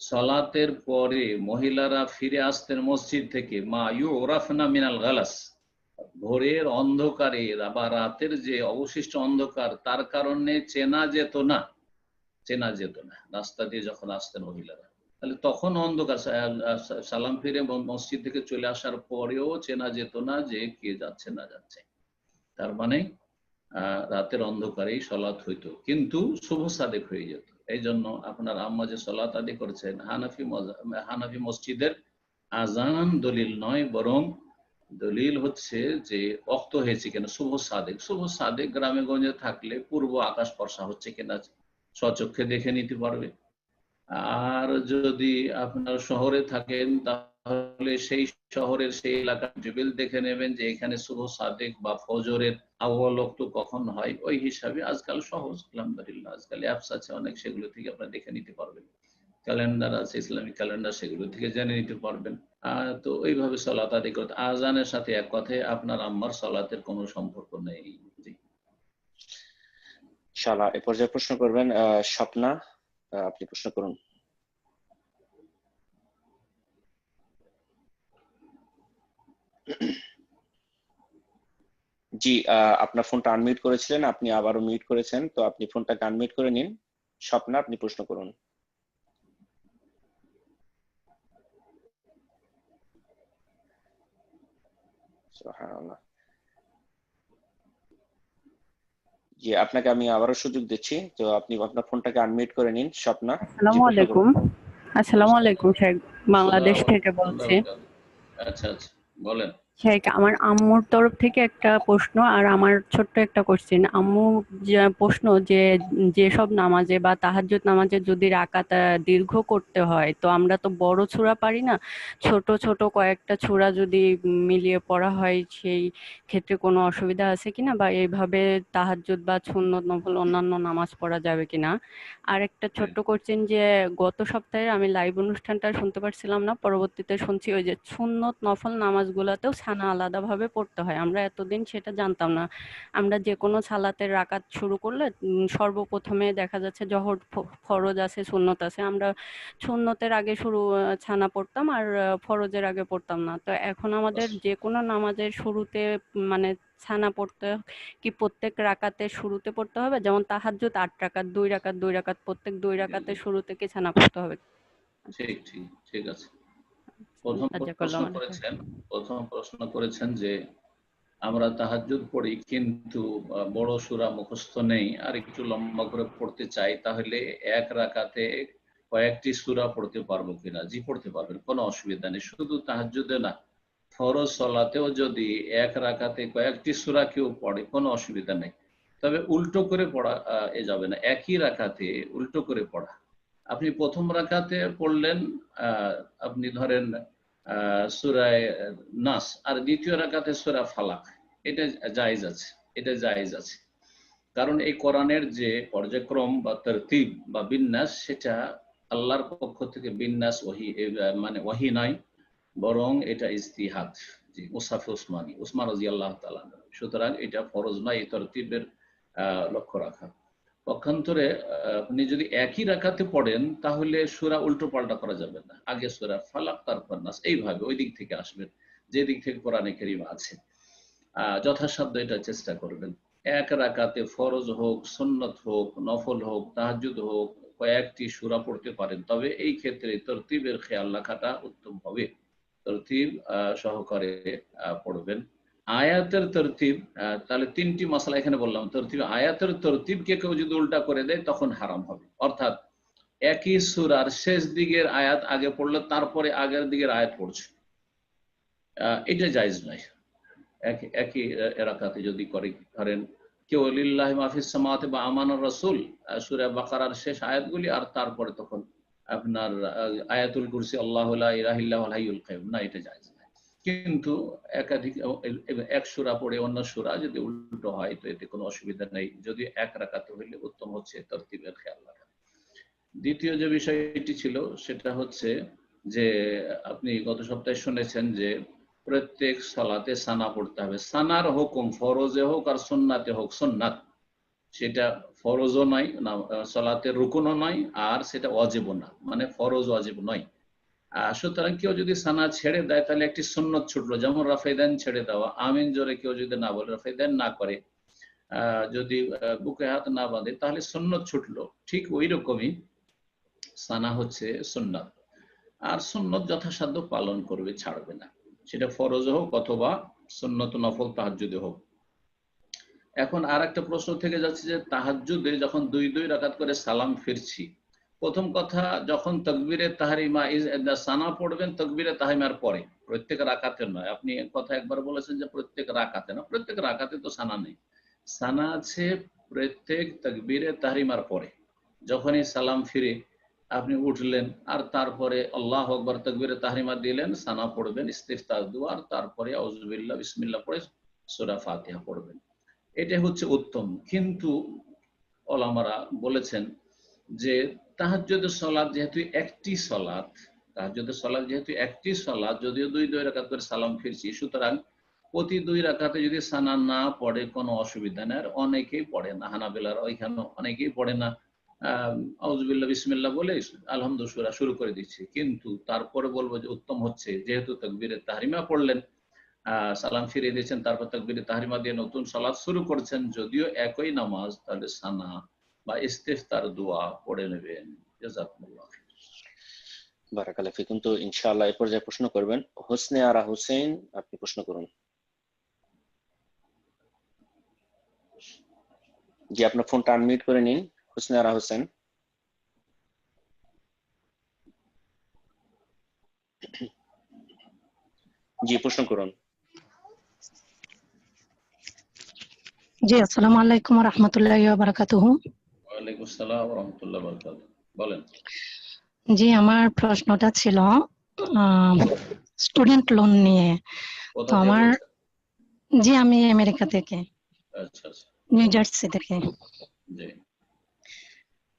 সালাতের পরে মহিলারা ফিরে আসতেন মসজিদ থেকে, মা ইউরাফনা মিনাল গালাস, ভোরের অন্ধকারে বা রাতের যে অবশিষ্ট অন্ধকার তার কারণে চেনা যেত না, রাস্তা দিয়ে যখন আসতেন মহিলারা, তাহলে তখন অন্ধকার, সালাম ফিরে মসজিদ থেকে চলে আসার পরেও চেনা যেত না যে কে যাচ্ছে না যাচ্ছে। তার মানে রাতের অন্ধকারেই সালাত হইতো, কিন্তু শুভ সাদেক হয়ে যেত। এই জন্য আপনার আম্মা যে সালাত আদায় করেছেন, হানাফি মসজিদের আজান দলিল নয়, বরং দলিল হচ্ছে যে ওয়াক্ত হয়েছে কিনা, শুভ সাদেক গ্রামে গঞ্জে থাকলে পূর্ব আকাশ ফর্সা হচ্ছে কিনা স্বচক্ষে দেখে নিতে পারবে। আর যদি আপনার শহরে থাকেন তাহলে সেই শহরের সেই এলাকার টেবিল দেখে নেবেন যে এখানে শুভ সাদেক বা ফজরের আউয়াল ওয়াক্ত কখন হয়। ওই হিসাবে আজকাল সহজ, আলহামদুলিল্লাহ আজকাল অ্যাপস আছে অনেক, সেগুলো থেকে আপনারা দেখে নিতে পারবেন। ক্যালেন্ডার আছে, ইসলামিক ক্যালেন্ডার, সেগুলো থেকে জেনে নিতে পারবেন। তো এইভাবে সালাত আদায় করতে, আজানের সাথে এক কথায় আপনার আম্মার সালাতের কোনো সম্পর্ক নেই। ইনশাআল্লাহ এ পর্যায়ে প্রশ্ন করবেন স্বপ্না, আপনি প্রশ্ন করুন। জি, আপনার ফোনটা আনমিউট করেছিলেন, আপনি আবারও মিউট করেছেন, তো আপনি ফোনটাকে আনমিউট করে নিন। স্বপ্না, আপনি প্রশ্ন করুন। সুবহানাল্লাহ। জি, আপনাকে আমি আবারও সুযোগ দিচ্ছি, তো আপনি আপনার ফোনটাকে আনমিউট করে নিন। স্বপ্না, আসসালামু আলাইকুম। আসসালামু আলাইকুম শেখ, বাংলাদেশ থেকে বলছি। আচ্ছা আচ্ছা, বলেন। শেখ, আমার আম্মুর তরফ থেকে একটা প্রশ্ন আর আমার ছোট্ট একটা কোশ্চেন। আম্মু যে প্রশ্ন যে যেসব নামাজে বা তাহাজ্জুদ নামাজে যদি রাকাত দীর্ঘ করতে হয়, তো আমরা তো বড় সূরা পারি না, ছোট ছোট কয়েকটা সূরা যদি মিলিয়ে পড়া হয় সেই ক্ষেত্রে কোনো অসুবিধা আছে কিনা, বা এইভাবে তাহাজ্জুদ বা সুন্নত নফল অন্যান্য নামাজ পড়া যাবে কিনা। আর একটা ছোট্ট কোশ্চেন, যে গত সপ্তাহে আমি লাইভ অনুষ্ঠানটা শুনতে পারছিলাম না, পরবর্তীতে শুনছি ওই যে সুন্নত নফল নামাজগুলোতেও ছানা আলাদাভাবে পড়তে হয়। আমরা এতদিন সেটা জানতাম না। আমরা যে কোনো সালাতের রাকাত শুরু করলে সর্বপ্রথমে দেখা যাচ্ছে জহর ফরজ আছে, সুন্নত আছে, আমরা সুন্নতের আগে শুরু ছানা পড়তাম আর ফরজের আগে পড়তাম না। তো এখন আমাদের যে কোনো নামাজের শুরুতে মানে ছানা পড়তে কি প্রত্যেক রাকাতের শুরুতে পড়তে হবে? যেমন তাহাজ্জুদ 8 রাকাত, 2 রাকাত 2 রাকাত, প্রত্যেক 2 রাকাতের শুরুতে কি ছানা পড়তে হবে? ঠিক ঠিক ঠিক আছে। প্রথম প্রশ্ন করেছেন যে আমরা তাহাজ্জুদ পড়ি কিন্তু বড় সূরা মুখস্থ নেই আর একটু লম্বা করে পড়তে চাই, তাহলে এক রাকাতে কয়েকটি সূরা পড়তে পারবো কিনা? জি, পড়তে পারবেন, কোনো অসুবিধা নেই। শুধু তাহাজ্জুদে না, ফরজ সালাতেও যদি এক রাকাতে কয়েকটি সূরা কেউ পড়ে কোনো অসুবিধা নেই। তবে উল্টো করে পড়া এ যাবে না, একই রাকাতে উল্টো করে পড়া। আপনি প্রথম রাকাতে পড়লেন আপনি ধরেন সূরায়ে নাস, আর দ্বিতীয় রাকাতে সূরা ফালাক, এটা জায়েজ আছে, এটা জায়েজ আছে। কারণ এই কোরআনের যে পর্যায়ক্রম বা তরতিব বা বিন্যাস, সেটা আল্লাহর পক্ষ থেকে বিন্যাস ওহী, মানে ওহী নয়, বরং এটা ইজতিহাদ। জি, মুসাফে উসমান রাদিয়াল্লাহু তাআলা। সুতরাং এটা ফরজ নয় এই তরতিবের লক্ষ্য রাখা। পক্ষান্তরে আপনি যদি একই রাকাতে পড়েন তাহলে সূরা উল্টো পাল্টা করা যাবে না, আগে সূরা ফালাক তারপর নাস, এইভাবে ওই দিক থেকে আসবেন যে দিক থেকে কোরআনে কারীম আছে। যথাসাধ্য এটা চেষ্টা করবেন। এক রাকাতে ফরজ হোক, সুন্নত হোক, নফল হোক, তাহাজ্জুদ হোক, কয়েকটি সূরা পড়তে পারেন, তবে এই ক্ষেত্রে তরতিবের খেয়াল রাখাটা উত্তম হবে। তরতিব সহকারে পড়বেন। আয়াতের তরতিব, তাহলে তিনটি মাসলা এখানে বললাম। তরতিব, আয়াতের তরতিবকে কেউ যদি উল্টা করে দেয় তখন হারাম হবে। অর্থাৎ একই সূরার শেষ দিকের আয়াত আগে পড়লে তারপরে আগের দিকের আয়াত পড়ছে, এটা জায়েজ নয়। একই রাকাতে যদি করে, ধরেন কেউ লিল্লাহি মা ফিস সামাওয়াতি বা আমানুর রাসূল, সূরা বাকারার শেষ আয়াতগুলি, আর তারপরে তখন আপনার আয়াতুল কুরসি আল্লাহু লা ইলাহা ইল্লা হুয়াল হাইয়ুল কাইয়ুম, না, এটা জায়েজ নয়। কিন্তু একাধিক এক সূরা পড়ে অন্য সূরা যদি উল্টো হয় তো এতে কোনো অসুবিধা নেই, যদি এক রাকাতে হইলে উত্তম হচ্ছে তরতিবের খেয়াল রাখা। দ্বিতীয় যে বিষয়টি ছিল সেটা হচ্ছে যে আপনি গত সপ্তাহে শুনেছেন যে প্রত্যেক সালাতে সানা পড়তে হবে। সানার হুকুম ফরজে হোক আর সুন্নাতে হোক, সুন্নাত সেটা ফরজও নয়, সালাতের রুকুনও নয়, আর সেটা ওয়াজিবও না, মানে ফরজ ওয়াজিব নয়। সুতরাং কেউ যদি সানা ছেড়ে দেয় তাহলে একটি সুন্নত ছুটলো, যেমন রাফাইদান ছেড়ে দেওয়া, আমিন জোরে কেউ যদি না বলে, রাফাইদান না করে, যদি বুকে হাত না বাঁধে, তাহলে সুন্নত ছুটলো। ঠিক ওই রকমই সানা হচ্ছে সুন্নাত, আর সুন্নত যথাসাধ্য পালন করবে, ছাড়বে না, সেটা ফরজ হোক অথবা সুন্নত নফল তাহাজ্জুদে হোক। এখন আর একটা প্রশ্ন থেকে যাচ্ছে যে তাহাজ্জুদে যখন 2 রাকাত করে সালাম ফিরছি, প্রথম কথা, যখন তাকবীরে তাহরিমা সানা পড়বেন তাকবীরে তাহরিমার পরে, প্রত্যেক রাকাতে নয়। আপনি কথা একবার বলেছেন যে প্রত্যেক রাকাতে না, প্রত্যেক রাকাতে তো সানা নেই, সানা আছে প্রত্যেক তাকবীরে তাহরিমার পরে। যখনই সালাম ফিরে আপনি উঠলেন আর তারপরে আল্লাহু আকবার তাকবীরে তাহরিমা দিলেন, সানা পড়বেন, ইস্তিফতাহ দুআ, আর তারপরে আউযু বিল্লাহ বিসমিল্লাহ পড়ে সূরা ফাতিহা পড়বেন। এটা হচ্ছে উত্তম। কিন্তু ওলামারা বলেছেন যে তাহাজ্জুদের সালাত যেহেতু একটি সালাত, তাহাজ্জুদের সালাত যেহেতু একটি সালাত, যদিও দুই রাকাত করে সালাম ফিরছি, সুতরাং প্রতি 2 রাকাতে যদি সানা না পড়ে কোনো অসুবিধা নেই। আর অনেকেই পড়ে না, হানাবিলার ওইখানে অনেকেই পড়ে না, আউযুবিল্লাহ বিসমিল্লাহ বলে আলহামদুলিল্লাহ শুরু করে দিচ্ছে। কিন্তু তারপরে বলবো যে উত্তম হচ্ছে যেহেতু তাকবীরে তাহরিমা পড়লেন, সালাম ফিরিয়ে দিয়েছেন, তারপর তাকবীরে তাহরিমা দিয়ে নতুন সালাত শুরু করছেন, যদিও একই নামাজ, তাহলে সানা বা ইস্তিফতার দোয়া পড়ে নেবেন। জাযাকুমুল্লাহ খাইর। বারাকাল্লাহু ফিকুম। তো ইনশাআল্লাহ এই পর্যায়ে প্রশ্ন করবেন হোসনে আরা হোসেন, আপনি প্রশ্ন করুন। জি, আপনার ফোনটা আনমিউট করে নিন, হোসনে আরা হোসেন। জি, প্রশ্ন করুন। জি, আসসালামু আলাইকুম ওয়া রাহমাতুল্লাহি ওয়া বারাকাতুহু। ওয়ালাইকুম আসসালাম ওয়া রাহমাতুল্লাহি ওয়া বারাকাতুহু। বলেন। জি, আমার প্রশ্নটা ছিল স্টুডেন্ট লোন নিয়ে। কোথা তো থেকে আমার, বলছেন? জি আমি আমেরিকা থেকে, আচ্ছা আচ্ছা, নিউ জার্সি থেকে। জি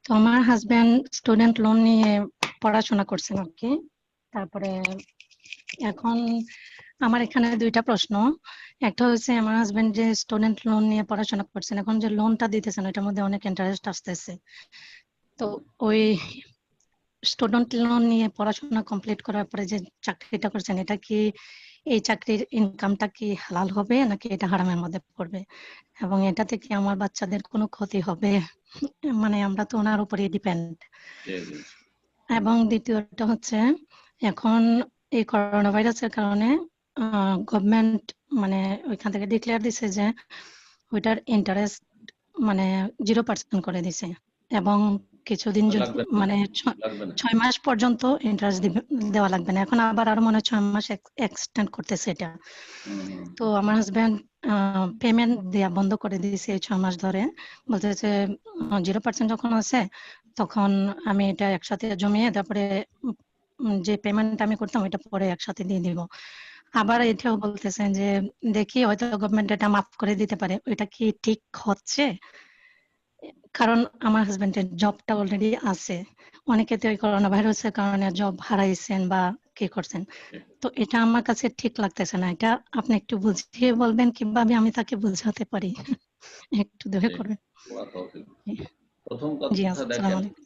তো আমার হাজবেন্ড স্টুডেন্ট লোন নিয়ে পড়াশোনা করছেন আর কি। তারপরে এখন আমার এখানে দুইটা প্রশ্ন। একটা হচ্ছে আমার হাজবেন্ড যে স্টুডেন্ট লোন নিয়ে পড়াশোনা করছেন, এখন যে লোনটা দিতেছেন ওটার মধ্যে অনেক ইন্টারেস্ট আসতেছে। তো ওই স্টুডেন্ট লোন নিয়ে পড়াশোনা কমপ্লিট করার পরে যে চাকরিটা করছেন, এটা কি, এই চাকরির ইনকামটা কি হালাল হবে নাকি এটা হারামের মধ্যে পড়বে, এবং এটাতে কি আমার বাচ্চাদের কোনো ক্ষতি হবে? মানে আমরা তো ওনার উপরে ডিপেন্ড। জি জি। এবং দ্বিতীয়টা হচ্ছে এখন এই করোনা ভাইরাসের কারণে গভর্নমেন্ট মানে ওইখান থেকে ডিক্লেয়ার দিছে যে ওইটার ইন্টারেস্ট মানে 0% করে দিছে, এবং কিছুদিন যদি লাগবে মানে লাগবে না। 6 মাস পর্যন্ত ইন্টারেস্ট দেওয়া লাগবে না। এখন আবার আরো মনে হয় 6 মাস এক্সটেন্ড করতেছে এটা। তো আমার হাজবেন্ড পেমেন্ট দেয়া বন্ধ করে দিয়েছে এই 6 মাস ধরে, বলতেছে 0% যখন আছে তখন আমি এটা একসাথে জমিয়ে তারপরে যে পেমেন্ট আমি করতাম ওইটা পরে একসাথে দিয়ে দিব। আবার এটাও বলতেছেন যে দেখি হয়তো গভর্নমেন্ট এটা মাফ করে দিতে পারে। ওইটা কি ঠিক হচ্ছে? কারণ আমার হাজবেন্ডের জবটা অলরেডি আছে, অনেকে তো এই করোনা ভাইরাসের কারণে জব হারাইছেন বা কি করছেন। তো এটা আমার কাছে ঠিক লাগতেছে না। এটা আপনি একটু বুঝিয়ে বলবেন কিভাবে আমি তাকে বোঝাতে পারি? একটু দয়া করবেন। প্রথম জি, কথা আসসালামু দেখেন, আলাইকুম।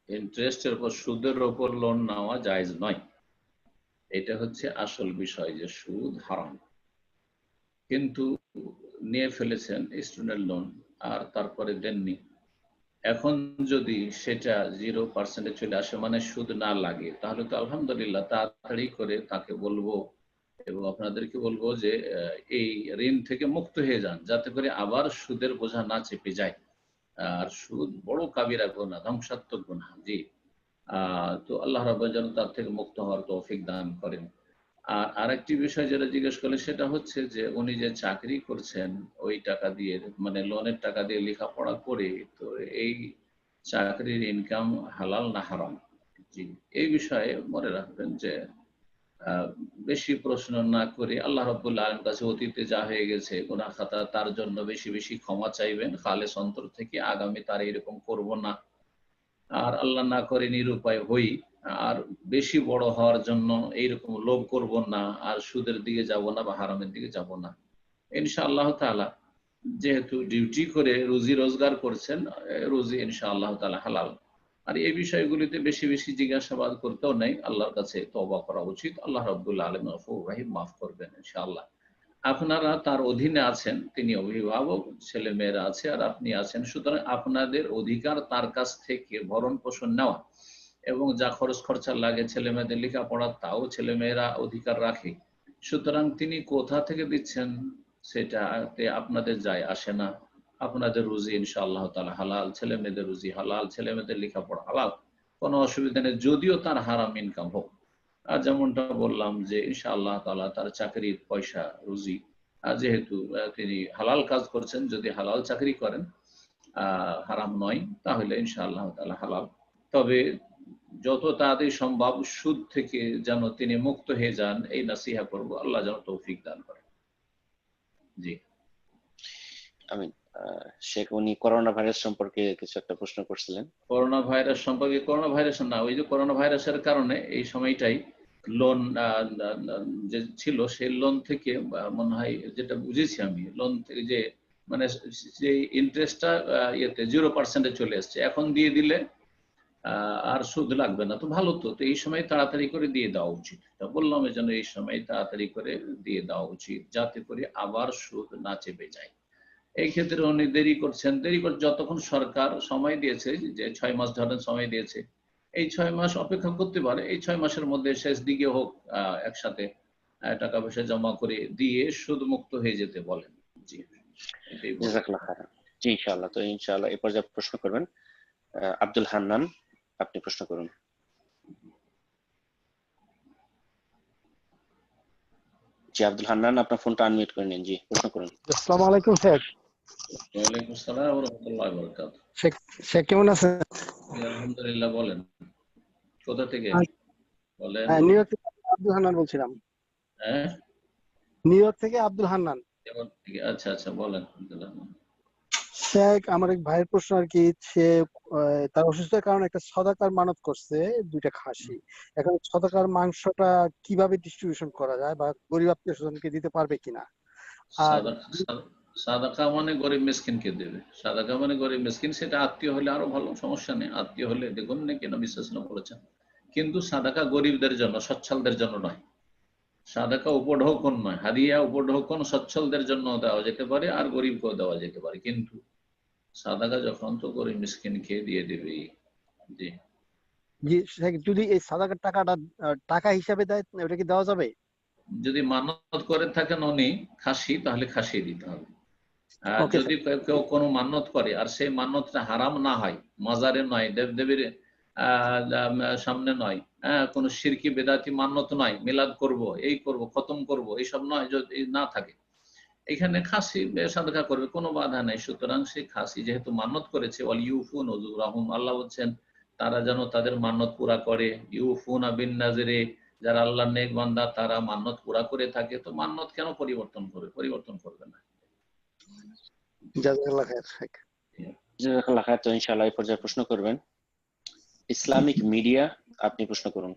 ইন্টারেস্টের উপর সুদের উপর লোন নেওয়া জায়েজ নয়। এটা হচ্ছে আসল বিষয় যে সুদ হারাম, কিন্তু নিয়ে ফেলেছেন স্টুডেন্ট লোন আর তারপরে দেননি। এখন যদি সেটা 0% চলে আসে মানে সুদ না লাগে, তাহলে তো আলহামদুলিল্লাহ, তাড়াতাড়ি করে তাকে বলবো এবং আপনাদেরকে বলবো যে এই ঋণ থেকে মুক্ত হয়ে যান, যাতে করে আবার সুদের বোঝা না চেপে যায়। আর সুদ বড় কাবিরা গুনাহ, ধ্বংসাত্মক গুনাহ। জি, তো আল্লাহ রাব্বুল যেন তার থেকে মুক্ত হওয়ার তৌফিক দান করেন। আর আরেকটি বিষয় যেটা জিজ্ঞেস করলে সেটা হচ্ছে যে উনি যে চাকরি করছেন ওই টাকা দিয়ে, মানে লোনের টাকা দিয়ে লেখাপড়া করে, তো এই চাকরির ইনকাম হালাল না হারাম? জি, এই বিষয়ে মনে রাখবেন যে বেশি প্রশ্ন না করে আল্লাহ রাব্বুল আলামিনের কাছে অতীতে যা হয়ে গেছে গুনাহ খাতা, তার জন্য বেশি বেশি ক্ষমা চাইবেন খালেস অন্তর থেকে, আগামী তার এরকম করব না। আর আল্লাহ না করে নিরুপায় হই, আর বেশি বড় হওয়ার জন্য এইরকম লোভ করব না, আর সুদের দিকে যাব না বা হারামের দিকে যাব না। ইনশাআল্লাহ তাআলা যেহেতু ডিউটি করে রুজি রোজগার করছেন, রুজি ইনশাআল্লাহ তাআলা হালাল। আর এই বিষয়গুলিতে বেশি বেশি জিজ্ঞাসাবাদ করতেও নেই, আল্লাহর কাছে তওবা করা উচিত। আল্লাহ রাব্বুল আলামিন গফুর রহিম, মাফ করবেন ইনশাআল্লাহ। আপনারা তার অধীনে আছেন, তিনি অভিভাবক, ছেলে মেয়েরা আছে আর আপনি আছেন, সুতরাং আপনাদের অধিকার তার কাছ থেকে ভরণ পোষণ নেওয়া এবং যা খরচ খরচা লাগে ছেলে মেয়েদের লেখাপড়া, তাও ছেলে মেয়েরা অধিকার রাখে। সুতরাং তিনি কোথা থেকে দিচ্ছেন সেটাতে আপনাদের যায় আসে না। আপনাদের রুজি ইনশাআল্লাহ তাআলা হালাল, ছেলে মেয়েদের রুজি হালাল, ছেলে মেয়েদের লেখাপড়া হালাল, কোনো অসুবিধা নেই, যদিও তার হারাম ইনকাম হোক। আর যেমনটা বললাম যে ইনশাআল্লাহ তাআলা তার চাকরির পয়সা রুজি, যেহেতু তিনি হালাল কাজ করছেন, যদি হালাল চাকরি করেন হারাম নয়, তাহলে ইনশাআল্লাহ তাআলা হালাল। তবে যত তাড়াতাড়ি সম্ভব সুদ থেকে যেন তিনি মুক্ত হয়ে যান, এই নসিহা করব, আল্লাহ যেন তৌফিক দান করেন। জি আমিন। শেখ উনি করোনা ভাইরাস সম্পর্কে কিছু একটা প্রশ্ন করছিলেন। করোনা ভাইরাস সম্পর্কে, করোনা ভাইরাস না, ওই যে করোনা ভাইরাসের কারণে এই সময়টাই লোন যে ছিল সেই লোন থেকে মনে হয়, যেটা বুঝেছি আমি, লোন থেকে যে মানে যে ইন্টারেস্টটা ইয়েতে 0% চলে এসছে, এখন দিয়ে দিলে আর সুদ লাগবে না, তো ভালো। তো এই সময় তাড়াতাড়ি করে দিয়ে দেওয়া উচিত, তা বললাম এই জন্য এই সময় তাড়াতাড়ি করে দিয়ে দেওয়া উচিত, যাতে করে আবার সুদ না চেপে যায়। এই ক্ষেত্রে উনি দেরি করছেন, যতক্ষণ সরকার সময় দিয়েছে, যে 6 মাস ধরেন সময় দিয়েছে, এই 6 মাস অপেক্ষা করতে পারে। এই 6 মাসের মধ্যে শেষ দিকে হোক একসাথে টাকা পয়সা জমা করে দিয়ে সুদ মুক্ত হয়ে যেতে বলেন। জি, জাযাকাল্লাহ খাইরান। জি ইনশাআল্লাহ। তো ইনশাআল্লাহ এই পর্যায়ে প্রশ্ন করবেন আব্দুল হান্নান, আপনি প্রশ্ন করুন। জি আব্দুল হান্নান, আপনার ফোনটা আনমিউট করে নিন। জি প্রশ্ন করুন। আসসালামু আলাইকুম স্যার। ওয়ালাইকুম আসসালাম ওয়া রাহমাতুল্লাহি ওয়া বারাকাতুহু। শেখ কেমন আছেন? আলহামদুলিল্লাহ। বলেন কোথা থেকে বলেন? নিউ ইয়র্ক থেকে আব্দুল হান্নান বলছিলাম। হ্যাঁ, নিউ ইয়র্ক থেকে আব্দুল হান্নান। আচ্ছা আচ্ছা, বলেন। শেখ, আমার এক ভাইয়ের প্রশ্ন আর কি, সে তার অসুস্থতার কারণে একটা সদাকার মানত করছে 2টা খাসি। এখন সদাকার মাংসটা কিভাবে ডিস্ট্রিবিউশন করা যায় বা গরিব আত্মীয় স্বজনকে দিতে পারবে কিনা? আর সাদাকা মানে গরিব মিসকিনকে দেবে। সাদাকা মানে গরিব মিসকিন, সেটা আত্মীয় হলে আরো ভালো, সমস্যা নেই। আত্মীয় হলে দেখুন না কেন বিশ্বাস না বলেছেন, কিন্তু সাদাকা গরিবদের জন্য, সচ্ছলদের জন্য নয়। সাদাকা উপঢৌকন নয়, হাদিয়া উপঢৌকন সচ্ছলদের জন্য দেওয়া যেতে পারে আর গরিবকেও দেওয়া যেতে পারে, কিন্তু সাদাকা যখন তো গরিব মিসকিনকে দিয়ে দেবে। জি জি শেখ, যদি এই সাদাকার টাকাটা টাকা হিসাবে দেয়, ওটা কি দেওয়া যাবে? যদি মানত করে থাকেন উনি খাসি, তাহলে খাসি দিতে হবে। আর যদি কেউ কোনো মানত করে আর সেই মানতটা হারাম না হয়, মাজারে নয়, দেবদেবীর সামনে নয়, কোনো শিরকি বেদাতি মানত নয়, মিলাদ করব, এই করব, খতম করব, এইসব নয়, যদি না থাকে, এখানে খাসি সাদকা করবে, কোনো বাধা নাই। সুতরাং সেই খাসি যেহেতু মানত করেছে, ওয়াল ইউফুন উযুরাহুম, আল্লাহ বলছেন তারা যেন তাদের মানত পুরা করে। ইউফুনা বিন নাযরি, যারা আল্লাহর নেক বান্দা তারা মানত পুরা করে থাকে, তো মানত কেন পরিবর্তন করবে? পরিবর্তন করবে না। জাযাকাল্লাহ খাইর শেখ। জাযাকাল্লাহ খাইর। তো ইনশাআল্লাহ এই পর্যায়ে প্রশ্ন করবেন ইসলামিক মিডিয়া, আপনি প্রশ্ন করুন।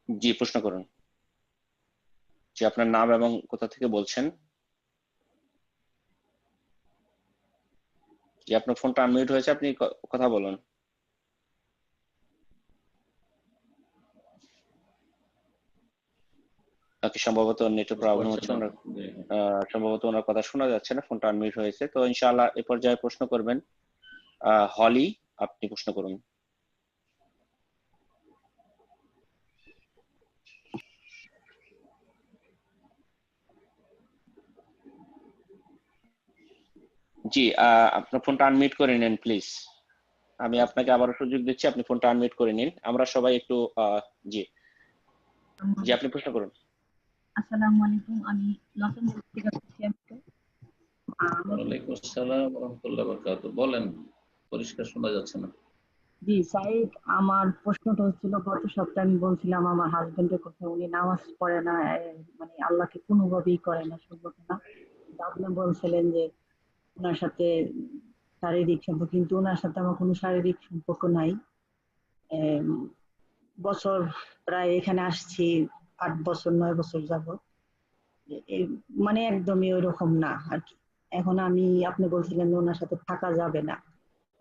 জি প্রশ্ন করুন। জি আপনার নাম এবং কোথা থেকে বলছেন? জি আপনার ফোনটা আনমিউট হয়েছে, আপনি কথা বলুন। নাকি সম্ভবত নেটওয়ার্ক প্রবলেম হচ্ছে, সম্ভবত ওনার কথা শোনা যাচ্ছে না, ফোনটা আনমিউট হয়েছে। তো ইনশাআল্লাহ এই পর্যায়ে প্রশ্ন করবেন হলি, আপনি প্রশ্ন করুন। জি আপনার ফোনটা আনমিউট করে নিন প্লিজ। আমি আপনাকে আবার সুযোগ দিচ্ছি, আপনি ফোনটা আনমিউট করে নিন। আমরা সবাই একটু জি জি আপনি প্রশ্ন করুন। আসসালামু আলাইকুম, আমি লন্ডন থেকে বলছি। ওয়ালাইকুম আসসালাম ওয়া রাহমাতুল্লাহি ওয়া বারাকাতুহু। বলেন, পরিষ্কার শোনা যাচ্ছে না। জি সাইদ, আমার প্রশ্নটা হচ্ছিল, গত সপ্তাহে আমি বলছিলাম আমার হাজবেন্ডের কথা, উনি নামাজ পড়ে না, মানে আল্লাহকে কোনোভাবেই করে না, সম্ভব না। আপনি বলছিলেন যে ওনার সাথে শারীরিক সম্পর্ক, কিন্তু ওনার সাথে আমার কোনো শারীরিক সম্পর্ক নাই। বছর প্রায় এখানে আসছি 8 বছর 9 বছর যাবত, মানে একদমই ওইরকম না আর কি। এখন আপনি বলছিলেন যে ওনার সাথে থাকা যাবে না।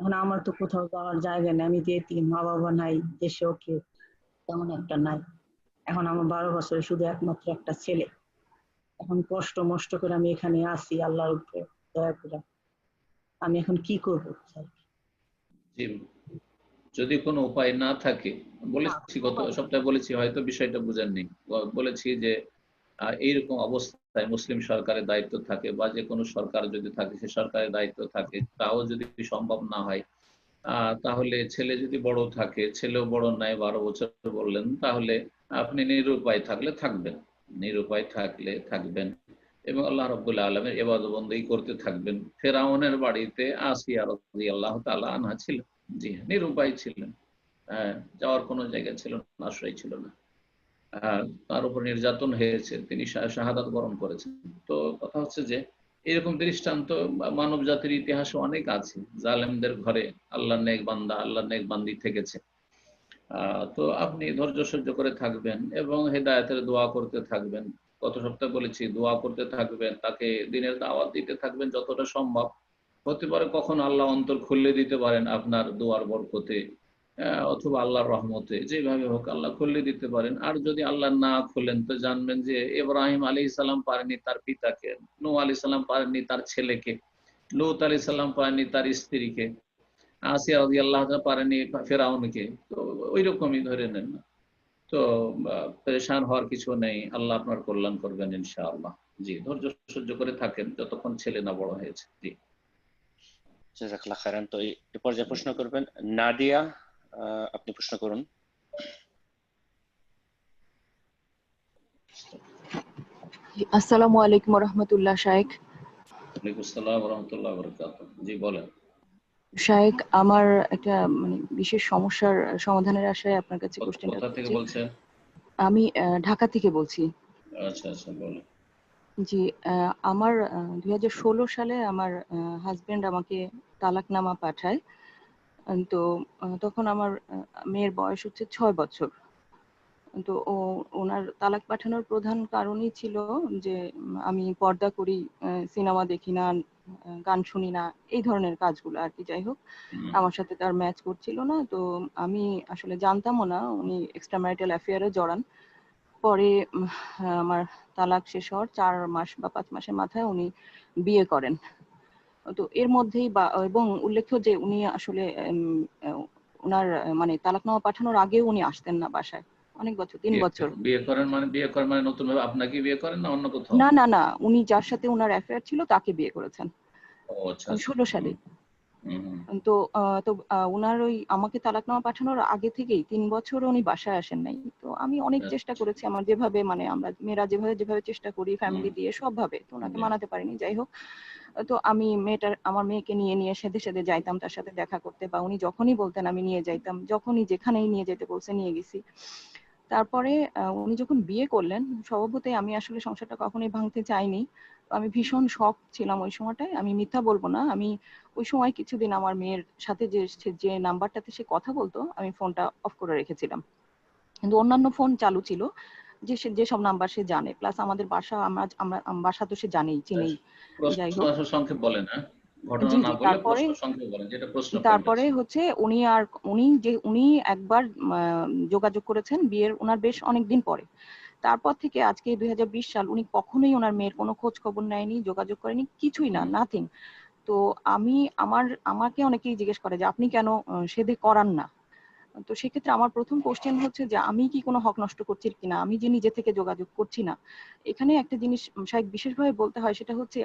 এখন আমার তো কোথাও যাওয়ার জায়গা নেই, আমি যেহেতু মা বাবা নাই, দেশেও কেউ তেমন একটা নাই। এখন আমার 12 বছরে শুধু একমাত্র একটা ছেলে। এখন কষ্ট মষ্ট করে আমি এখানে আসি আল্লাহর উপরে দয়া করে। আমি এখন কি করবো? যদি কোনো উপায় না থাকে, বলেছি গত সপ্তাহে বলেছি, হয়তো বিষয়টা বুঝেননি, বলেছি যে এইরকম অবস্থায় মুসলিম সরকারের দায়িত্ব থাকে বা যে কোনো সরকার যদি থাকে, সে সরকারের দায়িত্ব থাকে, তাও যদি সম্ভব না হয়, তাহলে ছেলে যদি বড় থাকে, ছেলেও বড় নাই, 12 বছর বললেন, তাহলে আপনি নিরুপায় থাকলে থাকবেন, নিরুপায় থাকলে থাকবেন এবং আল্লাহ রাব্বুল আলামিনের ইবাদত বন্দেগী করতে থাকবেন। ফেরাউনের বাড়িতে আসিয়া রাদিয়াল্লাহু তাআলা আনহা ছিলেন। জি, নিরুপায় ছিলেন, যাওয়ার কোনো জায়গা ছিল না, আশ্রয় ছিল না। তার উপর নির্যাতন হয়েছে, তিনি শাহাদাত বরণ করেছেন। তো কথা হচ্ছে যে এরকম দৃষ্টান্ত মানব জাতির ইতিহাসে অনেক আছে, জালেমদের ঘরে আল্লাহ নেক বান্দা, আল্লাহ নেক বান্দি থেকেছে। তো আপনি ধৈর্য সহ্য করে থাকবেন এবং হেদায়েতের দোয়া করতে থাকবেন। গত সপ্তাহে বলেছি, দোয়া করতে থাকবেন, তাকে দিনের দাওয়াত দিতে থাকবেন যতটা সম্ভব। হতে পারে কখন আল্লাহ অন্তর খুলে দিতে পারেন আপনার দোয়ার বরকতে, অথবা আল্লাহর রহমতে, যেভাবে হোক আল্লাহ খুলে দিতে পারেন। আর যদি আল্লাহ না খুলেন তো জানবেন যে ইব্রাহিম আলাইহিস সালাম পারেননি তার পিতাকে, নূহ আলাইহিস সালাম পারেননি তার ছেলেকে, লূত আলাইহিস সালাম পারেননি তার স্ত্রীকে, আসিয়া রাদিয়াল্লাহু তাআলা পারেননি ফেরাউনকে। তো ওই রকমই ধরে নেন না। তো পেরেশান হওয়ার কিছু নেই, আল্লাহ আপনার কল্যাণ করবেন ইনশাআল্লাহ। জি, ধৈর্য সহ্য করে থাকেন যতক্ষণ ছেলে না বড় হয়েছে। জি, জাযাকাল্লাহ খাইরান। তো এই পর্যায়ে প্রশ্ন করবেন নাদিয়া, আপনি প্রশ্ন করুন। আসসালামু আলাইকুম ওয়া রাহমাতুল্লাহ। শায়েখ, ওয়ালাইকুম আসসালাম ওয়া রাহমাতুল্লাহি ওয়া বারাকাতুহু। জি বলেন। শায়েখ, আমার একটা বিশেষ সমস্যার সমাধানের আশায় আপনার কাছে কোশ্চেনটা কোথা থেকে করছি। বলছেন? আমি ঢাকা থেকে বলছি। আচ্ছা আচ্ছা, বলেন। জি, আমার 2016 সালে আমার হাজবেন্ড আমাকে তালাকনামা পাঠায়। তো তখন আমার মেয়ের বয়স হচ্ছে 6 বছর। তো ওনার তালাক পাঠানোর প্রধান কারণই ছিল যে আমি পর্দা করি, সিনেমা দেখি না, গান শুনি না, এই ধরনের কাজগুলো আর কি। যাই হোক, আমার সাথে তার ম্যাচ করছিল না। তো আমি আসলে জানতামও না উনি এক্সট্রা ম্যারিটাল অ্যাফেয়ারে জড়ান। পরে আমার তালাক শেষ হওয়ার 4 মাস বা 5 মাসের মাথায় উনি বিয়ে করেন। তো এর মধ্যেই এবং উল্লেখ্য যে উনি আসলে ওনার মানে তালাকনামা পাঠানোর আগেও উনি আসতেন না বাসায় অনেক বছর, 3 বছর। বিয়ে করেন মানে নতুন ভাবে আপনাকে বিয়ে করেন না অন্য কোথাও? না না না, উনি যার সাথে ওনার অ্যাফেয়ার ছিল তাকে বিয়ে করেছেন ও আচ্ছা, 16 সালে। তো ওনার ওই আমাকে তালাকনামা পাঠানোর আগে থেকেই 3 বছর উনি বাসায় আসেন নাই। তো আমি অনেক চেষ্টা করেছি, আমার যেভাবে মানে আমরা মেয়েরা যেভাবে চেষ্টা করি ফ্যামিলি দিয়ে সবভাবে, তো ওনাকে মানাতে পারিনি। যাই হোক, তো আমি আমার মেয়েকে নিয়ে সেদে সেদে যাইতাম তার সাথে দেখা করতে, বা উনি যখনই বলতেন আমি নিয়ে যাইতাম, যখনই যেখানেই নিয়ে যেতে বলছে নিয়ে গেছি। তারপরে উনি যখন বিয়ে করলেন, স্বভাবতই আমি আসলে সংসারটা কখনোই ভাঙতে চাইনি। আমি ভীষণ শক ছিলাম ওই সময়টায়, আমি মিথ্যা বলবো না। আমি ওই সময় কিছুদিন আমার মেয়ের সাথে যে নাম্বারটাতে সে কথা বলতো আমি ফোনটা অফ করে রেখেছিলাম, কিন্তু অন্যান্য ফোন চালু ছিল যেসব নাম্বার সে জানে, প্লাস আমাদের বাসা আমরা বাসা তো সে জানেই, চিনেই। যাই হোক, প্রশ্ন সংক্ষেপ বলেন। হ্যাঁ, ঘটনা জি না জি। বললে প্রশ্ন সংক্ষেপ বলেন, যেটা প্রশ্ন পয়েন্ট তারপরে আছে। হচ্ছে উনি একবার যোগাযোগ করেছেন বিয়ের ওনার বেশ অনেকদিন পরে। তারপর থেকে আজকে 2020 সাল, উনি কখনোই ওনার মেয়ের কোনো খোঁজ খবর নেয়নি, যোগাযোগ করেনি, কিছুই না, নাথিং। তো আমাকে অনেকেই জিজ্ঞেস করে যে আপনি কেন সেদে করান না। তো সেক্ষেত্রে আমার প্রথম কোশ্চেন হচ্ছে যে আমি কি কোনো হক নষ্ট করছি কিনা, আমি যে নিজে থেকে যোগাযোগ করছি না। এখানে একটা জিনিস শায়খ বিশেষভাবে বলতে হয়, সেটা হচ্ছে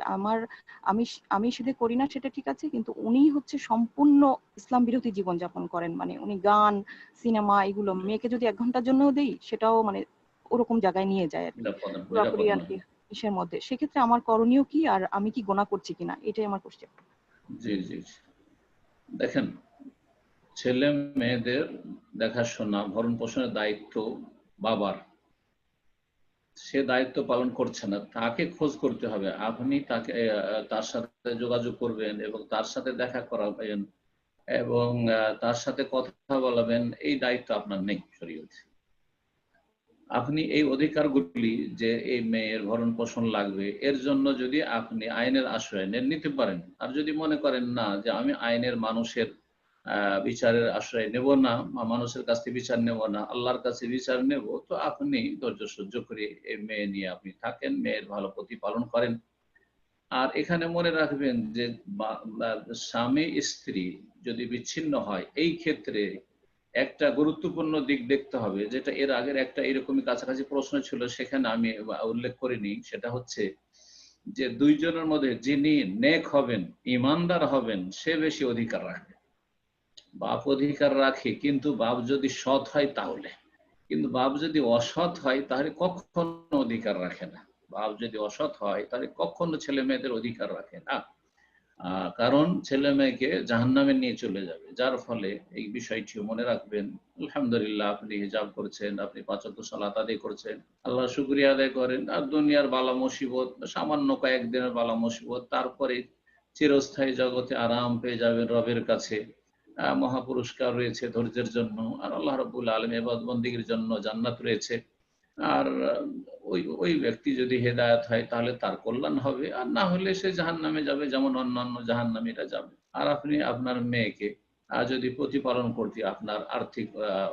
আমি সেটা করি না সেটা ঠিক আছে, কিন্তু উনি হচ্ছে সম্পূর্ণ ইসলাম বিরোধী জীবন যাপন করেন। মানে উনি গান, সিনেমা, এগুলো মেয়েকে যদি 1 ঘন্টার জন্যও দেই সেটাও মানে ওরকম জায়গায় নিয়ে যায় আর কি, পুরোপুরি আর কি ইসের মধ্যে। সেক্ষেত্রে আমার করণীয় কি, আর আমি কি গুনাহ করছি কিনা, এটাই আমার কোশ্চেন। জি জি, দেখেন, ছেলে মেয়েদের দেখাশোনা ভরণ পোষণের দায়িত্ব বাবার, সে দায়িত্ব পালন করছে না, তাকে খোঁজ করতে হবে। আপনি তার সাথে যোগাযোগ করবেন এবং তার সাথে দেখা করাবেন এবং তার সাথে কথা বলাবেন, এই দায়িত্ব আপনার নেই শরীয়তে। আপনি এই অধিকারগুলি যে এই মেয়ের ভরণ পোষণ লাগবে, এর জন্য যদি আপনি আইনের আশ্রয় নিতে পারেন, আর যদি মনে করেন না যে আমি আইনের মানুষের বিচারের আশ্রয় নেব না, মানুষের কাছ থেকে বিচার নেব না, আল্লাহর কাছে বিচার নেব, তো আপনি ধৈর্য সহ্য করে এই মেয়ে নিয়ে আপনি থাকেন, মেয়ের ভালো প্রতিপালন করেন। আর এখানে মনে রাখবেন যে স্বামী স্ত্রী যদি বিচ্ছিন্ন হয়, এই ক্ষেত্রে একটা গুরুত্বপূর্ণ দিক দেখতে হবে, যেটা এর আগের একটা এরকমই কাছাকাছি প্রশ্ন ছিল, সেখানে আমি উল্লেখ করিনি। সেটা হচ্ছে যে দুইজনের মধ্যে যিনি নেক হবেন, ইমানদার হবেন, সে বেশি অধিকার রাখবে। বাপ অধিকার রাখে, কিন্তু বাপ যদি সৎ হয় তাহলে, কিন্তু বাপ যদি অসৎ হয় তাহলে কখনো অধিকার রাখে না। বাপ যদি অসৎ হয় তাহলে কখনো ছেলে মেয়েদের অধিকার রাখে না। কারণ ছেলে মেয়েকে জাহান্নামে নিয়ে চলে যাবে। যার ফলে এই বিষয়টি মনে রাখবেন। আলহামদুলিল্লাহ, আপনি হিজাব করছেন, আপনি 5 ওয়াক্ত সালাত আদায় করছেন, আল্লাহর শুকরিয়া আদায় করেন। আর দুনিয়ার বালা মুসিবত, সামান্য কয়েকদিনের বালা মুসিবত, তারপরে চিরস্থায়ী জগতে আরাম পেয়ে যাবেন রবের কাছে। মহাপুরস্কার রয়েছে ধৈর্যের জন্য, আর আল্লাহ রাব্বুল আলামিন ইবাদত বন্দেগীর জন্য জান্নাত রয়েছে। আর ওই ব্যক্তি যদি হেদায়েত হয় তাহলে তার কল্যাণ হবে, আর না হলে সে জাহান্নামে যাবে, যেমন অন্যান্য জাহান্নামীরা যাবে। আর আপনি আপনার মেয়েকে যদি প্রতিপালন করতে আপনার আর্থিক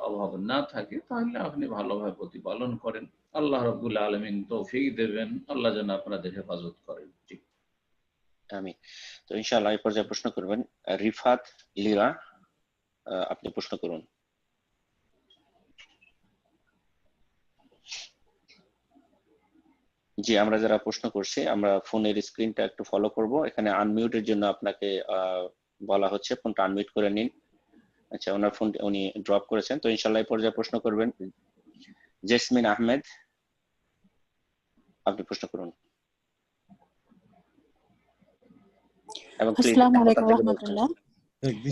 অভাব না থাকে, তাহলে আপনি ভালোভাবে প্রতিপালন করেন। আল্লাহ রাব্বুল আলামিন তৌফিক দেবেন। আল্লাহ যেন আপনাদের হেফাজত করেন। ঠিক, আমি তো ইনশাআল্লাহ এই পর্যায়ে প্রশ্ন করবেন রিফাত লীলা, আপনি প্রশ্ন করুন। জি, আমরা যারা প্রশ্ন করছি আমরা ফোনের স্ক্রিনটা একটু ফলো করব। এখানে আনমিউটের জন্য আপনাকে বলা হচ্ছে, ফোনটা আনমিউট করে নিন। আচ্ছা, ওনার ফোন উনি ড্রপ করেছেন। তো ইনশাআল্লাহ এই পর্যায়ে প্রশ্ন করবেন জেসমিন আহমেদ, আপনি প্রশ্ন করুন। আসসালামু আলাইকুম ওয়া রাহমাতুল্লাহ।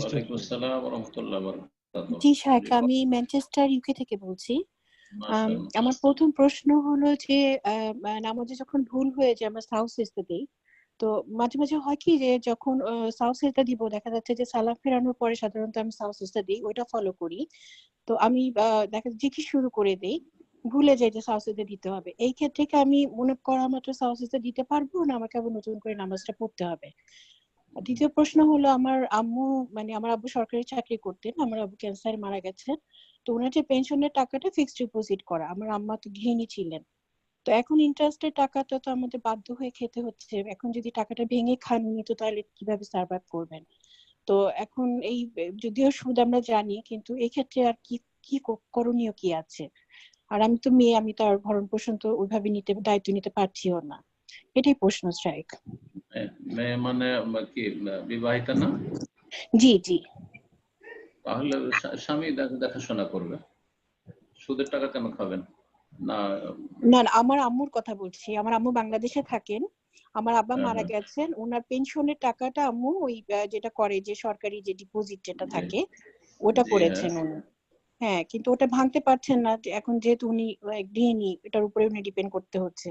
ওয়ালাইকুম আসসালাম ওয়া রাহমাতুল্লাহি ওয়া বারাকাতুহু। জি শাইখ, আমি ম্যানচেস্টার ইউকে থেকে বলছি। আমার প্রথম প্রশ্ন হলো যে নামাজে যখন ভুল হয়ে যায় আমরা সাউ সিজদা দেই, তো মাঝে মাঝে হয় কি যে যখন সাউ সিজদা দিব দেখা যাচ্ছে যে সালাম ফেরানোর পরে সাধারণত আমি সাউ সিজদা দিই, ওইটা ফলো করি। তো আমি দেখা জিকির শুরু করে দেই, ভুলে যাই যে সাউ সিজদা দিতে হবে। এই ক্ষেত্রে কি আমি মনে করা মাত্র সাউ সিজদা দিতে পারবো, না আমাকে আবার নতুন করে নামাজটা পড়তে হবে? দ্বিতীয় প্রশ্ন হলো আমার আম্মু, মানে আমার আব্বু সরকারি চাকরি করতেন, আমার আব্বু ক্যান্সারে মারা গেছেন। তো ওনার যে পেনশনের টাকাটা ফিক্সড ডিপোজিট করা, আমার আম্মা তো গৃহিণী ছিলেন, তো এখন ইন্টারেস্টের টাকাটা তো আমাদের বাধ্য হয়ে খেতে হচ্ছে। এখন যদি টাকাটা ভেঙে খান উনি, তো তাহলে কিভাবে সার্ভাইভ করবেন? তো এখন এই যদিও সুদ আমরা জানি, কিন্তু এই ক্ষেত্রে আর কি কি করণীয় কি আছে? আর আমি তো মেয়ে, আমি তো আর ভরণ পোষণ তো ওইভাবে দায়িত্ব নিতে পারছিও না। এটাই প্রশ্ন শাইখ। মেয়ে মানে কি বিবাহিতা না? জি জি। তাহলে স্বামী দেখাশোনা করবে, সুদের টাকা কেন খাবেন? না না, আমার আম্মুর কথা বলছি। আমার আম্মু বাংলাদেশে থাকেন, আমার আব্বা মারা গেছেন, ওনার পেনশনের টাকাটা আম্মু ওই যেটা করে যে সরকারি যে ডিপোজিট যেটা থাকে ওটা করেছেন উনি। হ্যাঁ, কিন্তু ওটা ভাঙতে পারছেন না এখন, যেহেতু উনি গৃহিণী, এটার উপরে উনি ডিপেন্ড করতে হচ্ছে।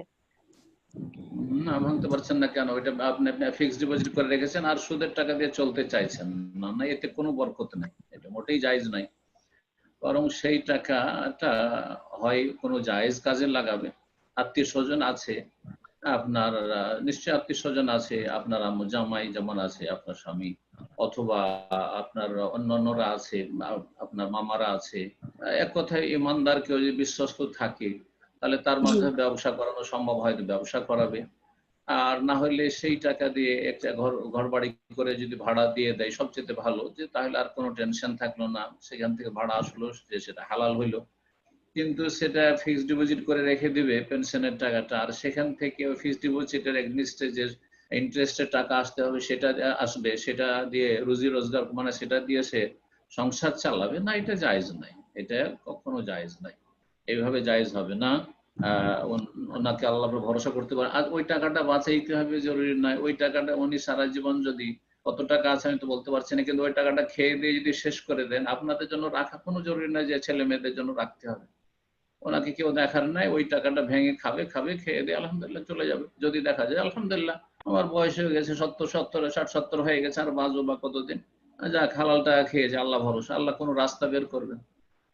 না, ভাঙতে পারছেন না কেন? ওইটা আপনি ফিক্সড ডিপোজিট করে রেখেছেন আর সুদের টাকা দিয়ে চলতে চাইছেন না, না এতে কোনো বরকত নাই, এটা মোটেই জায়েজ নাই। বরং সেই টাকাটা হয় কোনো জায়েজ কাজে লাগাবে। আত্মীয় স্বজন আছে আপনার, নিশ্চয় আত্মীয় স্বজন আছে, আপনার আম্মু জামাই যেমন আছে, আপনার স্বামী, অথবা আপনার অন্যান্যরা আছে, আপনার মামারা আছে। এক কথায় ইমানদার কেউ যদি বিশ্বস্ত থাকে তাহলে তার মাধ্যমে ব্যবসা করানো সম্ভব হয়, ব্যবসা করাবে। আর না হলে সেই টাকা দিয়ে একটা ঘর বাড়ি করে যদি ভাড়া দিয়ে দেয় সবচেয়ে ভালো, যে তাহলে আর কোনো টেনশন থাকলো না, সেখান থেকে ভাড়া আসলো, যে সেটা হালাল হইলো। কিন্তু সেটা ফিক্সড ডিপোজিট করে রেখে দিবে পেনশনের টাকাটা, আর সেখান থেকে ফিক্সড ডিপোজিটের এগনিস্টে যে ইন্টারেস্টের টাকা আসতে হবে সেটা আসবে, সেটা দিয়ে রুজি রোজগার মানে সেটা দিয়ে সে সংসার চালাবে না, এটা জায়েজ নাই, এটা কখনো জায়েজ নাই, এইভাবে জায়েজ হবে না। ওনাকে আল্লাহর ভরসা করতে পারে। আর ওই টাকাটা বাঁচাইতে হবে জরুরি নয়, ওই টাকাটা উনি সারা জীবন যদি, কত টাকা আছে আমি তো বলতে পারছি না, কিন্তু ওই টাকাটা খেয়ে দিয়ে যদি শেষ করে দেন, আপনাদের জন্য রাখা কোনো জরুরি নয় যে ছেলে মেয়েদের জন্য রাখতে হবে। ওনাকে কেউ দেখার নাই, ওই টাকাটা ভেঙে খাবে, খেয়ে দিয়ে আলহামদুলিল্লাহ চলে যাবে। যদি দেখা যায় আলহামদুলিল্লাহ আমার বয়স হয়ে গেছে 60-70 হয়ে গেছে, আর বাঁচবো বা কতদিন, যাক হালাল টাকা খেয়েছে, আল্লাহ ভরসা, আল্লাহ কোনো রাস্তা বের করবেন।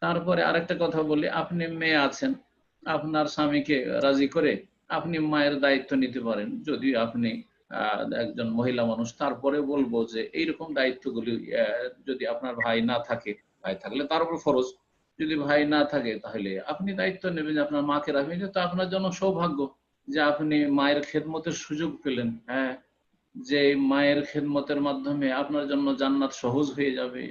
তারপরে আরেকটা কথা বলি, আপনি মেয়ে আছেন, আপনার স্বামীকে রাজি করে আপনি মায়ের দায়িত্ব নিতে পারেন, যদি আপনি একজন মহিলা মানুষ। তারপরে বলবো যে এইরকম দায়িত্বগুলি যদি আপনার ভাই না থাকে, ভাই থাকলে তার উপর ফরজ, যদি ভাই না থাকে তাহলে আপনি দায়িত্ব নেবেন, আপনার মাকে রাখবেন। তো আপনার জন্য সৌভাগ্য যে আপনি মায়ের খেদমতের সুযোগ পেলেন। হ্যাঁ, যে মায়ের খেদমতের মাধ্যমে আপনার জন্য জান্নাত সহজ হয়ে যাবে।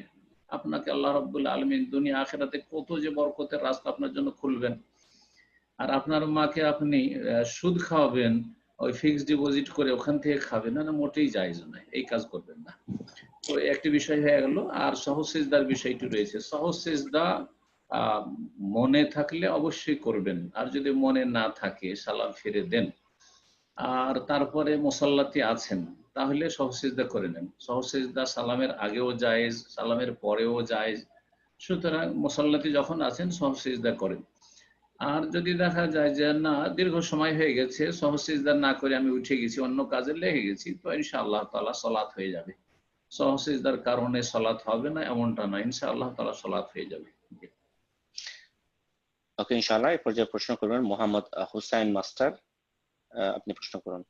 আপনাকে আল্লাহ রাব্বুল আলামিন দুনিয়া আখিরাতে কত যে বরকতের রাস্তা আপনার জন্য খুলবেন। আর আপনার মাকে আপনি সুদ খাওয়াবেন, ওই ফিক্সড ডিপোজিট করে ওখান থেকে খাবেন না, মোটেই জায়েজ নয়, এই কাজ করবেন না। তো একটি বিষয় হয়ে গেল। আর সহজ সিজদার বিষয়টি রয়েছে। সহজ সিজদা মনে থাকলে অবশ্যই করবেন, আর যদি মনে না থাকে সালাম ফিরে দেন। আর তারপরে মুসাল্লাতে আছেন, তাহলে সহসিজদা করে নেন। সহসিজদা সালামের আগেও জায়েজ, সালামের পরেও জায়েজ। সুতরাং মুসাল্লাতে যখন আছেন সহসিজদা করেন। আর যদি দেখা যায় যে না দীর্ঘ সময় হয়ে গেছে, সহসিজদা না করে আমি উঠে গেছি, অন্য কাজে লেগে গেছি, তো ইনশাআল্লাহ তাআলা সালাত হয়ে যাবে। সহসিজদার কারণে সালাত হবে না এমনটা না, ইনশাআল্লাহ তাআলা সালাত হয়ে যাবে। ওকে, ইনশাআল্লাহ। এই পর্যায়ে প্রশ্ন করবেন মোহাম্মদ হুসাইন মাস্টার। আপনি প্রশ্ন করুন।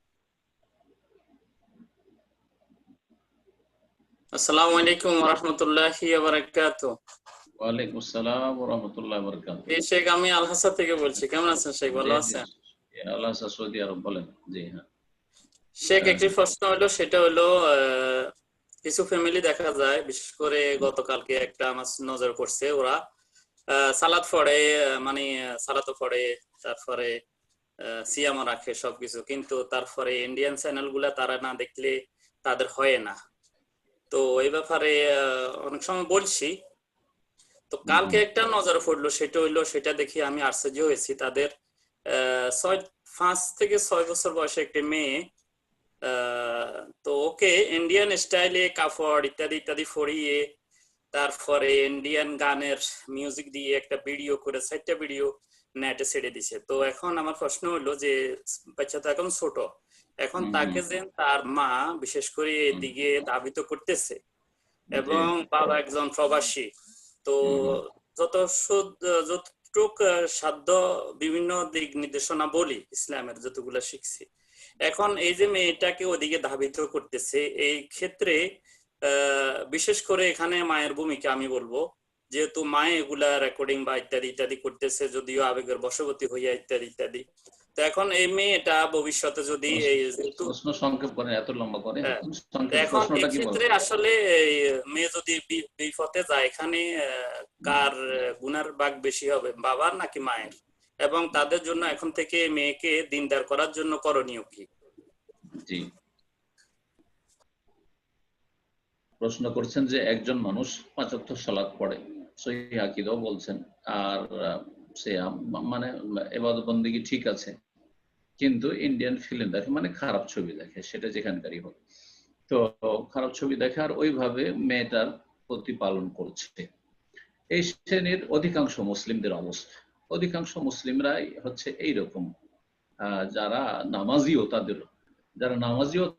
আসসালামু আলাইকুম ওয়া রাহমাতুল্লাহি ওয়া বারাকাতুহু। ওয়া আলাইকুম আসসালাম ওয়া রাহমাতুল্লাহি ওয়া বারাকাতুহু। এই শেখ, আমি আল হাসা থেকে বলছি। কেমন আছেন শেখ? ভালো আছেন? আল হাসা, সৌদি আরব। বলেন। জি হ্যাঁ শেখ, একটি প্রশ্ন হলো, সেটা হলো কিছু ফ্যামিলি দেখা যায়, বিশেষ করে গতকালকে একটা আমার নজর পড়ছে, ওরা সালাত পড়ে, মানে সালাতও পড়ে, তারপরে সিয়ামও রাখে সবকিছু, কিন্তু তারপরে ইন্ডিয়ান চ্যানেল গুলা তারা না দেখলে তাদের হয় না। তো এই ব্যাপারে অনেক সময় বলছি, তো কালকে একটা নজর পড়লো, সেটা হইলো, সেটা দেখি আমি আশ্চর্য হয়েছি। তাদের 5 থেকে 6 বছর বয়সে একটি মেয়ে, তো ওকে ইন্ডিয়ান স্টাইলে কাপড় ইত্যাদি ইত্যাদি পরিয়ে, তারপরে ইন্ডিয়ান গানের মিউজিক দিয়ে একটা ভিডিও করে, 4টা ভিডিও নেটে ছেড়ে দিছে। তো এখন আমার প্রশ্ন হলো যে বাচ্চা তো এখন ছোট, এখন তাকে যে তার মা বিশেষ করে এদিকে ধাবিত করতেছে, এবং বাবা একজন প্রবাসী, তো যতটুক সাধ্য বিভিন্ন দিক নির্দেশনা বলি ইসলামের যতগুলা শিখছি, এখন এই যে মেয়েটাকে ওদিকে ধাবিত করতেছে, এই ক্ষেত্রে বিশেষ করে এখানে মায়ের ভূমিকা আমি বলবো, যেহেতু মায়ে এগুলা রেকর্ডিং বা ইত্যাদি ইত্যাদি করতেছে, যদিও আবেগের বশবর্তী হইয়া ইত্যাদি ইত্যাদি। তো এখন এই মেয়েটা ভবিষ্যতে যদি প্রশ্ন সংক্ষেপ করেন, এত লম্বা করে এখন এক্ষেত্রে আসলে মেয়ে যদি বিপথে যায়, এখানে কার গুনার ভাগ বেশি হবে, বাবার নাকি মায়ের? এবং তাদের জন্য এখন থেকে মেয়েকে দিনদার করার জন্য করণীয় কি? জি, প্রশ্ন করছেন যে একজন মানুষ 5 ওয়াক্ত সালাত পড়ে, সহিহ আকীদাও বলছেন, আর সে মানে ইবাদত বন্দেগী ঠিক আছে, কিন্তু ইন্ডিয়ান ফিল্ম দেখে, মানে খারাপ ছবি দেখে, সেটা যেখানকারই হোক, তো খারাপ ছবি দেখে আর ওইভাবে মেয়েটার প্রতিপালন করছে। এই শ্রেণীর অধিকাংশ মুসলিমদের অবস্থা, অধিকাংশ মুসলিমরাই হচ্ছে এইরকম। যারা নামাজিও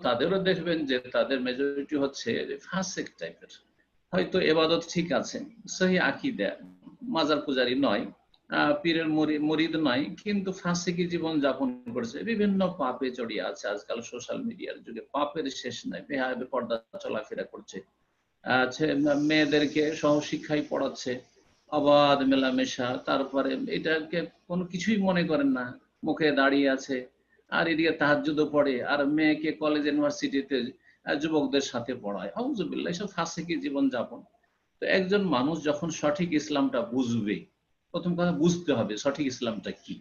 তাদেরও দেখবেন যে তাদের মেজরিটি হচ্ছে ফাসিক টাইপের। হয়তো ইবাদত ঠিক আছে, সহিহ আকীদা, মাজার পূজারি নয়, পীরের মুরিদ নয়, কিন্তু ফাসিকি জীবন যাপন করেছে, বিভিন্ন পাপে জড়িয়ে আছে। আজকাল সোশ্যাল মিডিয়ার যুগে পাপের শেষ নাই, বেহায়াবে পর্দা চলাফেরা করছে, মেয়েদেরকে সহশিক্ষায় পড়াচ্ছে, অবাধ মেলামেশা, তারপরে এটাকে কোনো কিছুই মনে করেন না, মুখে দাঁড়িয়ে আছে, আর এদিকে তাহাজ্জুদও পড়ে, আর মেয়েকে কলেজ ইউনিভার্সিটিতে যুবকদের সাথে পড়ায়। আউযুবিল্লাহ, এসব ফাসিকি জীবন যাপন। তো একজন মানুষ যখন সঠিক ইসলামটা বুঝবে, প্রথম কথা বুঝতে হবে সঠিক ইসলামটা কি,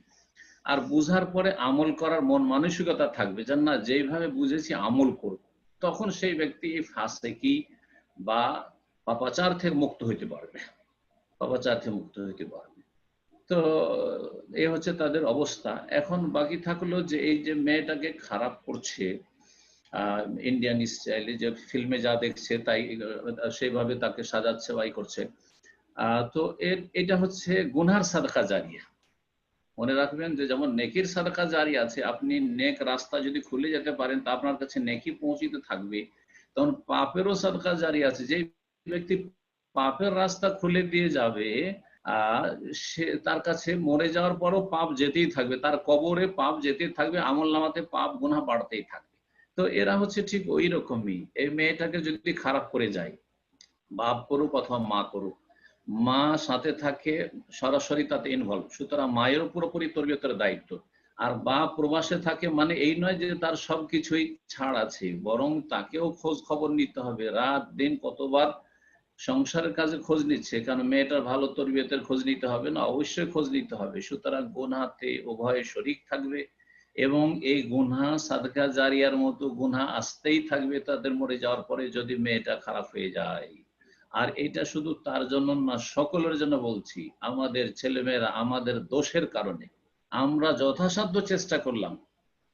আর বুঝার পরে আমল করার মন মানসিকতা থাকবে, যেন না যেইভাবে বুঝেছি আমল করব, তখন সেই ব্যক্তি ফাসিকি বা পাপাচার থেকে মুক্ত হইতে পারবে, পাপাচার থেকে মুক্ত হইতে পারবে। তো এই হচ্ছে তাদের অবস্থা। এখন বাকি থাকলো যে এই যে মেয়েটাকে খারাপ করছে ইন্ডিয়ান স্টাইলে, যে ফিল্মে যা দেখছে তাই সেইভাবে তাকে সাজাচ্ছে বাই করছে, তো এটা হচ্ছে গুনহার সাদকা জারিয়া। মনে রাখবেন যে যেমন নেকির সাদকা জারি আছে, আপনি নেক রাস্তা যদি খুলে যেতে পারেন তা আপনার কাছে নেকি পৌঁছিতে থাকবে, তখন পাপেরও সাদকা জারি আছে। যে ব্যক্তি পাপের রাস্তা খুলে দিয়ে যাবে, সে তার কাছে মরে যাওয়ার পরও পাপ যেতেই থাকবে, তার কবরে পাপ যেতেই থাকবে, আমল নামাতে পাপ গুনাহ বাড়তেই থাকবে। তো এরা হচ্ছে ঠিক ওই রকমই। এই মেয়েটাকে যদি খারাপ করে যায়, বাপ করুক অথবা মা করুক, মা সাথে থাকে সরাসরি তাতে ইনভলভ, সুতরাং মায়ের পুরোপুরি তরবিয়তের দায়িত্ব। আর বাপ প্রবাসে থাকে মানে এই নয় যে তার সবকিছুই ছাড় আছে, বরং তাকেও খোঁজ খবর নিতে হবে, রাত দিন কতবার সংসারের কাজে খোঁজ নিচ্ছে, কারণ মেয়েটার ভালো তরবিয়তের খোঁজ নিতে হবে না, অবশ্যই খোঁজ নিতে হবে। সুতরাং গুনাহতে উভয়ে শরীক থাকবে, এবং এই গুনাহ সাদকা জারিয়ার মতো গুনাহ আসতেই থাকবে তাদের মরে যাওয়ার পরে, যদি মেয়েটা খারাপ হয়ে যায়। আর এটা শুধু তার জন্য না, সকলের জন্য বলছি। আমাদের ছেলেমেয়েরা আমাদের দোষের কারণে আমরা যথাসাধ্য চেষ্টা করলাম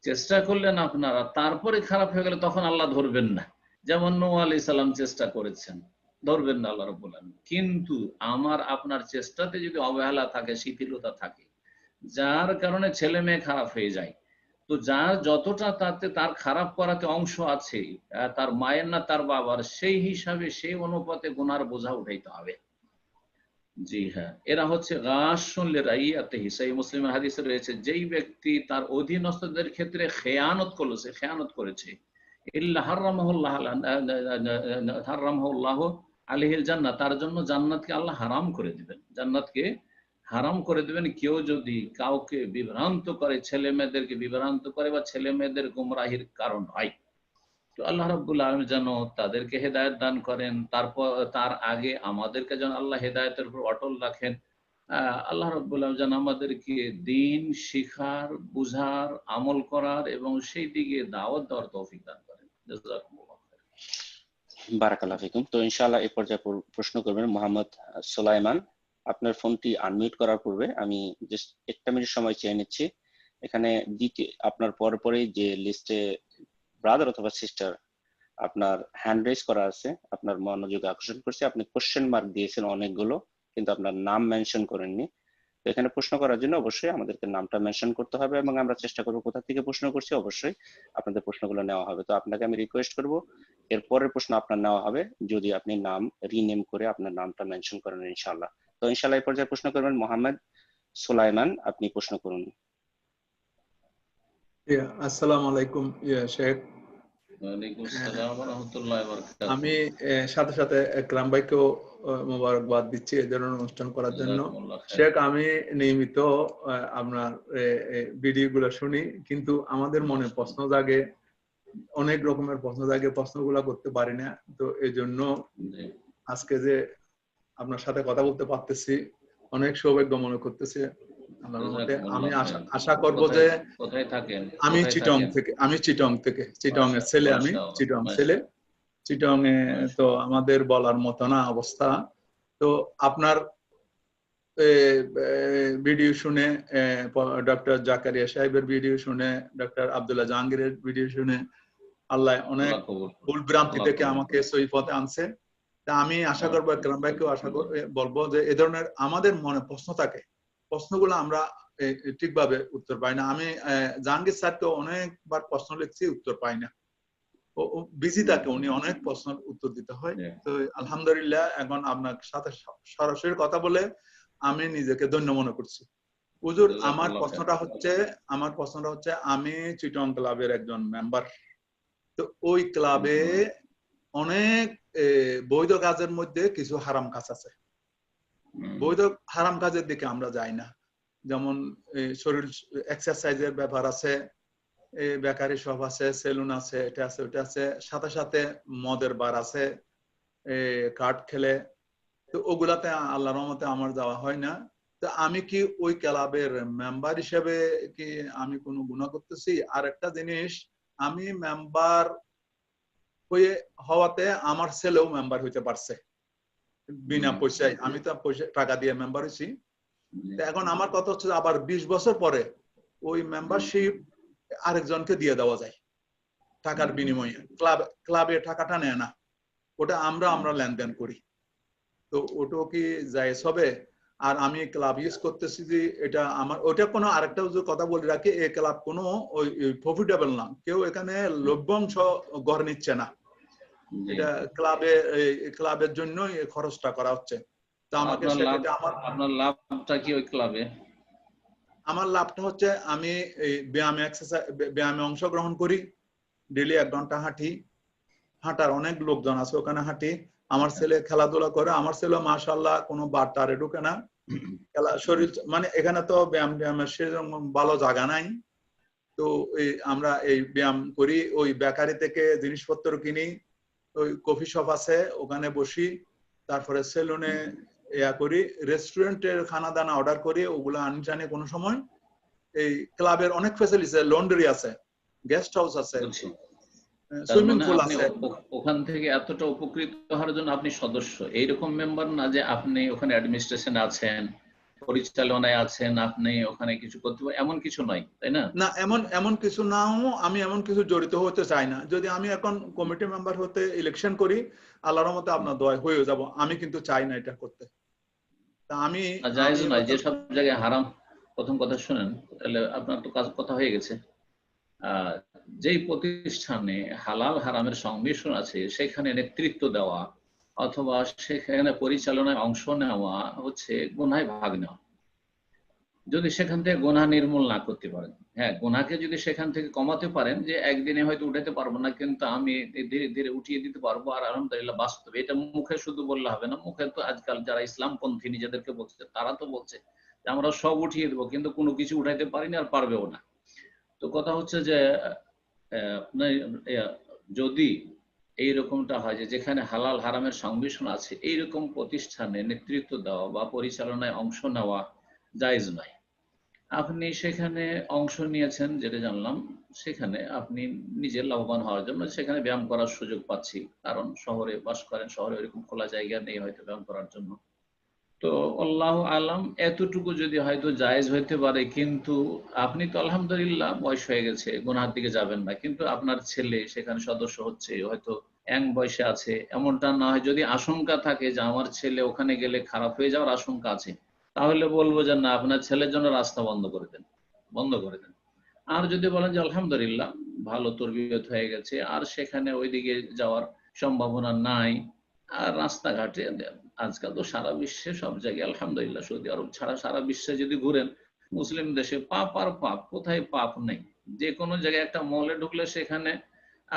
চেষ্টা করলেন আপনারা, তারপরে খারাপ হয়ে গেলে তখন আল্লাহ ধরবেন না। যেমন নূহ আলাইহিস সালাম চেষ্টা করেছেন, ধরবেন না আল্লাহ রাব্বুল আলামিন। কিন্তু আমার আপনার চেষ্টাতে যদি অবহেলা থাকে, শিথিলতা থাকে, যার কারণে ছেলে মেয়ে খারাপ হয়ে যায়, তো যার যতটা তাতে তার খারাপ করাতে অংশ আছে, তার মায়ের না তার বাবার, সেই হিসাবে সেই অনুপাতে গুনার বোঝা উঠাইতে হবে। জি হ্যাঁ, এরা হচ্ছে গাশুন লিরাইয়াতিহি। সহিহ মুসলিমের হাদিসে রয়েছে, যেই ব্যক্তি তার অধীনস্থদের ক্ষেত্রে খেয়ানত করেছে, ইল্লা হারামাহুল্লাহ আলাইহিল জান্নাহ, তার জন্য জান্নাতকে আল্লাহ হারাম করে দিবেন, জান্নাতকে হারাম করে দিবেন। কেউ যদি কাউকে বিভ্রান্ত করে, ছেলে মেয়েদেরকে বিভ্রান্ত করে বা ছেলে মেয়েদের গুমরাহির কারণ হয়, তো আল্লাহ রাব্বুল আলামিন যেন তাদেরকে হেদায়েত দান করেন। তারপর তার আগে আমাদেরকে যেন আল্লাহ হেদায়েতের উপর অটল রাখেন। আল্লাহ রাব্বুল আলামিন যেন আমাদেরকে দ্বীন শিখার, বুঝার, আমল করার এবং সেই দিকে দাওয়াত দেওয়ার তৌফিক দান করেন। জাযাকুমুল্লাহ। বারাকাল্লাহু ফিকুম। তো ইনশাআল্লাহ এই পর্যায়ে প্রশ্ন করবেন মোহাম্মদ সুলাইমান। আপনার ফোনটি আনমিউট করার পূর্বে আমি জাস্ট 1 মিনিট সময় চেয়ে নিচ্ছি। এখানে আপনার পরপরই যে লিস্টে ব্রাদার অথবা সিস্টার আপনার হ্যান্ড রেজ করা আছে, আপনার মনোযোগ আকর্ষণ করছে, আপনি কোশ্চেন মার্ক দিয়েছেন অনেকগুলো, কিন্তু আপনার নাম মেনশন করেননি। তো এখানে প্রশ্ন করার জন্য অবশ্যই আমাদেরকে নামটা মেনশন করতে হবে এবং আমরা চেষ্টা করবো কোথা থেকে প্রশ্ন করছি অবশ্যই আপনাদের প্রশ্নগুলো নেওয়া হবে। তো আপনাকে আমি রিকোয়েস্ট করব, এর পরের প্রশ্ন আপনার নেওয়া হবে যদি আপনি নাম রিনেম করে আপনার নামটা মেনশন করেন ইনশাআল্লাহ। তো ইনশাআল্লাহ এই পর্যায়ে প্রশ্ন করবেন মোহাম্মদ সুলাইমান, আপনি প্রশ্ন করুন। আসসালামু আলাইকুম শেখ। ওয়ালাইকুম আসসালাম ওয়া রাহমাতুল্লাহি ওয়া বারাকাতুহু। আমি সাথে সাথে একরাম ভাইকেও মোবারকবাদ দিচ্ছি এই ধরনের অনুষ্ঠান করার জন্য। শেখ, আমি নিয়মিত আপনার ভিডিওগুলো শুনি, কিন্তু আমাদের মনে প্রশ্ন জাগে, অনেক রকমের প্রশ্ন জাগে, প্রশ্নগুলো করতে পারি না। তো এই জন্য আজকে যে আপনার সাথে কথা বলতে পারতেছি অনেক সৌভাগ্য মনে করতেছে। আমি আশা করব যে কোথায় থাকেন? আমি চিটং থেকে চিটং এর ছেলে, আমি চিটং ছেলে। চিটং এ তো আমাদের বলার মতো না অবস্থা। তো আপনার ভিডিও শুনে, ডক্টর জাকারিয়া সাহেবের ভিডিও শুনে, ডক্টর আব্দুল্লাহ জাহাঙ্গীরের ভিডিও শুনে আল্লাহ অনেক ভুল ভ্রান্তি থেকে আমাকে সহি পথে আনছে। তা আমি আশা করবো, একরাম ভাইকেও আশা বলবো যে এ ধরনের আমাদের মনে প্রশ্ন থাকে, প্রশ্নগুলো আমরা ঠিকভাবে উত্তর পাই না। আমি জাহাঙ্গীর স্যারকে অনেকবার প্রশ্ন লিখছি, উত্তর পাই না, বিজি থাকে, উনি অনেক প্রশ্নের উত্তর দিতে হয়। তো আলহামদুলিল্লাহ এখন আপনার সাথে সরাসরি কথা বলে আমি নিজেকে ধন্য মনে করছি। হুজুর, আমার প্রশ্নটা হচ্ছে আমি চিটং ক্লাবের একজন মেম্বার। তো ওই ক্লাবে অনেক বৈধ কাজের মধ্যে কিছু হারাম কাজ আছে। বৈধ হারাম কাজের দিকে আমরা যাই না। যেমন শরীর এক্সারসাইজের ব্যাপার আছে, বেকারি শপ আছে, সেলুন আছে, এটা আছে ওটা আছে, সাথে সাথে মদের বার আছে, কার্ড খেলে। তো ওগুলাতে আল্লাহর রহমতে আমার যাওয়া হয় না। তো আমি কি ওই ক্লাবের মেম্বার হিসেবে কি আমি কোনো গুনাহ করতেছি? আর একটা জিনিস, আমি মেম্বার হওয়াতে আমার ছেলেও মেম্বার হইতে পারছে বিনা পয়সায়। আমি তো টাকা দিয়ে মেম্বার হয়েছি। এখন আমার কথা হচ্ছে আবার 20 বছর পরে ওই মেম্বারশিপ আরেকজনকে দিয়ে দেওয়া যায় টাকার বিনিময়ে। ক্লাবে টাকাটা নেয় না, ওটা আমরা লেনদেন করি। তো ওটাও কি জায়েজ হবে? আর আমি ক্লাব ইউজ করতেছি যে এটা আমার, ওটা কোনো আরেকটা কথা বলে রাখি, এই ক্লাব কোনো ওই প্রফিটেবল না, কেউ এখানে লভ্যাংশ গড় নিচ্ছে না। এটা ক্লাবের জন্য এই খরচটা করা হচ্ছে। তো আমাকে আপনার লাভটা কি ওই ক্লাবে? আমার লাভটা হচ্ছে আমি এই ব্যায়ামে অংশগ্রহণ করি, ডেইলি 1 ঘন্টা হাঁটি, হাঁটার অনেক লোকজন আছে ওখানে হাঁটি। আমার ছেলে খেলাধুলা করে, আমার ছেলে মাশাআল্লাহ কোনো বারটারে ঢুকে না, শরীর মানে এখানে তো ব্যায়ামের সেরকম ভালো জায়গা নাই। তো আমরা এই ব্যায়াম করি, ওই বেকারি থেকে জিনিসপত্র কিনি, ওই কফি শপ আছে ওখানে বসি, তারপরে সেলুনে করি, রেস্টুরেন্টের খানা দানা অর্ডার করি, ওগুলো আনি জানি কোনো সময়। এই ক্লাবের অনেক ফ্যাসিলিটি আছে, লন্ড্রি আছে, গেস্ট হাউস আছে, সুইমিং পুল আছে। ওখান থেকে এতটা উপকৃত হওয়ার জন্য আপনি সদস্য, এইরকম মেম্বার না যে আপনি ওখানে অ্যাডমিনিস্ট্রেশনে আছেন, পরিচালনায় আছেন, আপনি ওখানে কিছু করতে পারেন, এমন কিছু নয়, তাই না? না, এমন কিছু নাও, আমি এমন কিছু জড়িত হতে চাই না। যদি আমি এখন কমিটি মেম্বার হতে ইলেকশন করি, আল্লাহর রহমতে আপনার দোয়ায় হয়ে যাব, আমি কিন্তু চাই না এটা করতে। তা আমি জায়েজ নয়, যে সব জায়গায় হারাম। প্রথম কথা শুনেন, তাহলে আপনার তো কথা হয়ে গেছে। যেই প্রতিষ্ঠানে হালাল হারামের সংমিশ্রণ আছে সেখানে নেতৃত্ব দেওয়া অথবা সেখানে পরিচালনায় অংশ নেওয়া হচ্ছে গুনাহে ভাগ নেওয়া। যদি সেখান থেকে গুনাহ নির্মূল না করতে পারেন, হ্যাঁ, গুনাহকে যদি সেখান থেকে কমাতে পারেন, যে একদিনে হয়তো উঠাতে পারবো না কিন্তু আমি ধীরে ধীরে উঠিয়ে দিতে পারবো, আর আলহামদুলিল্লাহ বাস্তবে এটা মুখে শুধু বললে হবে না। মুখে তো আজকাল যারা ইসলামপন্থী নিজেদেরকে বলছে তারা তো বলছে যে আমরা সব উঠিয়ে দেবো, কিন্তু কোনো কিছু উঠাইতে পারিনি আর পারবেও না। তো কথা হচ্ছে যে যদি এইরকমটা হয় যে যেখানে হালাল হারামের সংমিশ্রণ আছে, এইরকম প্রতিষ্ঠানে নেতৃত্ব দেওয়া বা পরিচালনায় অংশ নেওয়া জায়েজ নয়। আপনি সেখানে অংশ নিয়েছেন, যেটা জানলাম, সেখানে আপনি নিজের লাভবান হওয়ার জন্য সেখানে ব্যায়াম করার সুযোগ পাচ্ছি, কারণ শহরে বাস করেন, শহরে এরকম খোলা জায়গা নেই হয়তো ব্যায়াম করার জন্য। তো আল্লাহু আলাম, এতটুকু যদি হয়তো জায়েজ হইতে পারে। কিন্তু আপনি তো আলহামদুলিল্লাহ বয়স হয়ে গেছে, গুনাহের দিকে যাবেন না, কিন্তু আপনার ছেলে সেখানে সদস্য হচ্ছে, হয়তো ইয়াং বয়সে আছে, এমনটা না হয় যদি আশঙ্কা থাকে যে আমার ছেলে ওখানে গেলে খারাপ হয়ে যাওয়ার আশঙ্কা আছে, তাহলে বলবো যে না, আপনার ছেলের জন্য রাস্তা বন্ধ করে দেন। আর যদি বলেন যে আলহামদুলিল্লাহ ভালো তরবিয়ত হয়ে গেছে আর সেখানে ওইদিকে যাওয়ার সম্ভাবনা নাই, আর রাস্তাঘাটে আজকাল তো সারা বিশ্বে সব জায়গায় আলহামদুলিল্লাহ, সৌদি আরব ছাড়া সারা বিশ্বে যদি ঘুরেন, মুসলিম দেশে পাপ আর পাপ, কোথায় পাপ নেই? যে কোনো জায়গায় একটা মলে ঢুকলে সেখানে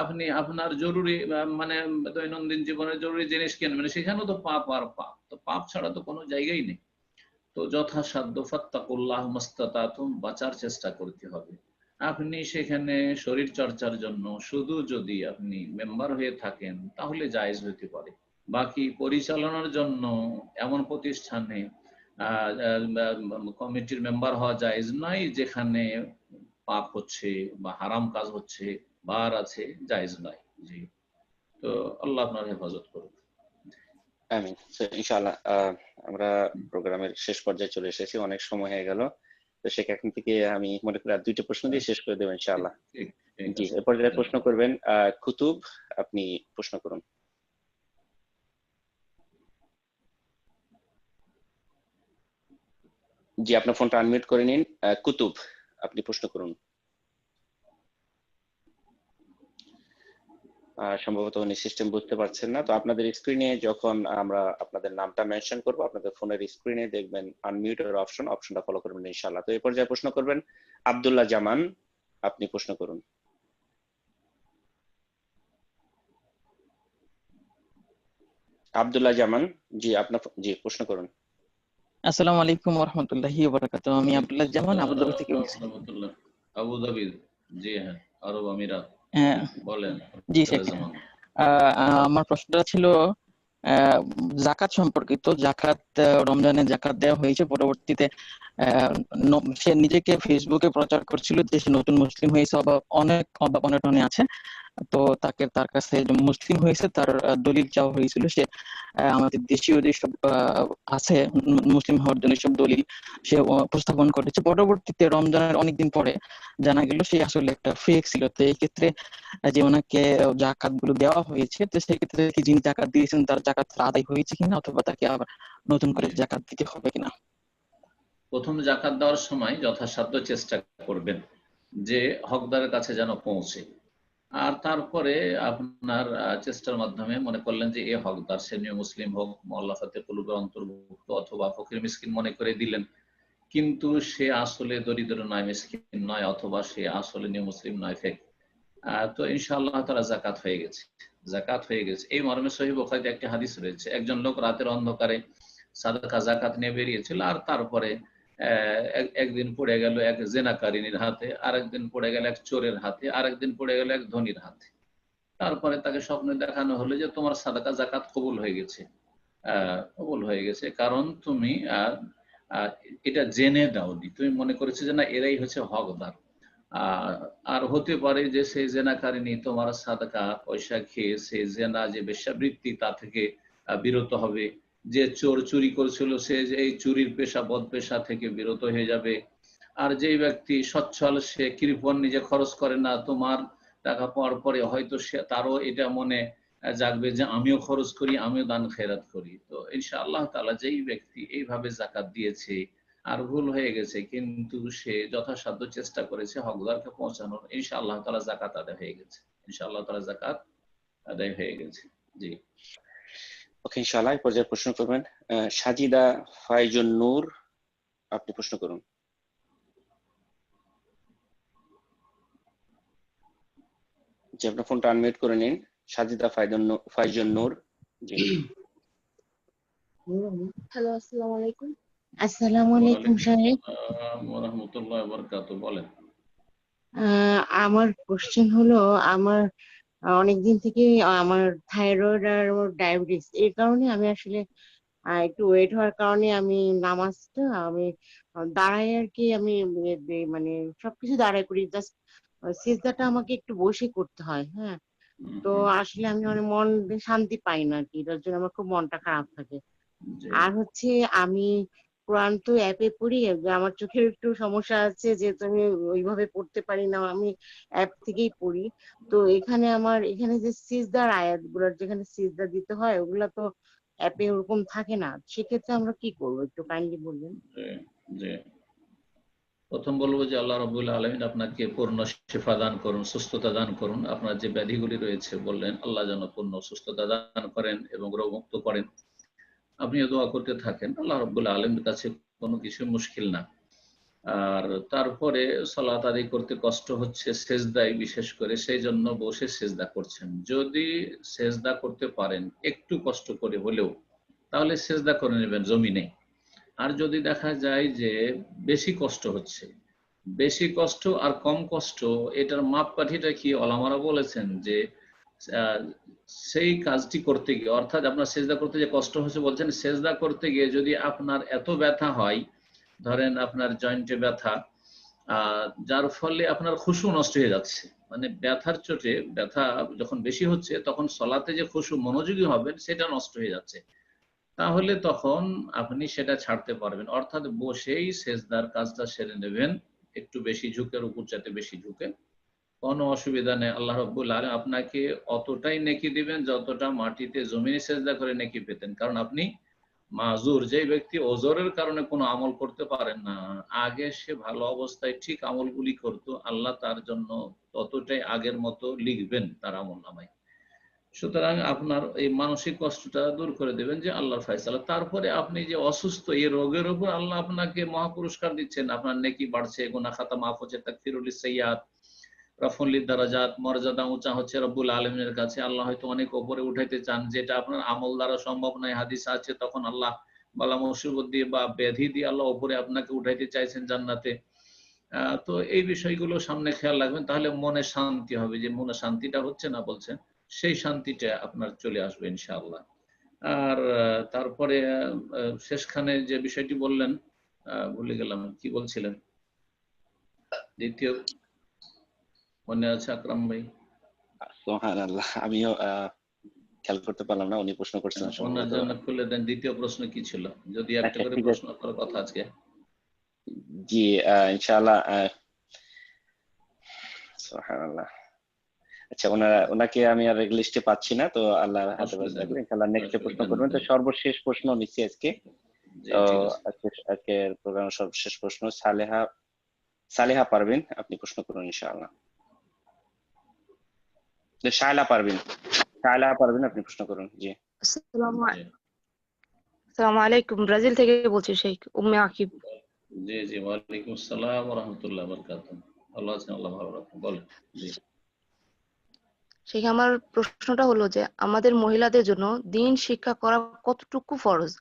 আপনি আপনার জরুরি মানে দৈনন্দিন জীবনের জরুরি জিনিস কিনবেন, সেখানেও তো পাপ আর পাপ। তো পাপ ছাড়া তো কোনো জায়গায় নেই। তো যথাসাধ্য ফাত্তাকুল্লাহ মাস্তাতাতুম, বাঁচার চেষ্টা করতে হবে। আপনি সেখানে শরীর চর্চার জন্য শুধু যদি আপনি মেম্বার হয়ে থাকেন তাহলে জায়েজ হতে পারে। বাকি পরিচালনার জন্য এমন প্রতিষ্ঠানে কমিটির মেম্বার হওয়া জায়েজ নয় যেখানে পাপ হচ্ছে বা হারাম কাজ হচ্ছে, বার আছে, জায়েজ নয়। জি, তো আল্লাহ আপনার হেফাজত করুন। আমিন। ইনশাআল্লাহ আমরা প্রোগ্রামের শেষ পর্যায়ে চলে এসেছি, অনেক সময় হয়ে গেল। তো সেখান থেকে আমি মনে করি আর দুইটা প্রশ্ন দিয়ে শেষ করে দেবো ইনশাআল্লাহ। জি, এ পর্যায়ে প্রশ্ন করবেন কুতুব, আপনি প্রশ্ন করুন। জি, আপনার ফোনটা আনমিউট করে নিন। কুতুব, আপনি প্রশ্ন করুন। সম্ভবত উনি সিস্টেম বুঝতে পারছেন না। তো আপনাদের স্ক্রিনে যখন আমরা আপনাদের নামটা মেনশন করব, আপনাদের ফোনের স্ক্রিনে দেখবেন আনমিউটের অপশনটা ফলো করবেন ইনশাআল্লাহ। তো এই পর্যায়ে প্রশ্ন করবেন আব্দুল্লাহ জামান, আপনি প্রশ্ন করুন। আব্দুল্লাহ জামান, জি আপনার, জি প্রশ্ন করুন। আসসালামু আলাইকুম ওয়া রাহমাতুল্লাহি ওয়া বারাকাতুহু। আমি আব্দুল্লাহ জামান আবুধাবি থেকে বলছি। আবুধাবি, জি হ্যাঁ, আরব আমিরাত। বলেন। জি শেখ, আমার প্রশ্নটা ছিল যাকাত সম্পর্কিত। যাকাত, রমজানে যাকাত দেওয়া হয়েছে, পরবর্তীতে সে নিজেকে ফেসবুকে প্রচার করছিল যে সে নতুন মুসলিম হয়েছে, অনেক অনটনে আছে। তো তার কাছে মুসলিম হয়েছে, তার দলিল চাওয়া হয়েছিল। সে আমাদের দেশীয় যেসব আছে মুসলিম হওয়ার জন্য সব দলিল সে উপস্থাপন করেছে। পরবর্তীতে রমজানের অনেকদিন পরে জানা গেল সে আসলে একটা ফেক ছিল। তো এই ক্ষেত্রে যে ওনাকে যাকাত গুলো দেওয়া হয়েছে, তো সেক্ষেত্রে কি যিনি যাকাত দিয়েছেন তার যাকাত আদায় হয়েছে কিনা, অথবা তাকে আবার নতুন করে যাকাত দিতে হবে কিনা? প্রথম যাকাত দেওয়ার সময় যথাসাধ্য চেষ্টা করবেন যে হকদারের কাছে যেন পৌঁছে, আর তারপরে আপনার চেষ্টার মাধ্যমে মনে করলেন যে এ হকদার, সে নিয়ে মুসলিম হোক, মুআল্লাফাতে কুলুবের অন্তর্ভুক্ত অথবা ফকির মিসকিন মনে করে দিলেন, কিন্তু সে আসলে দরিদ্র নয়, মিসকিন নয়, অথবা সে আসলে নিয়ে মুসলিম নয়, ফেক। তো ইনশাআল্লাহ তাআলা যাকাত হয়ে গেছে, যাকাত হয়ে গেছে। এই মর্মে সহিহ বুখারীতে একটি হাদিস রয়েছে, একজন লোক রাতের অন্ধকারে সাদাকা যাকাত নিয়ে বেরিয়েছিল, আর তারপরে একদিন পড়ে গেল এক জেনাকারিনীর হাতে, আরেকদিন পড়ে গেল এক চোরের হাতে, আরেকদিন পড়ে গেল এক ধনীর হাতে। তারপরে তাকে স্বপ্নে দেখানো হলো যে তোমার সাদাকা যাকাত কবুল হয়ে গেছে, কবুল হয়ে গেছে, কারণ তুমি এটা জেনে দাওনি, তুমি মনে করেছো যে না এরাই হচ্ছে হকদার। আর হতে পারে যে সেই জেনাকারিনী তোমার সাদাকা পয়সা খেয়ে সেই জেনা যে বেশ্যাবৃত্তি তা থেকে বিরত হবে, যে চোর চুরি করছিল সে যে এই চুরির পেশা বদ পেশা থেকে বিরত হয়ে যাবে। আর যে ব্যক্তি সচ্ছল, সে কৃপণ, নিজে খরচ করে না, তোমার টাকা পাওয়ার পরে হয়তো সে তারও এটা মনে জাগবে যে আমিও খরচ করি, আমিও দান খেরাত করি। তো ইনশাআল্লাহ তাআলা যেই ব্যক্তি এইভাবে জাকাত দিয়েছে আর ভুল হয়ে গেছে কিন্তু সে যথাসাধ্য চেষ্টা করেছে হকদারকে পৌঁছানোর, ইনশাআল্লাহ তাআলা জাকাত আদায় হয়ে গেছে, ইনশাআল্লাহ তাআলা জাকাত আদায় হয়ে গেছে। জি ওকে, ইনশাআল্লাহ এই পর্যায়ে প্রশ্ন করবেন সাজিদা ফাইজুন নূর, আপনি প্রশ্ন করুন। যে আপনার ফোনটা আনমিউট করে নিন। সাজিদা ফাইজুন নূর। জি হ্যালো, আসসালামু আলাইকুম। আসসালামু আলাইকুম সাহেব। ওয়া রাহমাতুল্লাহি ওয়া বারাকাতুহু। বলেন। আমার কোশ্চেন হলো, আমার অনেকদিন থেকে আমার থাইরয়েড আর ডায়াবেটিস, এই কারণে আমি আসলে একটু ওয়েট হওয়ার কারণে আমি নামাজটা আমি দাঁড়াই আর কি, আমি মানে সবকিছু দাঁড়াই করি, জাস্ট সিজদাটা আমাকে একটু বসে করতে হয়। হ্যাঁ, তো আসলে আমি অনেক মন শান্তি পাই না আর কি, এটার জন্য আমার খুব মনটা খারাপ থাকে। আর হচ্ছে আমি কোরআন তো অ্যাপে পড়ি, যে আমার চোখের একটু সমস্যা আছে যে আমি ওইভাবে পড়তে পারি না, আমি অ্যাপ থেকেই পড়ি। তো এখানে যে সিজদার আয়াতগুলোর যেখানে সিজদা দিতে হয় ওগুলা তো অ্যাপে ওরকম থাকে না, সেক্ষেত্রে আমরা কি করবো একটু কাইন্ডলি বলবেন। জি, প্রথম বলবো যে আল্লাহ রাব্বুল আলামিন আপনাকে পূর্ণ শিফা দান করুন, সুস্থতা দান করুন। আপনার যে ব্যাধিগুলি রয়েছে বললেন, আল্লাহ যেন পূর্ণ সুস্থতা দান করেন এবং রোগমুক্ত করেন। আপনিও দোয়া করতে থাকেন, আল্লাহ রাব্বুল আলামিনের কাছে কোনো কিছু মুশকিল না। আর তারপরে সালাত আদায় করতে কষ্ট হচ্ছে সেজদায়, বিশেষ করে সেই জন্য বসে সেজদা করছেন। যদি সেজদা করতে পারেন একটু কষ্ট করে হলেও, তাহলে সেজদা করে নেবেন জমিনে। আর যদি দেখা যায় যে বেশি কষ্ট হচ্ছে, বেশি কষ্ট আর কম কষ্ট, এটার মাপকাঠিটা কি ওলামারা বলেছেন যে সেই কাজটি করতে গিয়ে, অর্থাৎ আপনার সেজদা করতে যে কষ্ট হচ্ছে বলছেন, সেজদা করতে গিয়ে যদি আপনার এত ব্যথা হয়, ধরেন আপনার জয়েন্টে ব্যথা, যার ফলে আপনার খুশু নষ্ট হয়ে যাচ্ছে, মানে ব্যথার চোটে, ব্যথা যখন বেশি হচ্ছে তখন সলাতে যে খুশু মনোযোগী হবেন সেটা নষ্ট হয়ে যাচ্ছে, তাহলে তখন আপনি সেটা ছাড়তে পারবেন। অর্থাৎ বসেই সেজদার কাজটা সেরে নেবেন, একটু বেশি ঝুঁকে, রুকুর চাইতে বেশি ঝুঁকে, কোনো অসুবিধা নেই। আল্লাহ রাব্বুল আলামিন আপনাকে অতটাই নেকি দিবেন যতটা মাটিতে জমিনে সেজদা করে নেকি পেতেন। কারণ আপনি মাজুর, যে ব্যক্তি ওজরের কারণে কোনো আমল করতে পারেন না, আগে সে ভালো অবস্থায় ঠিক আমলগুলি করত, আল্লাহ তার জন্য ততটাই আগের মতো লিখবেন তার আমলনামায়। সুতরাং আপনার এই মানসিক কষ্টটা দূর করে দেবেন যে আল্লাহর ফয়সালা। তারপরে আপনি যে অসুস্থ, এই রোগের উপর আল্লাহ আপনাকে মহাপুরস্কার দিচ্ছেন, আপনার নেকি বাড়ছে, গুনাহ খাতা মাফ হচ্ছে, তাকফিরুল সাইয়্যাত, রাফুল দারাজাত, মর্যাদা উঁচা হচ্ছে রব্বুল আলামিনের কাছে। আল্লাহ হয়তো অনেক উপরে উঠাইতে চান, যেটা আপনার আমল দ্বারা সম্ভব নয়, হাদিস আছে, তখন আল্লাহ বালা মুসিবত দিয়ে বা ব্যাধি দিয়ে আল্লাহ উপরে আপনাকে উঠাইতে চাইছেন জান্নাতে। তো এই বিষয়গুলো সামনে খেয়াল রাখবেন, তাহলে মনে শান্তি হবে, যে মনে শান্তিটা হচ্ছে না বলছেন, সেই শান্তিটা আপনার চলে আসবে ইনশাআল্লাহ। আর তারপরে শেষখানে যে বিষয়টি বললেন, ভুলে গেলাম কি বলছিলেন, দ্বিতীয় মনে আছে আকরাম ভাই? সুবহানাল্লাহ, আমিও খেয়াল করতে পারলাম না, উনি প্রশ্ন করছেন ওনার জন্য খুলে দেন। দ্বিতীয় প্রশ্ন কি ছিল? যদি একটা করে প্রশ্ন করার কথা আজকে। জি ইনশাআল্লাহ। সুবহানাল্লাহ। আচ্ছা, ওনাকে আমি আর লিস্টে পাচ্ছি না, তো আল্লাহ হাতে রাখবেন, ইনশাআল্লাহ নেক্সট প্রশ্ন করবেন। তো সর্বশেষ প্রশ্ন নিচ্ছি আজকে, তো আজকের প্রোগ্রামের সর্বশেষ প্রশ্ন সালেহা পারভিন, আপনি প্রশ্ন করুন ইনশাআল্লাহ। শায়লা পারভিন, আপনি প্রশ্ন করুন। জি আসসালামু আলাইকুম, ব্রাজিল থেকে বলছি, শেখ উম্মে আকিব। জি জি, ওয়ালাইকুম আসসালাম ওয়া রাহমাতুল্লাহি ওয়া বারাকাতুহু। ভালো আছেন? আল্লাহ ভালো রাখুন। বলেন। জি শেখ, আমার প্রশ্নটা হলো যে আমাদের মহিলাদের জন্য দিন শিক্ষা করা কতটুকু ফরজ,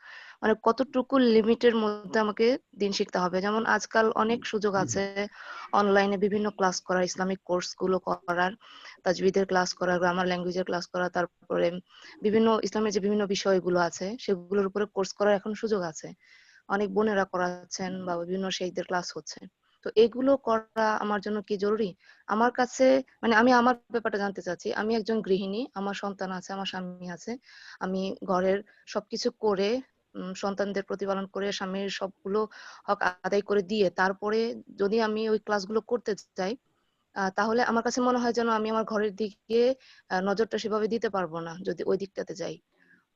মানে কতটুকু লিমিটের মধ্যে আমাকে দিন শিখতে হবে? যেমন আজকাল অনেক সুযোগ আছে অনলাইনে বিভিন্ন ক্লাস করার, ইসলামিক কোর্স গুলো করার, তাজবিদের ক্লাস করার, গ্রামার ল্যাঙ্গুয়েজের ক্লাস করা, তারপরে বিভিন্ন ইসলামের যে বিভিন্ন বিষয়গুলো আছে সেগুলোর উপরে কোর্স করার এখন সুযোগ আছে, অনেক বোনেরা করাচ্ছেন বা বিভিন্ন শেখদের ক্লাস হচ্ছে। তো এগুলো করা আমার জন্য কি জরুরি? আমার কাছে মানে আমি আমার ব্যাপারটা জানতে চাচ্ছি। আমি একজন গৃহিণী, আমার সন্তান আছে, আমার স্বামী আছে। আমি ঘরের সবকিছু করে সন্তানদের প্রতিপালন করে স্বামীর সবগুলো হক আদায় করে দিয়ে তারপরে যদি আমি ওই ক্লাসগুলো করতে চাই, তাহলে আমার কাছে মনে হয় যেন আমি আমার ঘরের দিকে নজরটা সেভাবে দিতে পারবো না যদি ওই দিকটাতে যাই।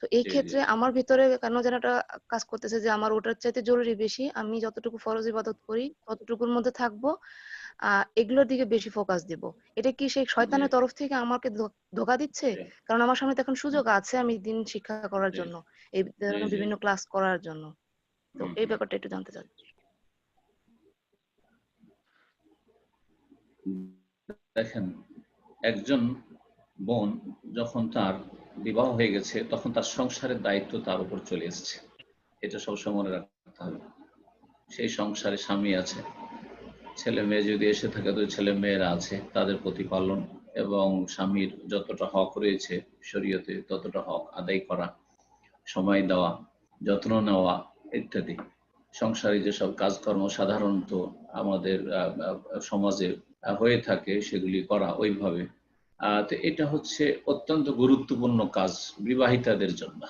তো এই ক্ষেত্রে আমার ভিতরে কেন যেন একটা কাজ করতেছে যে আমার ওটার চাইতে জরুরি বেশি, আমি যতটুকু ফরজ ইবাদত করি ততটুকুর মধ্যে থাকবো, এগুলোর দিকে বেশি ফোকাস দিব। এটা কি সেই শয়তানের তরফ থেকে আমাকে ধোঁকা দিচ্ছে? কারণ আমার সামনে তো এখন সুযোগ আছে আমি দিন শিক্ষা করার জন্য, এই ধরনের বিভিন্ন ক্লাস করার জন্য। তো এই ব্যাপারটা একটু জানতে চাচ্ছি। দেখেন, একজন বোন যখন তার বিবাহ হয়ে গেছে তখন তার সংসারের দায়িত্ব তার উপর চলে এসেছে, এটা সবসময় মনে রাখতে হবে। সেই সংসারে স্বামী আছে, ছেলে মেয়ে যদি এসে থাকে তো ছেলে মেয়েরা আছে, তাদের প্রতিপালন এবং স্বামীর যতটা হক রয়েছে শরীয়তে ততটা হক আদায় করা, সময় দেওয়া, যত্ন নেওয়া ইত্যাদি। সংসারে যেসব কাজকর্ম সাধারণত আমাদের সমাজে হয়ে থাকে সেগুলি করা ওইভাবে। তো এটা হচ্ছে অত্যন্ত গুরুত্বপূর্ণ কাজ বিবাহিতাদের জন্য।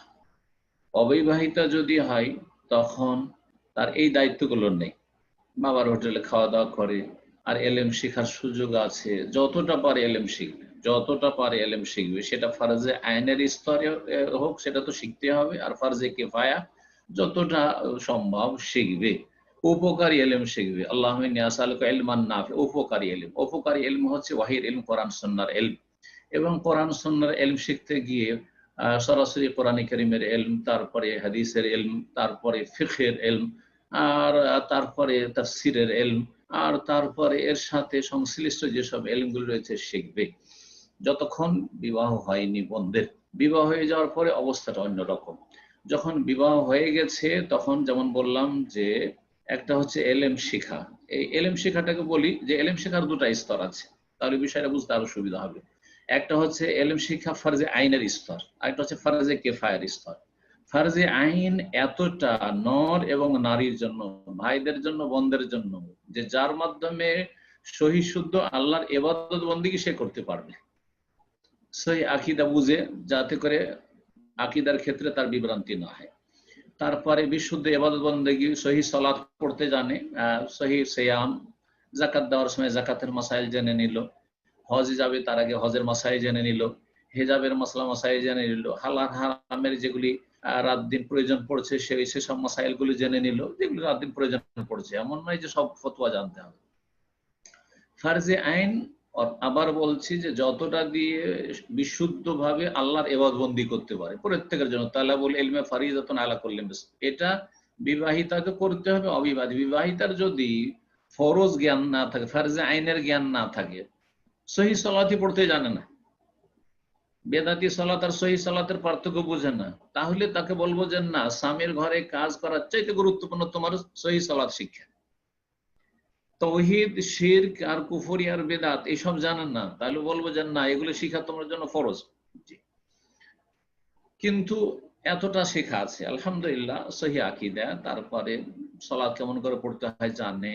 অবিবাহিতা যদি হয় তখন তার এই দায়িত্বগুলো নেই, বাবার হোটেলে খাওয়া দাওয়া করে, আর এলেম শেখার সুযোগ আছে, যতটা পারে এলেম শিখবে, যতটা পারে এলেম শিখবে। সেটা ফারজে আইনের স্তরে হোক, সেটা তো শিখতে হবে। আর ফারজে কিফায়া যতটা সম্ভব শিখবে, উপকারী এলেম শিখবে। আল্লাহুম্মা ইন্নী আসআলুকা ইলমান নাফি, উপকারী এলেম। উপকারী এলম হচ্ছে ওয়াহির এলম, কোরআন সুন্নাহর এলম। এবং কোরআন সুন্নাহর এলম শিখতে গিয়ে সরাসরি কোরআন কারীমের এলম, তারপরে হাদিসের এলম, তারপরে ফিকহের এলম, আর তারপরে তাফসীরের এলম, আর তারপরে এর সাথে সংশ্লিষ্ট যেসব এলমগুলো রয়েছে শিখবে। যতক্ষণ বিবাহ হয়নি বোনদের, বিবাহ হয়ে যাওয়ার পরে অবস্থাটা অন্যরকম। যখন বিবাহ হয়ে গেছে তখন যেমন বললাম যে একটা হচ্ছে এলেম শিখা। এই এলেম শিখাটাকে বলি যে এলেম শেখার দুটা স্তর আছে, তাহলে বিষয়টা বুঝতে আরো সুবিধা হবে। একটা হচ্ছে এলেম শিক্ষা ফারজে আইনের স্তর, আর একটা হচ্ছে ফারজে কিফায়ার স্তর। ফারজে আইন এতটা নর এবং নারীর জন্য, ভাইদের জন্য, বোনদের জন্য, যে যার মাধ্যমে সহি শুদ্ধ আল্লাহর ইবাদত বন্দেগী সে করতে পারবে, সহি আকীদা বুঝে, যাতে করে আকীদার ক্ষেত্রে তার বিভ্রান্তি না হয়। তারপরে বিশুদ্ধ ইবাদত বন্দেগী, সহি সালাত পড়তে জানে, সহি সিয়াম, যাকাত দেওয়ার সময় যাকাতের মাসাইল জেনে নিল, হজে যাবে তার আগে হজের মাসাইল জেনে নিল, হেজাবের মাসলা মাসাইল জেনে নিল, হালাল হারামের যেগুলি রাত দিন প্রয়োজন পড়ছে সেসব মাসাইলগুলি জেনে নিল, যেগুলি রাত দিন প্রয়োজন পড়ছে। এমন নয় যে সব ফতোয়া জানতে হবে। ফারজে আইন আবার বলছি যে যতটা দিয়ে বিশুদ্ধভাবে আল্লাহর ইবাদত বন্দি করতে পারে প্রত্যেকের জন্য, তালাবুল ইলমে ফারিদাতুন আলা কুল্লি মুসলিম, এটা বিবাহিতাকে করতে হবে। অবিবাহিত বিবাহিতার যদি ফরজ জ্ঞান না থাকে, ফারজে আইনের জ্ঞান না থাকে, সহি সালাতই পড়তে জানে না, বেদাতি সালাত আর সহি সালাতের পার্থক্য বুঝে না, তাহলে তাকে বলবো যে না, স্বামীর ঘরে কাজ করার চাইতে গুরুত্বপূর্ণ তোমার সহি সালাত শিক্ষা। তাওহীদ, শিরক আর কুফরি আর বেদাত এইসব জানেন না, তাহলে বলবো যে না, এগুলো শিক্ষা তোমার জন্য ফরজ। কিন্তু এতটা শেখা আছে আলহামদুলিল্লাহ, সহি আকীদা, তারপরে সালাত কেমন করে পড়তে হয় জানে,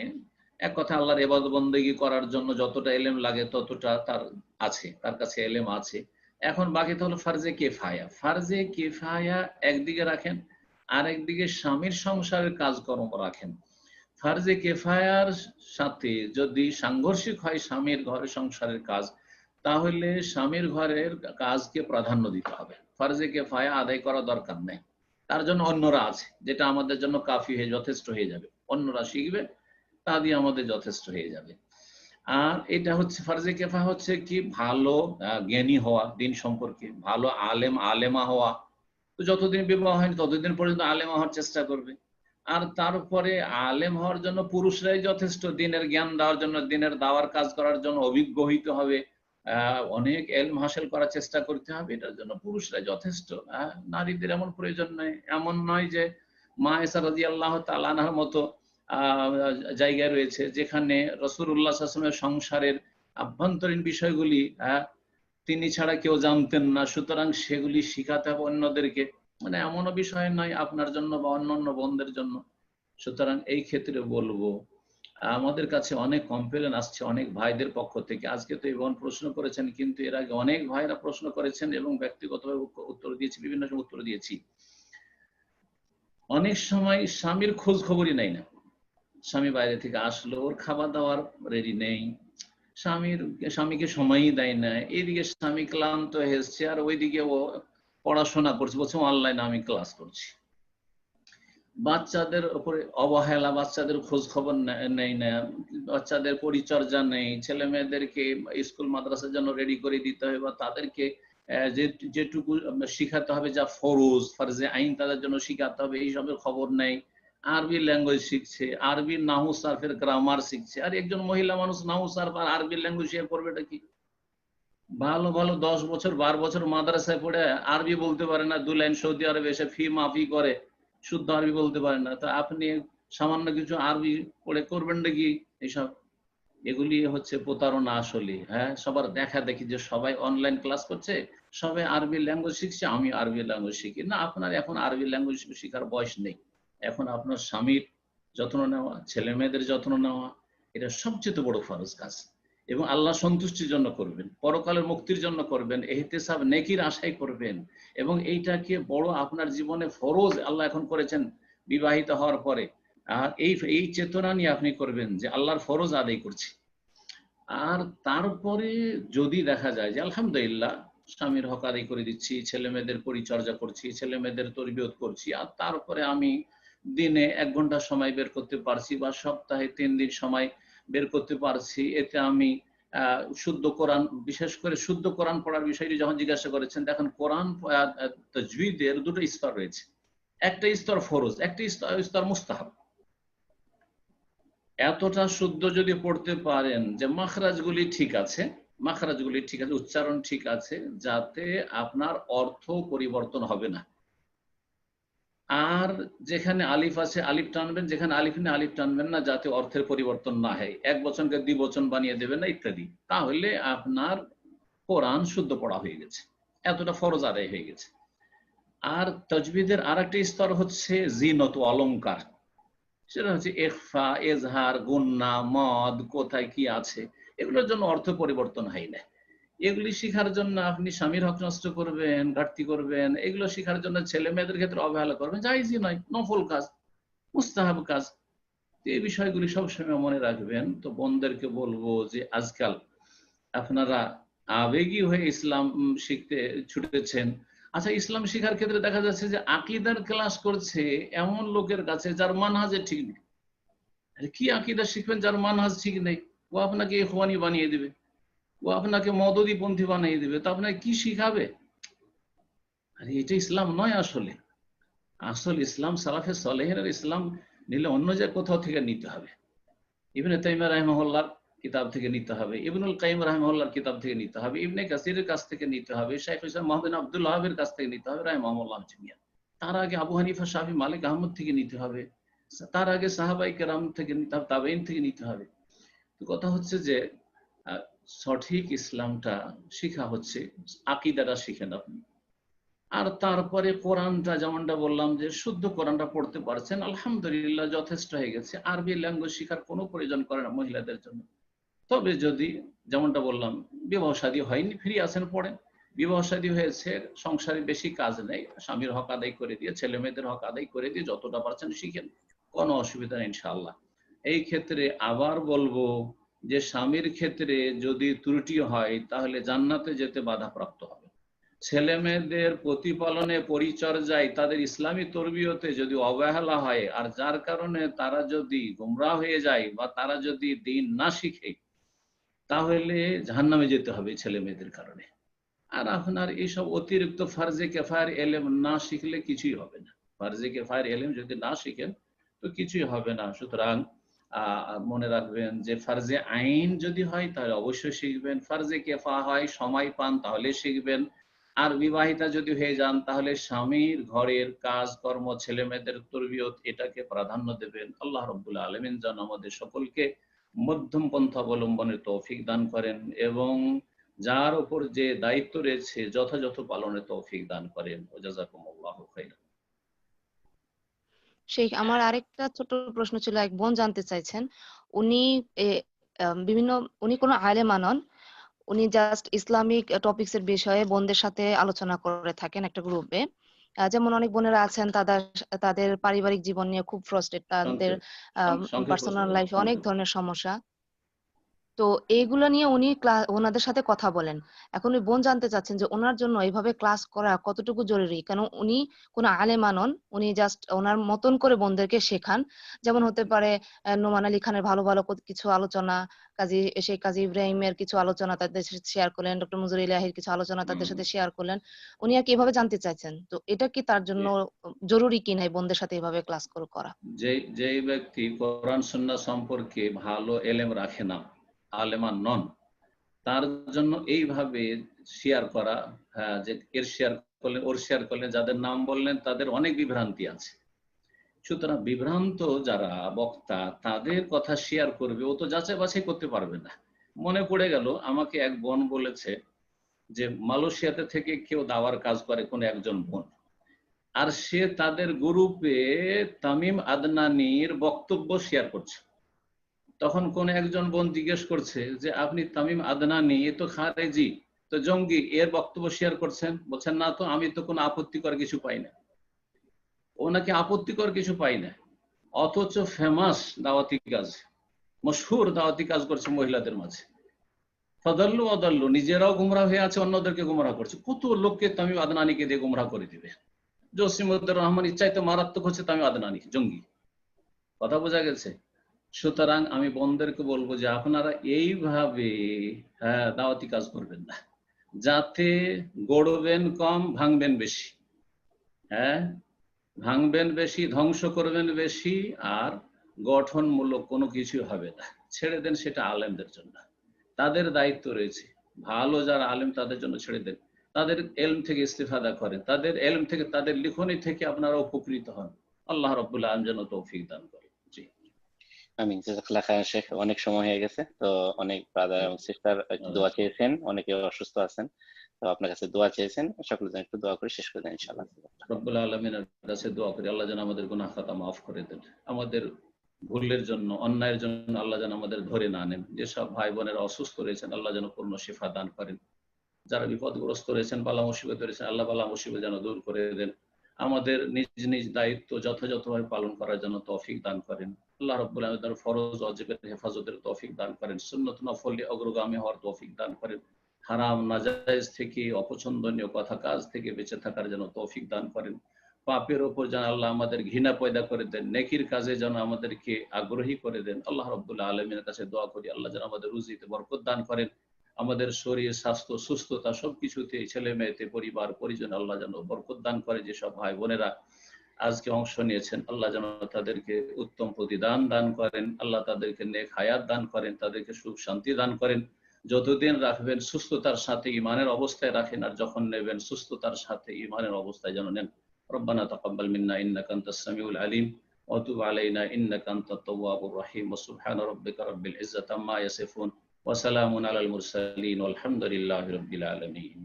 এক কথা আল্লাহর ইবাদত বন্দেগী করার জন্য যতটা এলেম লাগে ততটা তার আছে, তার কাছে এলেম আছে। এখন বাকি তো হলো ফারজে কিফায়া। ফারজে কিফায়া একদিকে রাখেন, আর একদিকে স্বামীর সংসারের কাজকর্ম রাখেন। ফারজে কিফায়ার সাথে যদি সাংঘর্ষিক হয় স্বামীর ঘরে সংসারের কাজ, তাহলে স্বামীর ঘরের কাজকে প্রাধান্য দিতে হবে, ফারজে কিফায়া আদায় করা দরকার নেই। তার জন্য অন্যরা আছে, যেটা আমাদের জন্য কাফি হয়ে যথেষ্ট হয়ে যাবে। অন্যরা শিখবে, তা দিয়ে আমাদের যথেষ্ট হয়ে যাবে। আর এটা হচ্ছে ফারজে কিফায়া হচ্ছে কি, ভালো জ্ঞানী হওয়া দিন সম্পর্কে, ভালো আলেম আলেমা হওয়া। তো যতদিন বিবাহ হয়নি ততদিন পর্যন্ত আলেমা হওয়ার চেষ্টা করবে। আর তারপরে আলেম হওয়ার জন্য পুরুষরাই যথেষ্ট, দিনের জ্ঞান দেওয়ার জন্য, দিনের দাওয়ার কাজ করার জন্য অভিজ্ঞ হইতে হবে, অনেক এলম হাসিল করার চেষ্টা করতে হবে, এটার জন্য পুরুষরাই যথেষ্ট। নারীদের এমন প্রয়োজন নেই। এমন নয় যে মা আয়েশা রাদিয়াল্লাহু তাআলা আনহার মতো জায়গায় রয়েছে যেখানে রাসূলুল্লাহ সাল্লাল্লাহু আলাইহি ওয়াসাল্লামের সংসারের আভ্যন্তরীণ বিষয়গুলি তিনি ছাড়া কেউ জানতেন না, সুতরাং সেগুলি শিখাতে হবে অন্যদেরকে। মানে এমনও বিষয় নয় আপনার জন্য বা অন্যান্য বোনদের জন্য। সুতরাং এই ক্ষেত্রে বলবো আমাদের কাছে অনেক কমপ্লেন আসছে অনেক ভাইদের পক্ষ থেকে। আজকে তো ইবন প্রশ্ন করেছেন, কিন্তু এর আগে অনেক ভাইরা প্রশ্ন করেছেন এবং ব্যক্তিগতভাবে উত্তর দিয়েছি, বিভিন্ন সময় উত্তর দিয়েছি। অনেক সময় স্বামীর খোঁজ খবরই নেই না। স্বামী বাইরে থেকে আসলো, ওর খাবার দাবার রেডি নেই, স্বামীকে সময়ই দেয় না। এইদিকে স্বামী ক্লান্ত হয়ে এসছে আর ওইদিকে ও পড়াশোনা করছে, বলছে অনলাইনে আমি ক্লাস করছি। বাচ্চাদের উপরে অবহেলা, বাচ্চাদের খোঁজ খবর নেই না, বাচ্চাদের পরিচর্যা নেই, ছেলে মেয়েদেরকে স্কুল মাদ্রাসার জন্য রেডি করে দিতে হবে বা তাদেরকে যেটুকু শিখাতে হবে যা ফরজে আইন তাদের জন্য শিখাতে হবে, এইসবের খবর নেই। আরবি ল্যাঙ্গুয়েজ শিখছে, আরবি নাহু সার্ফের গ্রামার শিখছে। আর একজন মহিলা মানুষ নাহু সার্ফ আর আরবি ল্যাঙ্গুয়েজ শিখে করবেটা কি? ভালো ভালো 10 বছর 12 বছর মাদ্রাসায় পড়ে আরবি বলতে পারে না, 2 লাইন সৌদি আরবে এসে ফি মাফি করে শুদ্ধ আরবি বলতে পারে না, তা আপনি সামান্য কিছু আরবি পড়ে করবেন নাকি? এইসব এগুলি হচ্ছে প্রতারণা আসলে। হ্যাঁ, সবার দেখা দেখি যে সবাই অনলাইন ক্লাস করছে, সবাই আরবি ল্যাঙ্গুয়েজ শিখছে, আমি আরবি ল্যাঙ্গুয়েজ শিখি না। আপনার এখন আরবি ল্যাঙ্গুয়েজ শেখার বয়স নেই। এখন আপনার স্বামীর যত্ন নেওয়া, ছেলে মেয়েদের যত্ন নেওয়া, এটা সবচেয়ে বড় ফরজ কাজ এবং আল্লাহ সন্তুষ্টির জন্য করবেন, পরকালের মুক্তির জন্য করবেন, ইহতিসাব নেকির আশাই করবেন এবং এইটাকে বড় আপনার জীবনে ফরজ আল্লাহ এখন করেছেন বিবাহিত হওয়ার পরে। আর এই চেতনা নিয়ে আপনি করবেন যে আল্লাহর ফরজ আদায় করছি। আর তারপরে যদি দেখা যায় যে আলহামদুলিল্লাহ স্বামীর হক আদায় করে দিচ্ছি, ছেলে মেয়েদের পরিচর্যা করছি, ছেলে মেয়েদের তরবিয়ত করছি, আর তারপরে আমি দিনে 1 ঘন্টা সময় বের করতে পারছি বা সপ্তাহে 3 দিন সময় বের করতে পারছি, এতে আমি শুদ্ধ কোরআন, বিশেষ করে শুদ্ধ কোরআন পড়ার বিষয়টি যখন জিজ্ঞাসা করেছেন, দেখেন কোরআন তাজউইদের 2টো স্তর রয়েছে। একটা স্তর ফরজ, একটা স্তর মুস্তাহাব। এতটা শুদ্ধ যদি পড়তে পারেন যে মাখরাজগুলি ঠিক আছে, উচ্চারণ ঠিক আছে, যাতে আপনার অর্থ পরিবর্তন হবে না। আর যেখানে আলিফ আছে আলিফ টানবেন, যেখানে আলিফ নেই আলিফ টানবেন না, যাতে অর্থের পরিবর্তন না হয়। 1 বচনকে 2 বচন বানিয়ে দেবেন না ইত্যাদি। তাহলে আপনার কোরআন শুদ্ধ পড়া হয়ে গেছে, এতটা ফরজ আদায় হয়ে গেছে। আর তাজবিদের আরেকটা স্তর হচ্ছে জিনত, অলংকার। সেটা হচ্ছে ইখফা, এজহার, গুন্না, মদ, কোথায় কি আছে, এগুলোর জন্য অর্থ পরিবর্তন হয় না। এগুলি শিখার জন্য আপনি স্বামীর হক নষ্ট করবেন, ঘাটতি করবেন, এগুলো শিখার জন্য ছেলে মেয়েদের ক্ষেত্রে অবহেলা করবেন, জায়েজই নয়, নফল কাজ, মুস্তাহাব কাজ। এই বিষয়গুলি সবসময় মনে রাখবেন। তো বোনদেরকে বলবো যে আজকাল আপনারা আবেগী হয়ে ইসলাম শিখতে ছুটেছেন। আচ্ছা, ইসলাম শিখার ক্ষেত্রে দেখা যাচ্ছে যে আকীদার ক্লাস করছে এমন লোকের কাছে যার মানহাজে ঠিক নেই। কি আকীদা শিখবেন যার মানহাজ ঠিক নেই? ও আপনাকে ইখওয়ানি বানিয়ে দিবে, ও আপনাকে মদদি পন্থী বানিয়ে দিবে, তা আপনাকে কি শিখাবে? আরে এটা ইসলাম নয়। আসলে ইসলাম সালাফে সালেহিনের ইসলাম নিলে অন্য যে কোথাও থেকে নিতে হবে। ইবনে তাইমিয়া রাহিমাহুল্লাহর কিতাব থেকে নিতে হবে, ইবনুল কাইয়িম রাহিমাহুল্লাহর কিতাব থেকে নিতে হবে, ইবনে কাসিরের কাছ থেকে নিতে হবে, শাইখ ইসলাম মুহাম্মদ বিন আব্দুল ওয়াহাবের কাছ থেকে নিতে হবে রাহিমাহুল্লাহ জামিয়া। তার আগে আবু হানিফা, শাফি, মালিক, আহমদ থেকে নিতে হবে, তার আগে সাহাবায়ে কেরাম থেকে নিতে হবে, তাবেঈন থেকে নিতে হবে। তো কথা হচ্ছে যে সঠিক ইসলামটা শিখা হচ্ছে, আকীদাটা শিখেন আপনি। আর তারপরে কোরআনটা, যেমনটা বললাম যে শুদ্ধ কোরআনটা পড়তে পারছেন, আলহামদুলিল্লাহ যথেষ্ট হয়ে গেছে। আরবি ল্যাঙ্গুয়েজ শেখার কোনো প্রয়োজন করে না মহিলাদের জন্য। তবে যদি যেমনটা বললাম বিবাহ শাদী হয়নি, ফ্রি আছেন পড়েন। বিবাহ শাদী হয়েছে, সংসারে বেশি কাজ নেই, স্বামীর হক আদায় করে দিয়ে, ছেলে মেয়েদের হক আদায় করে দিয়ে যতটা পারছেন শিখেন, কোনো অসুবিধা নেই ইনশাআল্লাহ। এই ক্ষেত্রে আবার বলবো যে স্বামীর ক্ষেত্রে যদি ত্রুটি হয় তাহলে জান্নাতে যেতে বাধাপ্রাপ্ত হবে। ছেলে মেয়েদের প্রতিপালনে, পরিচর্যায়, তাদের ইসলামী তরবিয়তে যদি অবহেলা হয়, আর যার কারণে তারা যদি গোমরাহ হয়ে যায় বা তারা যদি দ্বীন না শিখে, তাহলে জাহান্নামে যেতে হবে ছেলে মেয়েদের কারণে। আর আপনার এইসব অতিরিক্ত ফার্জে কেফায়ের এলেম না শিখলে কিছুই হবে না। ফার্জে কেফায়ের এলেম যদি না শিখেন তো কিছুই হবে না। সুতরাং মনে রাখবেন যে ফার্জে আইন যদি হয় তাহলে অবশ্যই শিখবেন, ফার্জে কেফা হয়, সময় পান তাহলে শিখবেন। আর বিবাহিতা যদি হয়ে যান তাহলে স্বামীর ঘরের কাজ কর্ম, ছেলে মেয়েদের তরবিয়ত, এটাকে প্রাধান্য দেবেন। আল্লাহ রাব্বুল আলামিন যেন আমাদের সকলকে মধ্যম পন্থা অবলম্বনের তৌফিক দান করেন এবং যার উপর যে দায়িত্ব রয়েছে যথাযথ পালনের তৌফিক দান করেন। জাযাকুমুল্লাহু খাইরান। শেখ, আমার আরেকটা ছোট প্রশ্ন ছিল। এক বোন জানতে চাইছেন, উনি বিভিন্ন, উনি কোনো আলেমা নন, উনি জাস্ট ইসলামিক টপিকস এর বিষয়ে বোনদের সাথে আলোচনা করে থাকেন একটা গ্রুপে। যেমন অনেক বোনেরা আছেন তাদের পারিবারিক জীবন নিয়ে খুব ফ্রাস্ট্রেট, তাদের পার্সোনাল লাইফে অনেক ধরনের সমস্যা। তো এইগুলো নিয়ে উনি ওনাদের সাথে কথা বলেন। এখন ওই বোন জানতে চাচ্ছেন যে ওনার জন্য এইভাবে ক্লাস করা কতটুকু জরুরি, কেন উনি কোনো আলেমা নন, উনি জাস্ট ওনার মতন করে বোনদেরকে শেখান। যেমন হতে পারে নোমান আলী খানের ভালো ভালো কিছু আলোচনা, শেখ কাজী ইব্রাহিমের কিছু আলোচনা তাদের সাথে শেয়ার করলেন, ডক্টর মুজুর ইলাহির কিছু আলোচনা তাদের সাথে শেয়ার করলেন। উনি আর কি এভাবে জানতে চাইছেন, তো এটা কি তার জন্য জরুরি কিনা এই বোনদের সাথে এভাবে ক্লাস করা? যে ব্যক্তি কোরআন সুন্নাহ সম্পর্কে ভালো এলেম রাখে না, আলেমান নন, তার জন্য এইভাবে শেয়ার করা, যে এর শেয়ার করলেন ওর শেয়ার করলেন, যাদের নাম বললেন তাদের অনেক বিভ্রান্তি আছে। সুতরাং বিভ্রান্ত যারা বক্তা তাদের কথা শেয়ার করবে, ও তো যাচাই বাছাই করতে পারবে না। মনে পড়ে গেল, আমাকে এক বোন বলেছে যে মালয়েশিয়াতে থেকে কেউ দাওয়ার কাজ করে, কোন একজন বোন, আর সে তাদের গ্রুপে তামিম আদনানির বক্তব্য শেয়ার করছে। তখন কোন একজন বোন জিজ্ঞেস করছে যে আপনি তামিম আদনানি, এ তো খারেজি, তো জঙ্গি, এর বক্তব্য শেয়ার করছেন? বলছেন না তো, আমি তো কোনো আপত্তিকর কিছু পাই না। ওনাকে আপত্তিকর কিছু পাই না, অথচ ফেমাস দাওয়াতি কাজ, মশহুর দাওয়াতি কাজ করছে মহিলাদের মাঝে। ফাদাল্লু আদাল্লু, নিজেরাও গুমরাহ হয়ে আছে, অন্যদেরকে গুমরাহ করছে। কত লোককে তামিম আদনানিকে দিয়ে গুমরাহ করে দিবে। জসিমউদ্দিন রহমান ইচ্ছাইতে মারাত্মক হচ্ছে তামিম আদনানি, জঙ্গি। কথা বোঝা গেছে? সুতরাং আমি বোনদেরকে বলবো যে আপনারা এইভাবে দাওয়াতি কাজ করবেন না, যাতে গড়বেন কম, ভাঙবেন বেশি। ভাঙবেন বেশি, ধ্বংস করবেন বেশি, আর গঠনমূলক কোনো কিছু হবে না। ছেড়ে দেন সেটা আলেমদের জন্য, তাদের দায়িত্ব রয়েছে। ভালো যারা আলেম তাদের জন্য ছেড়ে দেন, তাদের এলম থেকে ইস্তেফাদা করেন, তাদের এলম থেকে, তাদের লিখনি থেকে আপনারা উপকৃত হন। আল্লাহ রাব্বুল আলামিন যেন তৌফিক দান করেন। আমিন। জাযাকাল্লাহ খাইরান শেখ, অনেক সময় হয়ে গেছে, তো অনেক ব্রাদার এবং সিস্টার দোয়া চেয়েছেন, অনেকে অসুস্থ আছেন, তো আপনার কাছে দোয়া চেয়েছেন, সকলের জন্য একটু দোয়া করে শেষ করে দেন ইনশাআল্লাহ। রব্বুল আলামিনের কাছে দোয়া করি আল্লাহ যেন আমাদের গুনাহ খাতা মাফ করে দেন, আমাদের ভুলের জন্য, অন্যায়ের জন্য আল্লাহ যেন আমাদের ধরে না নেন। যেসব ভাই বোনেরা অসুস্থ রয়েছেন আল্লাহ যেন পূর্ণ শিফা দান করেন। যারা বিপদগ্রস্ত রয়েছেন, বালা মুসিবত রয়েছেন, আল্লাহ বালা মুসিবত যেন দূর করে দেন। আমাদের নিজ নিজ দায়িত্ব যথাযথভাবে পালন করার জন্য তৌফিক দান করেন। আল্লাহ রাব্বুল আলামিন তার ফরজ ওয়াজিবের হেফাজতের তৌফিক দান করেন, সুন্নত নফলে অগ্রগামী হওয়ার তৌফিক দান করেন, হারাম নাজায়েজ থেকে, অপছন্দনীয় কথা কাজ থেকে বেঁচে থাকার জন্য তৌফিক দান করেন। পাপের ওপর যেন আল্লাহ আমাদের ঘৃণা পয়দা করে দেন, নেকির কাজে যেন আমাদেরকে আগ্রহী করে দেন। আল্লাহ রাব্বুল আলামিনের কাছে দোয়া করি আল্লাহ যেন আমাদের রুজিতে বরকত দান করেন, আমাদের শরীর স্বাস্থ্য সুস্থতা সবকিছুতে, ছেলে মেয়েতে, পরিবার পরিজন আল্লাহ যেন বরকত দান করে। যেসব ভাই বোনেরা আজকে অংশ নিয়েছেন আল্লাহ যেন তাদেরকে উত্তম প্রতিদান দান করেন, আল্লাহ তাদেরকে নেক হায়াত দান করেন, তাদেরকে সুখ শান্তি দান করেন। যতদিন রাখবেন সুস্থতার সাথে ঈমানের অবস্থায় রাখেন, আর যখন নেবেন সুস্থতার সাথে ঈমানের অবস্থায় যেন নেন। রব্বানা তাকাব্বাল মিন্না ইন্নাকা আনতাস সামিউল আলিম ওয়া তুব আলাইনা ইন্নাকা আনতাত তাওয়াবুর রহিম। ওয়া সুবহানা রাব্বিকা রাব্বিল ইজ্জাতি আম্মা ইয়াসিফুন ওয়া সালামুন আলাল মুরসালিন ওয়ালহামদুলিল্লাহি রাব্বিল আলামিন।